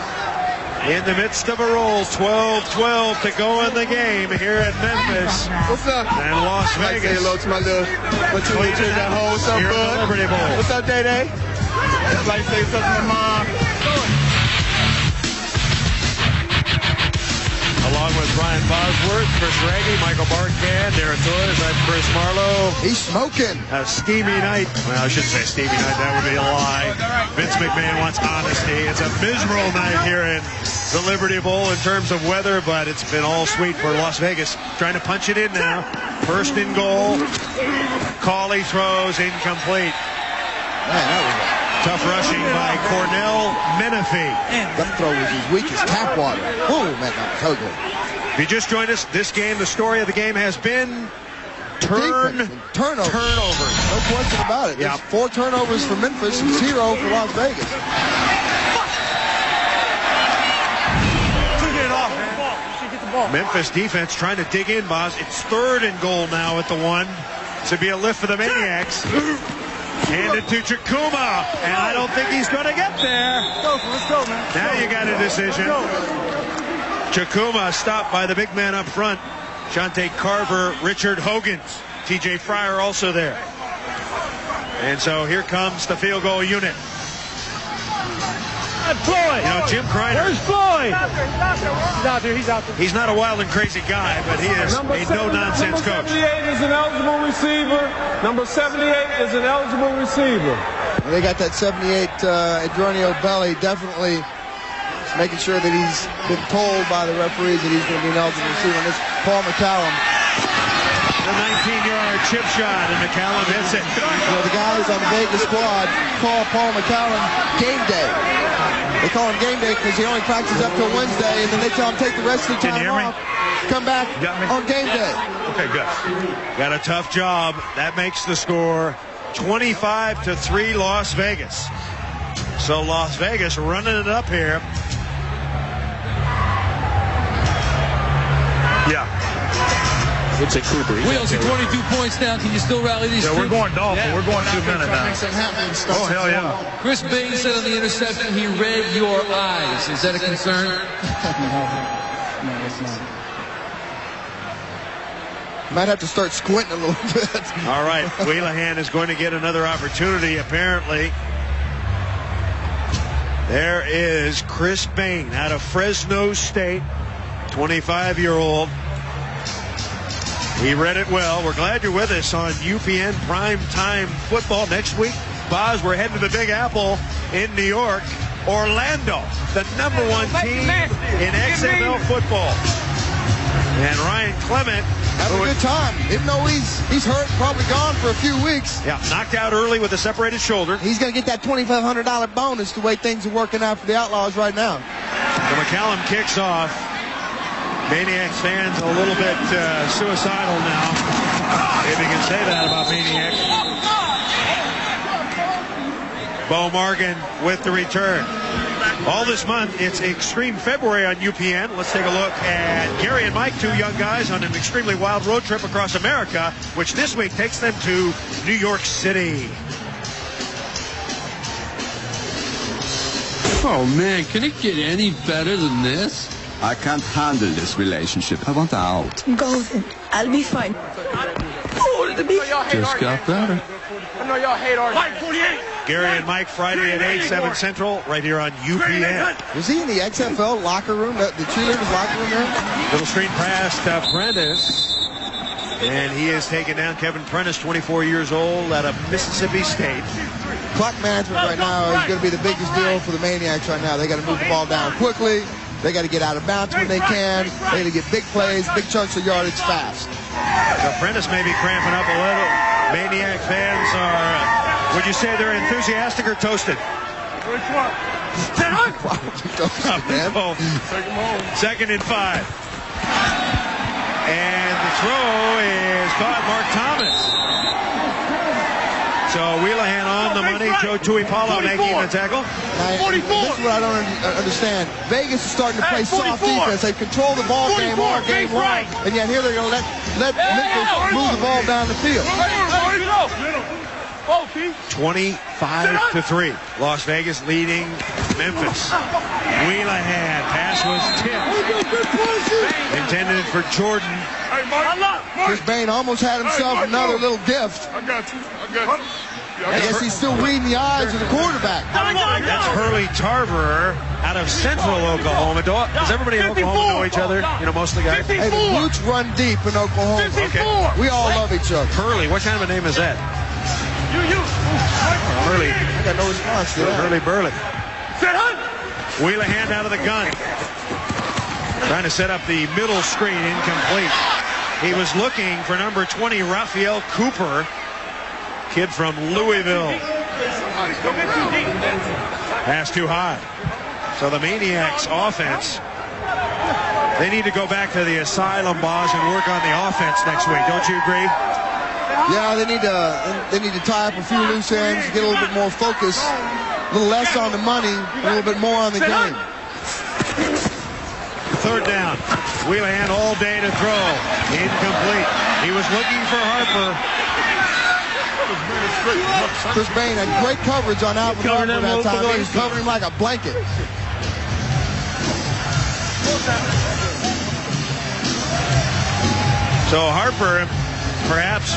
in the midst of a roll. 12-12 to go in the game here at Memphis. What's up? And Las Vegas. Say hello to my little teenager at home. What's up, bud? Liberty Bowl. What's up, Day-Day? I'd like to say something to Mom. Along with Brian Bosworth, Chris Raggy, Michael Barkan, Darren Torres, I'm Chris Marlowe. He's smoking. A steamy night. Well, I shouldn't say steamy night. That would be a lie. Vince McMahon wants honesty. It's a miserable night here in the Liberty Bowl in terms of weather, but it's been all sweet for Las Vegas. Trying to punch it in now. 1st and goal. Cawley throws incomplete. that was tough rushing by Cornell Menifee. That throw was as weak as tap water. Oh, man, that was ugly. If you just joined us, this game, the story of the game has been turnovers. No question about it. There's 4 turnovers for Memphis and 0 for Las Vegas. Memphis defense trying to dig in, Boz. It's 3rd and goal now at the 1. To be a lift for the Maniacs. Handed to Chukwuma, and I don't think he's going to get there. Let's go, man. Now you got a decision. Chukwuma stopped by the big man up front. Shante Carver, Richard Hogan's. TJ Fryer also there. And so here comes the field goal unit. Floyd. You know, Jim Kreiner. Where's Floyd? He's out there. He's out there. He's not a wild and crazy guy, but he is a no-nonsense coach. Number 78 is an eligible receiver. Number 78 is an eligible receiver. Well, they got that 78 Adronio Belli, definitely making sure that he's been told by the referees that he's going to be an eligible receiver. And this Paul McCallum. The 19-yard chip shot, and McCallum hits it. Well, the guys on the Vegas squad call Paul McCallum game day. They call him game day because he only practices up till Wednesday, and then they tell him take the rest of the time off, come back on game day. Okay, good. Got a tough job. That makes the score 25-3 Las Vegas. So Las Vegas running it up here. Yeah. It's a Cooper. Wheels at 22 points down. Can you still rally these? Yeah, we're going Dolphin. Yeah. We're going 2 minutes now. Oh, hell yeah. Chrys Bain said on the interception he read your eyes. Is that a concern? No, it's not. Might have to start squinting a little bit. All right, Wheelahan is going to get another opportunity, apparently. There is Chrys Bain out of Fresno State, 25-year-old. He read it well. We're glad you're with us on UPN Prime Time Football. Next week, Boz, we're heading to the Big Apple in New York. Orlando, the #1 team in XFL football. And Ryan Clement. Having a good time. Even though he's hurt, probably gone for a few weeks. Yeah, knocked out early with a separated shoulder. He's going to get that $2,500 bonus the way things are working out for the Outlaws right now. So McCallum kicks off. Maniacs fans a little bit suicidal now, if you can say that about Maniacs. Beau Morgan with the return. All this month, it's Extreme February on UPN. Let's take a look at Gary and Mike, 2 young guys on an extremely wild road trip across America, which this week takes them to New York City. Oh, man, can it get any better than this? I can't handle this relationship. I want out. Go then. I'll be fine. Just got better. I know y'all hate our 48. Gary and Mike, Friday at 8, 7 Central, right here on UPN. Was he in the XFL locker room, the cheerleaders locker room there? Little screen pass to Prentice. And he has taken down Kevin Prentice, 24 years old, out of Mississippi State. Clock management right now is going to be the biggest deal for the Maniacs right now. They got to move the ball down quickly. They got to get out of bounds when they can. They got to get big plays, big chunks of yardage fast. So Prentice may be cramping up a little. Maniac fans are, would you say they're enthusiastic or toasted? Which one? Toasted, man. 2nd and 5. And the throw is caught, Mark Thomas. So Wheelahan on the money. Joe Tuipala making the tackle. This is what I don't understand. Vegas is starting to play soft defense. They control the ball game all game long. And yet here they're going to let Memphis move the ball down the field. 25-3. Las Vegas leading Memphis. Wheelahan. Pass was tipped. Intended for Jordan. Chrys Bain almost had himself another little gift. I got you. I guess he's still reading the eyes of the quarterback. That's Hurley Tarver out of Central Oklahoma. Does everybody in Oklahoma know each other? You know, most of the guys? Hey, the Roots run deep in Oklahoma. Okay. We all love each other. Hurley, what kind of a name is that? Hurley. I got no response to that. Hurley Burley. Wheelahan out of the gun. Trying to set up the middle screen, incomplete. He was looking for number 20, Raphael Cooper, kid from Louisville. Pass too high. So the Maniax offense, they need to go back to the asylum, boss, and work on the offense next week. Don't you agree? Yeah, they need to tie up a few loose ends, get a little bit more focus, a little less on the money, a little bit more on the game. Third down. Wheelahan all day to throw. Incomplete. He was looking for Harper. Chris Bain had great coverage on Alvin Harper that time. He was covering him like a blanket. So Harper, perhaps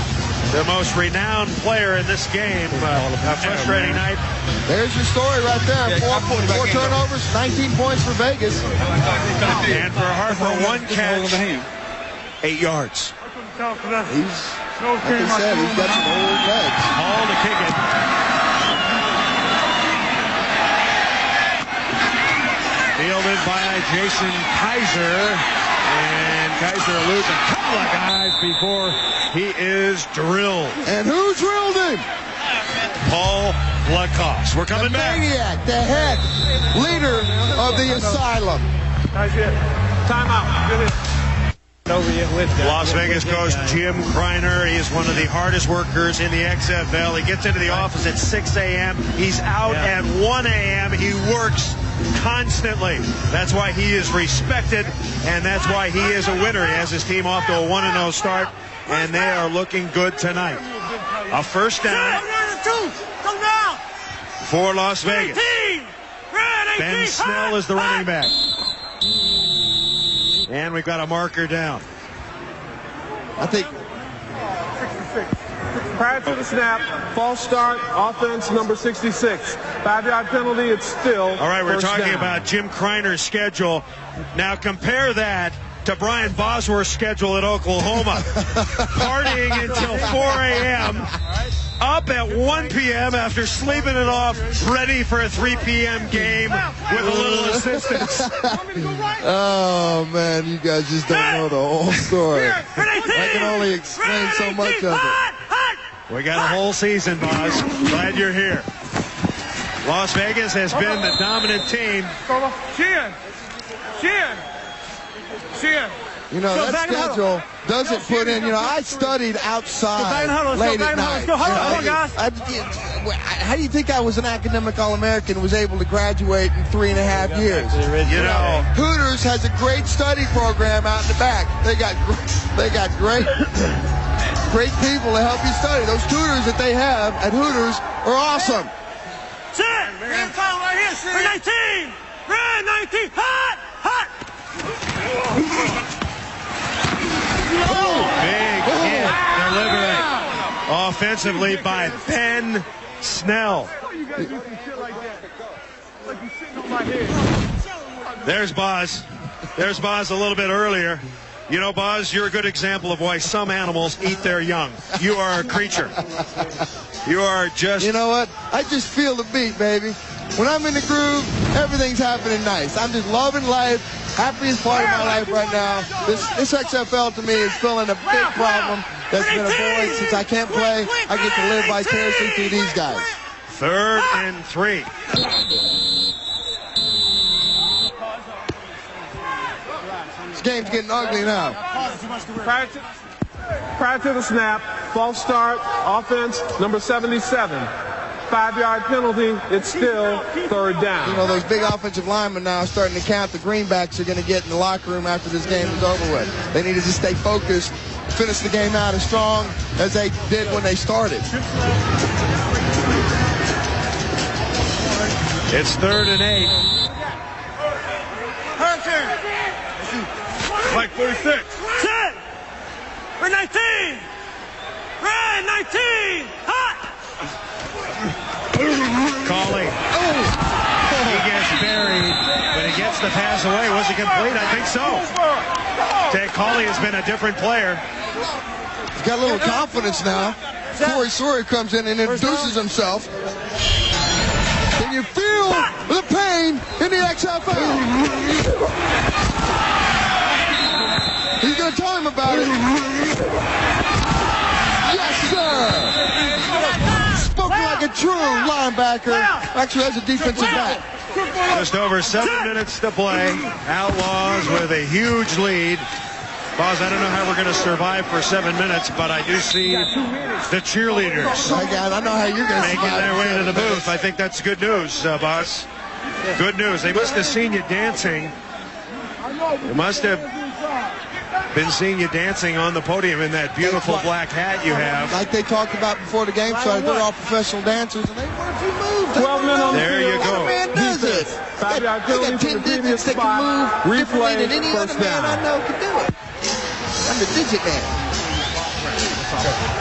the most renowned player in this game. A frustrating night. There's your story right there. Four turnovers, 19 points for Vegas. And for Harper, one catch, 8 yards. He's, like I said, he's got some old legs. Hall to kick it. Fielded by Jason Kaiser. And Kaiser eludes a couple of guys before he is drilled. And who drilled him? Paul McCallum. We're coming back. Maniac, the head leader of the asylum. Timeout. Las Vegas coach Jim Kreiner. He is one of the hardest workers in the XFL. He gets into the office at 6 a.m. He's out at 1 a.m. He works constantly. That's why he is respected, and that's why he is a winner. He has his team off to a 1-0 start, and they are looking good tonight. A first down for Las Vegas. Ben Snell is the running back. And we've got a marker down. I think prior to the snap, false start, offense number 66. 5-yard penalty, it's still all right, we're talking down. about Jim Kreiner's schedule. Now compare that to Brian Bosworth's schedule at Oklahoma. Partying until 4 a.m., up at 1 p.m. after sleeping it off, ready for a 3 p.m. game with a little assistance. Oh, man, you guys just don't know the whole story. I can only explain so much of it. We got a whole season, Boz. Glad you're here. Las Vegas has been the dominant team. You know, that schedule doesn't put in, I studied outside late at night. How do you think I was an academic All-American, was able to graduate in 3.5 years? Hooters has a great study program out in the back. They got great people to help you study. Those tutors that they have at Hooters are awesome. Set! Right here, 19! Red 19! Hot! Big hit delivered offensively by Ben Snell. There's Boz. There's Boz a little bit earlier. You know, Boz, you're a good example of why some animals eat their young. You are a creature. You are just... You know what? I just feel the beat, baby. When I'm in the groove, everything's happening nice. I'm just loving life. Happiest part of my life right now. This XFL to me is filling a big problem that's been a void since I can't play. I get to live vicariously through these guys. 3rd and 3. This game's getting ugly now. Prior to the snap, false start, offense number 77. 5-yard penalty, it's still 3rd down. You know, those big offensive linemen now are starting to count the greenbacks are going to get in the locker room after this game is over with. They need to just stay focused, finish the game out as strong as they did when they started. It's 3rd and 8. Like 46. Set! For 19! Red 19! Hot! Cawley. He gets buried, but he gets the pass away. Was it complete? I think so. Cawley has been a different player. He's got a little confidence now. Corey Sawyer comes in and introduces himself. Can you feel the pain in the XFL? He's going to tell him about it. Yes, sir. Spoken like a true linebacker. Actually, as a defensive back. Just over 7 minutes to play. Outlaws with a huge lead. Boz, I don't know how we're going to survive for 7 minutes, but I do see the cheerleaders I know how you're going to making their way to the booth. I think that's good news, Boz. Good news. They must have seen you dancing. They must have been seeing you dancing on the podium in that beautiful black hat you have. Like they talked about before the game started, they're all professional dancers, and they want to move. 12 men on the There you field. go. Man does it. They got 10 digits that can move differently than any other man I know can do it. I'm the digit man.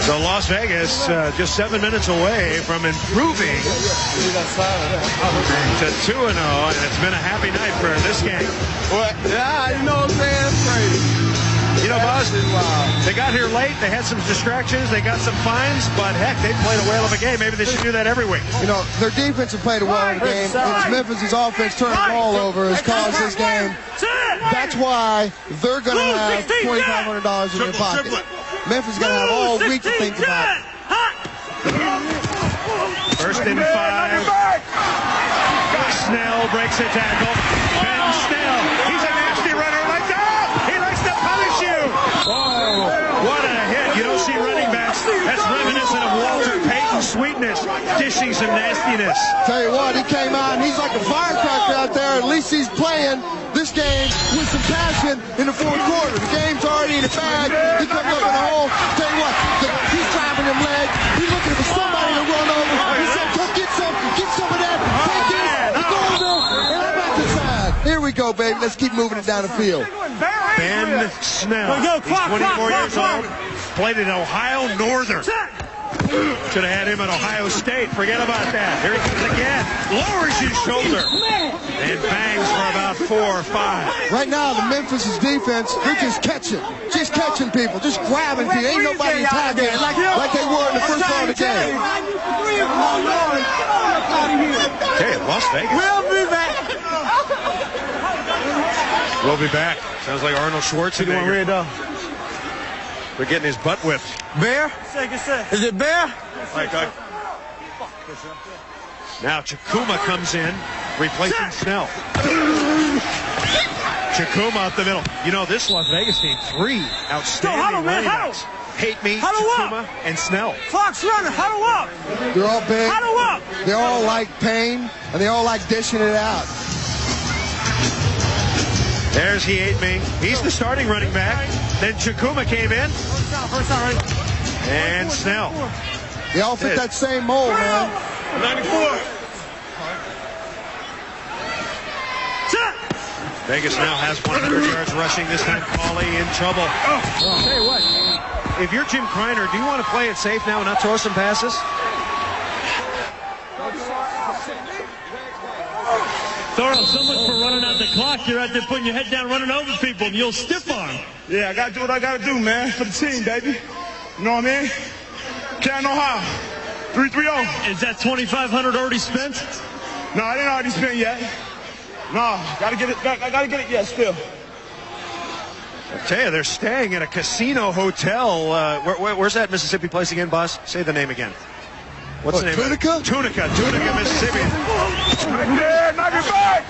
So Las Vegas just 7 minutes away from improving to 2-0, and it's been a happy night for this game. What? Yeah, you know what I'm saying? Crazy. You know, Boz, they got here late. They had some distractions. They got some fines, but heck, they played a whale of a game. Maybe they should do that every week. You know, their defense has played a well in the game. It's Memphis' offense turning the ball over has caused this game. That's why they're going to have $2,500 in their pocket. Memphis is going to have all week to think about it. 1st and 5. Snell breaks a tackle. Ben Snell. He's a nasty runner like that. He likes to punish you. Oh, what a hit. You don't see running backs. That's reminiscent of Walter Payton's sweetness, dishing some nastiness. Tell you what, he came out and he's like a firecracker out there. At least he's playing this game with some passion in the 4th quarter. The game's already in the bag. He comes up in the hole. Tell you what, he's driving them legs. He's looking for somebody to run over. He said, come get some of that. Take this, the golden, and I'm back inside. Here we go, baby. Let's keep moving it down the field. Ben Snell. He's 24 years old. Played at Ohio Northern. Should have had him at Ohio State. Forget about that. Here he comes again. Lowers his shoulder. And bangs for about 4 or 5. Right now, the Memphis' defense, they're just catching people, just grabbing people. Ain't nobody tagging like they were in the first part of the game. Okay, Las Vegas. We'll be back. We'll be back. Sounds like Arnold Schwarzenegger. We're getting his butt whipped. Bear? Is it Bear? Now Chukwuma comes in, replacing Snell. Chukwuma up the middle. You know, this Las Vegas team, 3 outstanding running backs. Hate me, Chukwuma, and Snell. Clock's running. Huddle up. They're all big. Huddle up. They all like pain, and they all like dishing it out. There's He Ate Me. He's the starting running back. Then Chukwuma came in. First down, right? And Snell. They all fit that same mold, man. 94. Vegas now has 100 yards rushing. This time Cawley in trouble. I'll tell you what, if you're Jim Kreiner, do you want to play it safe now and not throw some passes? Thorough, so much for running out the clock. You're out there putting your head down, running over people, and you'll stiff arm. Yeah, I got to do what I got to do, man, for the team, baby. You know what I mean? Can't know how. 3-3-0. Is that 2,500 already spent? No, I didn't already spend yet. No, gotta get it. I gotta get it yet still. I tell you, they're staying at a casino hotel. Where's that Mississippi place again, boss? Say the name again. What's the name? Tunica? Tunica, Mississippi. Yeah, knock it back.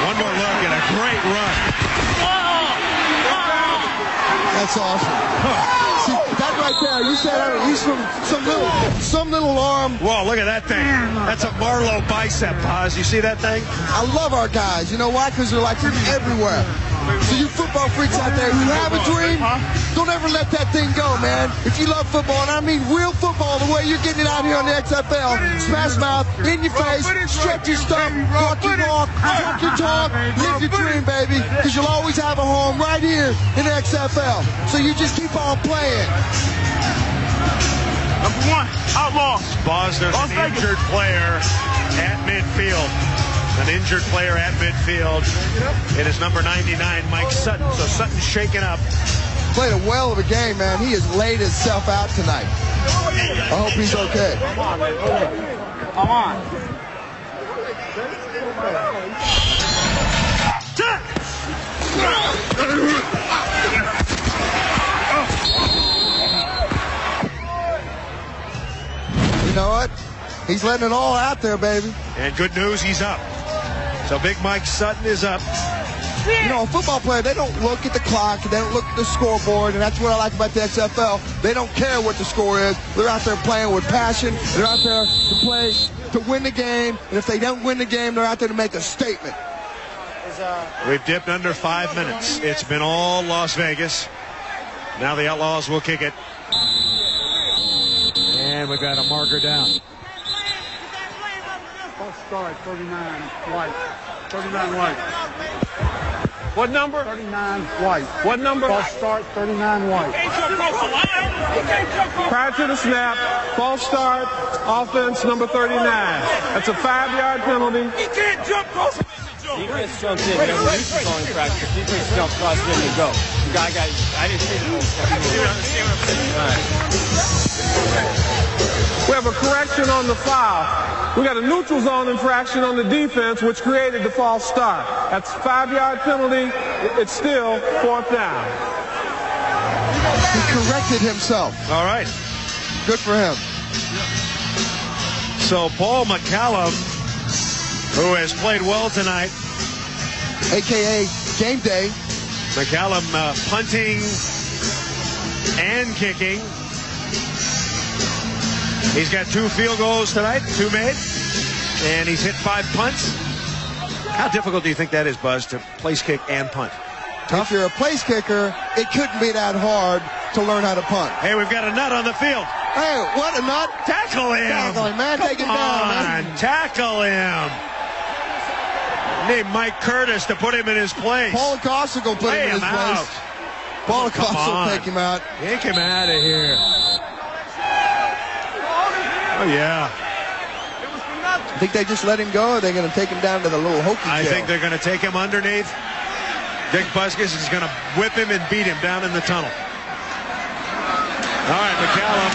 One more look and a great run. That's awesome. See, that right there, you said he's from some little arm. Whoa, look at that thing. That's a Marlowe bicep, Boz. You see that thing? I love our guys. You know why? Because they're like from everywhere. So you football freaks out there, you have a dream, don't ever let that thing go, man. If you love football, and I mean real football, the way you're getting it out here on the XFL, smash mouth, in your face, stretch your stuff, walk your walk, talk your talk, live your dream, baby, because you'll always have a home right here in the XFL. So you just keep on playing. Number 1, Outlaws. Boz, there's an injured player at midfield. An injured player at midfield. It is number 99, Mike Sutton. So Sutton's shaken up. Played a well of a game, man. He has laid himself out tonight. I hope he's okay. Come on. You know what? He's letting it all out there, baby. And good news, he's up. So Big Mike Sutton is up. You know, a football player, they don't look at the clock, they don't look at the scoreboard, and that's what I like about the XFL. They don't care what the score is. They're out there playing with passion. They're out there to play to win the game, and if they don't win the game, they're out there to make a statement. We've dipped under 5 minutes. It's been all Las Vegas. Now the Outlaws will kick it. And we've got a marker down. False start, 39 white. 39 white. What number? 39 white. What number? False start, 39 white. Prior to the snap, false start, offense number 39. That's a 5-yard penalty. He can't jump cross. Defense jumped in. We have a neutral on practice. Defense jumped across, ready to go. The guy got, I didn't see the whole stuff. You understand what I'm saying? All right. We have a correction on the foul. We got a neutral zone infraction on the defense, which created the false start. That's a 5-yard penalty. It's still 4th down. He corrected himself. All right. Good for him. So Paul McCallum, who has played well tonight, a.k.a. game day. McCallum punting and kicking. He's got 2 field goals tonight, 2 made, and he's hit 5 punts. How difficult do you think that is, Buzz, to place kick and punt? If you're a place kicker, it couldn't be that hard to learn how to punt. Hey, we've got a nut on the field. Hey, what a nut. Tackle him. Tackle him, man. Take it down, man. Tackle him. Need Mike Curtis to put him in his place. Paul Acosta go put him in his place. Paul Acosta will take him out. Take him out of here. Oh, yeah. I think they just let him go, or they're going to take him down to the little hokey jail? I think they're going to take him underneath. Dick Buskis is going to whip him and beat him down in the tunnel. All right, McCallum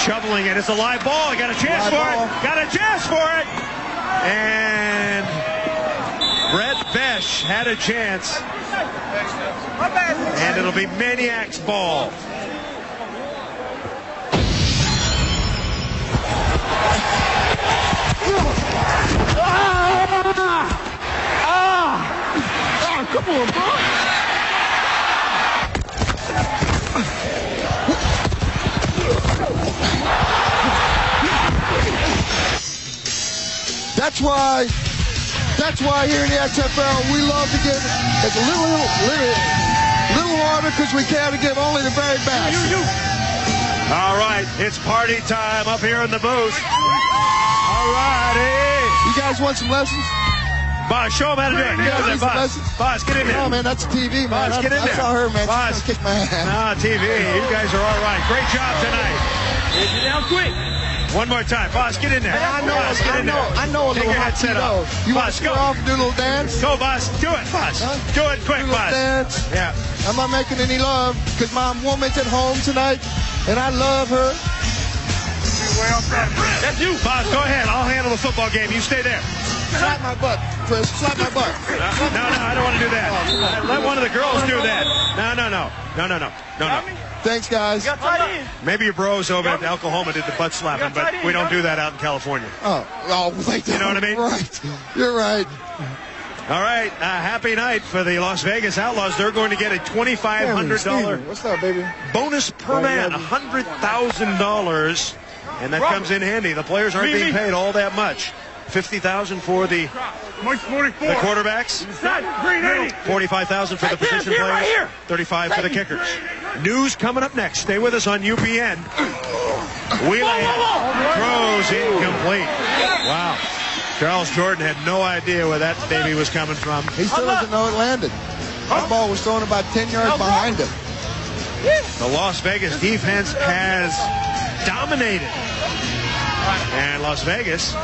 shoveling it. It's a live ball. He got a chance for it. Got a chance for it. And Brett Besh had a chance. And it'll be Maniax ball. Come on, bro. That's why here in the XFL we love to give it a little harder because we care to give only the very best. All right, it's party time up here in the booth. All righty. You guys want some lessons? Boss, show him how to do it. Boss, get in there. Oh, man, that's TV, man. Boss, get in there. I saw her, man. Boss, she's gonna kick my ass. Nah, TV. You guys are all right. Great job tonight. Get you down quick. One more time. Boss, get in there. Hey, I know a little hot Tito. You want to square off and do a little dance? Go, Boss. Do it, Boss. Do it quick, Boss. Dance. Yeah. I'm not making any love because my woman's at home tonight, and I love her. That's you. Boss, go ahead. I'll handle the football game. You stay there. Slap my butt, Chris. Slap my butt. No, I don't want to do that. Let one of the girls do that. No. Thanks, guys. Maybe your bros over at Oklahoma did the butt slapping, but we don't do that out in California. Oh, wait. You know what I mean? Right. You're right. All right. Happy night for the Las Vegas Outlaws. They're going to get a $2,500 What's up, baby? bonus per man, $100,000. And that comes in handy. The players aren't being paid all that much. $50,000 for the quarterbacks, $45,000 for the position players, $35,000 for the kickers. News coming up next. Stay with us on UPN. Wheeling throws incomplete. Wow. Charles Jordan had no idea where that baby was coming from. He still doesn't know it landed. That ball was thrown about 10 yards behind him. The Las Vegas defense has dominated. And Las Vegas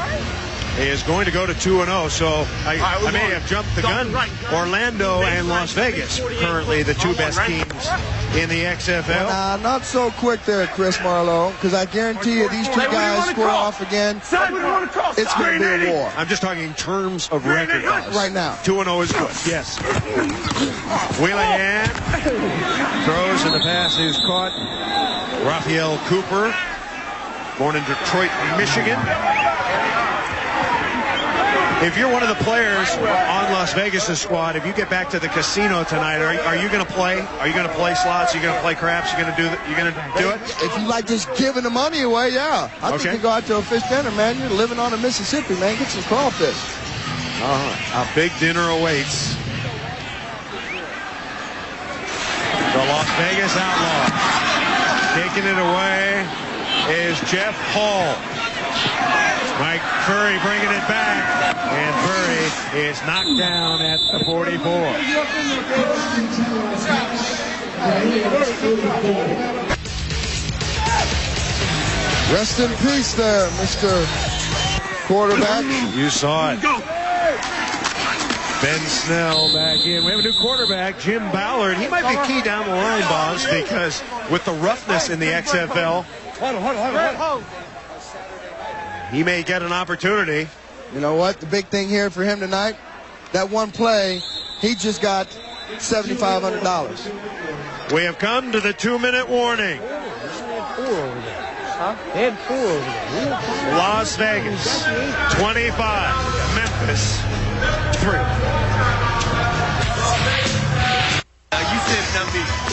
is going to go to 2-0, so I may have jumped the gun. Orlando and Las Vegas, currently the 2 best teams in the XFL. Well, not so quick there, Chris Marlowe, because I guarantee you these 2 guys square off again. It's going to be a war. I'm just talking in terms of record. Right now. 2-0 is good, yes. Wheeling throws, and the pass is caught. Raphael Cooper born in Detroit, Michigan. If you're one of the players on Las Vegas' squad, if you get back to the casino tonight, are you going to play? Are you going to play slots? Are you going to play craps? You're going to do it? If you like just giving the money away, yeah. I think you go out to a fish dinner, man. You're living on the Mississippi, man. Get some crawfish. A big dinner awaits. The Las Vegas Outlaw. Taking it away is Jeff Hall. Mike Furry bringing it back, and Furry is knocked down at the 44. Rest in peace there, Mr. Quarterback. You saw it. Ben Snell back in. We have a new quarterback, Jim Ballard. He might be key down the line, boss, because with the roughness in the XFL, he may get an opportunity. You know what? The big thing here for him tonight, that one play, he just got $7,500. We have come to the 2-minute warning. They had 4 over there. Las Vegas, 25. Memphis, 3.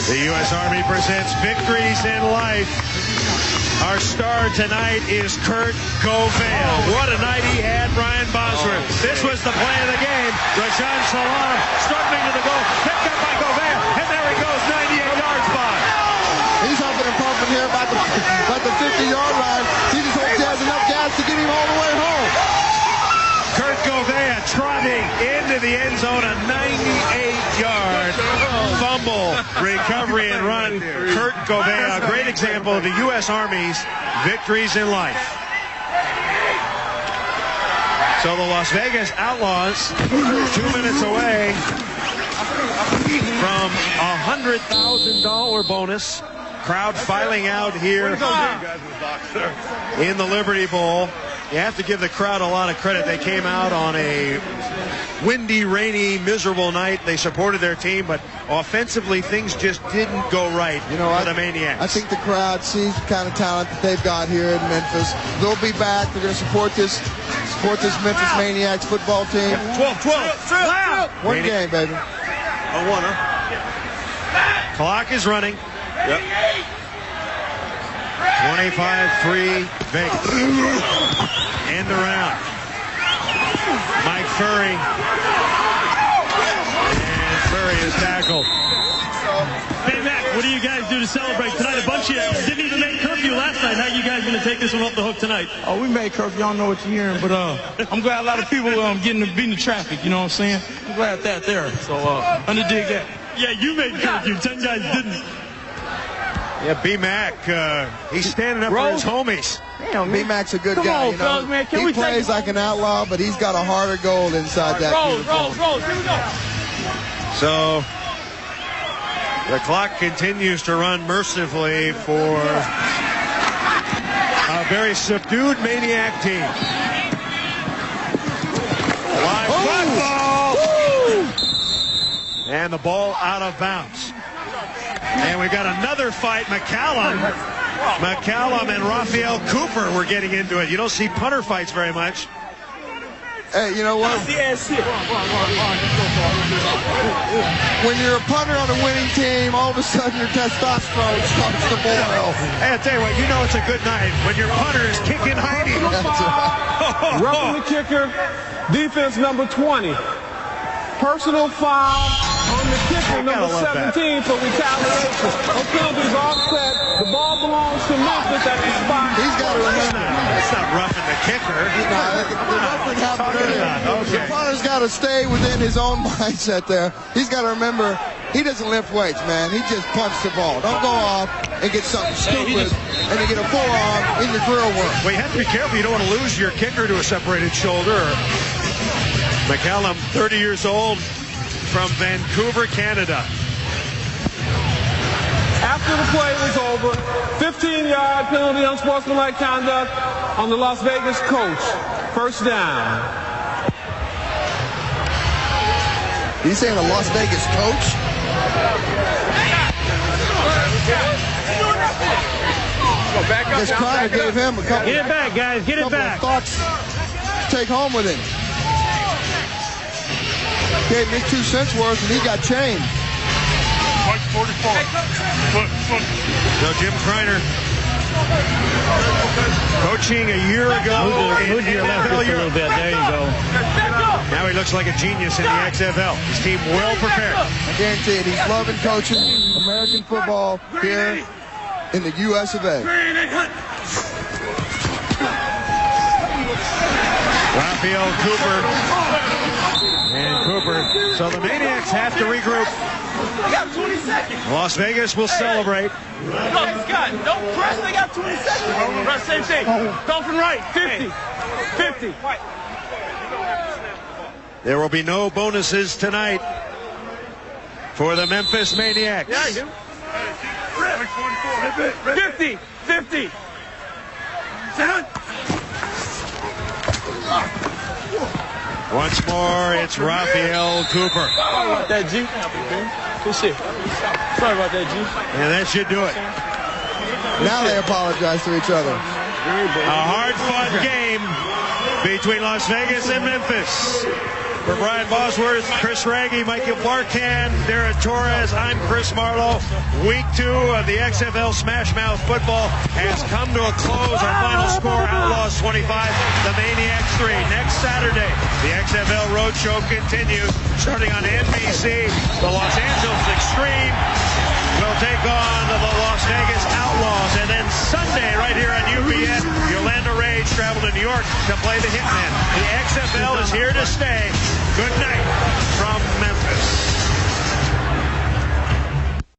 The U.S. Army presents Victories in Life. Our star tonight is Kurt Gouveia. What a night he had, Brian Bosworth. This was the play of the game. Rashaan Salaam struggling to the goal. Picked up by Gouveia. And there he goes, 98 yards by. He's huffing and puffing here about the 50-yard line. He just hopes he has enough gas to get him all the way home. Kurt Gouveia trotting into the end zone, a 98-yard fumble, recovery and run. Kurt Gouveia, a great example of the U.S. Army's victories in life. So the Las Vegas Outlaws, 2 minutes away from a $100,000 bonus. Crowd filing out here in the Liberty Bowl. You have to give the crowd a lot of credit. They came out on a windy, rainy, miserable night. They supported their team, but offensively, things just didn't go right for the Maniacs. I think the crowd sees the kind of talent that they've got here in Memphis. They'll be back. They're going to support this Memphis Maniacs football team. 12. One game, baby. A winner. Clock is running. Yep. 25-3 Vegas. End around. Mike Furry. And Furry is tackled. Hey, Mac, what do you guys do to celebrate tonight? A bunch of you didn't even make curfew last night. How are you guys going to take this one off the hook tonight? Oh, we made curfew. Y'all know what you're hearing, but I'm glad a lot of people beating the traffic, you know what I'm saying? I'm glad that there. So, underdig that. Yeah, you made curfew. 10 guys didn't. Yeah, B-Mac, he's standing up for his homies. B-Mac's a good guy, you know. Fellas, man, he plays like an outlaw, but he's got a heart of gold inside that uniform. Rolls. Here we go. So the clock continues to run mercifully for a very subdued Maniac team. Live football! And the ball out of bounds. And we've got another fight. McCallum and Raphael Cooper were getting into it. You don't see punter fights very much. Hey, you know what? When you're a punter on a winning team, all of a sudden your testosterone starts to boil. Hey, I'll tell you what, you know it's a good night when your punter is kicking Heidi. Roughing the kicker, defense number 20. Personal foul on the kicker, number 17, for retaliation. No penalties offset. The ball belongs to Memphis at the spot. He's got to remember. That's not roughing the kicker. The punter's got to stay within his own mindset there. He's got to remember, he doesn't lift weights, man. He just punches the ball. Don't go off and get something stupid and then get a forearm in your grill work. Well, you have to be careful. You don't want to lose your kicker to a separated shoulder. McCallum, 30 years old, from Vancouver, Canada. After the play was over, 15-yard penalty, unsportsmanlike conduct on the Las Vegas coach. First down. He's saying a Las Vegas coach? This Connor gave him a couple. Get it back, guys. Get it back. Thoughts to take home with him. Gave him his 2 cents worth, and he got changed. Mike 44. So Jim Kreiner, coaching a year ago in NFL a little bit. There you go. Now he looks like a genius in the XFL. His team well prepared. I guarantee it. He's loving coaching American football here in the U.S. of A. Raphael Cooper. And Cooper. So the Maniacs have to regroup. They got 20 seconds. Las Vegas will celebrate. No, Scott, don't press. They got 20 seconds. Press, same thing. Dolphin right. 50. 50. There will be no bonuses tonight for the Memphis Maniacs. Yeah, you do. 50. 50. Once more, it's Raphael Cooper. Sorry about that, G. Good shit. Sorry about that, G. And that should do it. Now they apologize to each other. A hard-fought game between Las Vegas and Memphis. For Brian Bosworth, Chris Raggy, Michael Barkan, Darren Torres, I'm Chris Marlowe. Week 2 of the XFL Smash Mouth football has come to a close. Our final score, Outlaws 25, the Maniacs 3. Next Saturday, the XFL Roadshow continues, starting on NBC. The Los Angeles Extreme will take on the Las Vegas Outlaws. And then Sunday, right here on UPN, the Orlando Rage travel to New York to play the Hitmen. The XFL is here to stay. Good night from Memphis.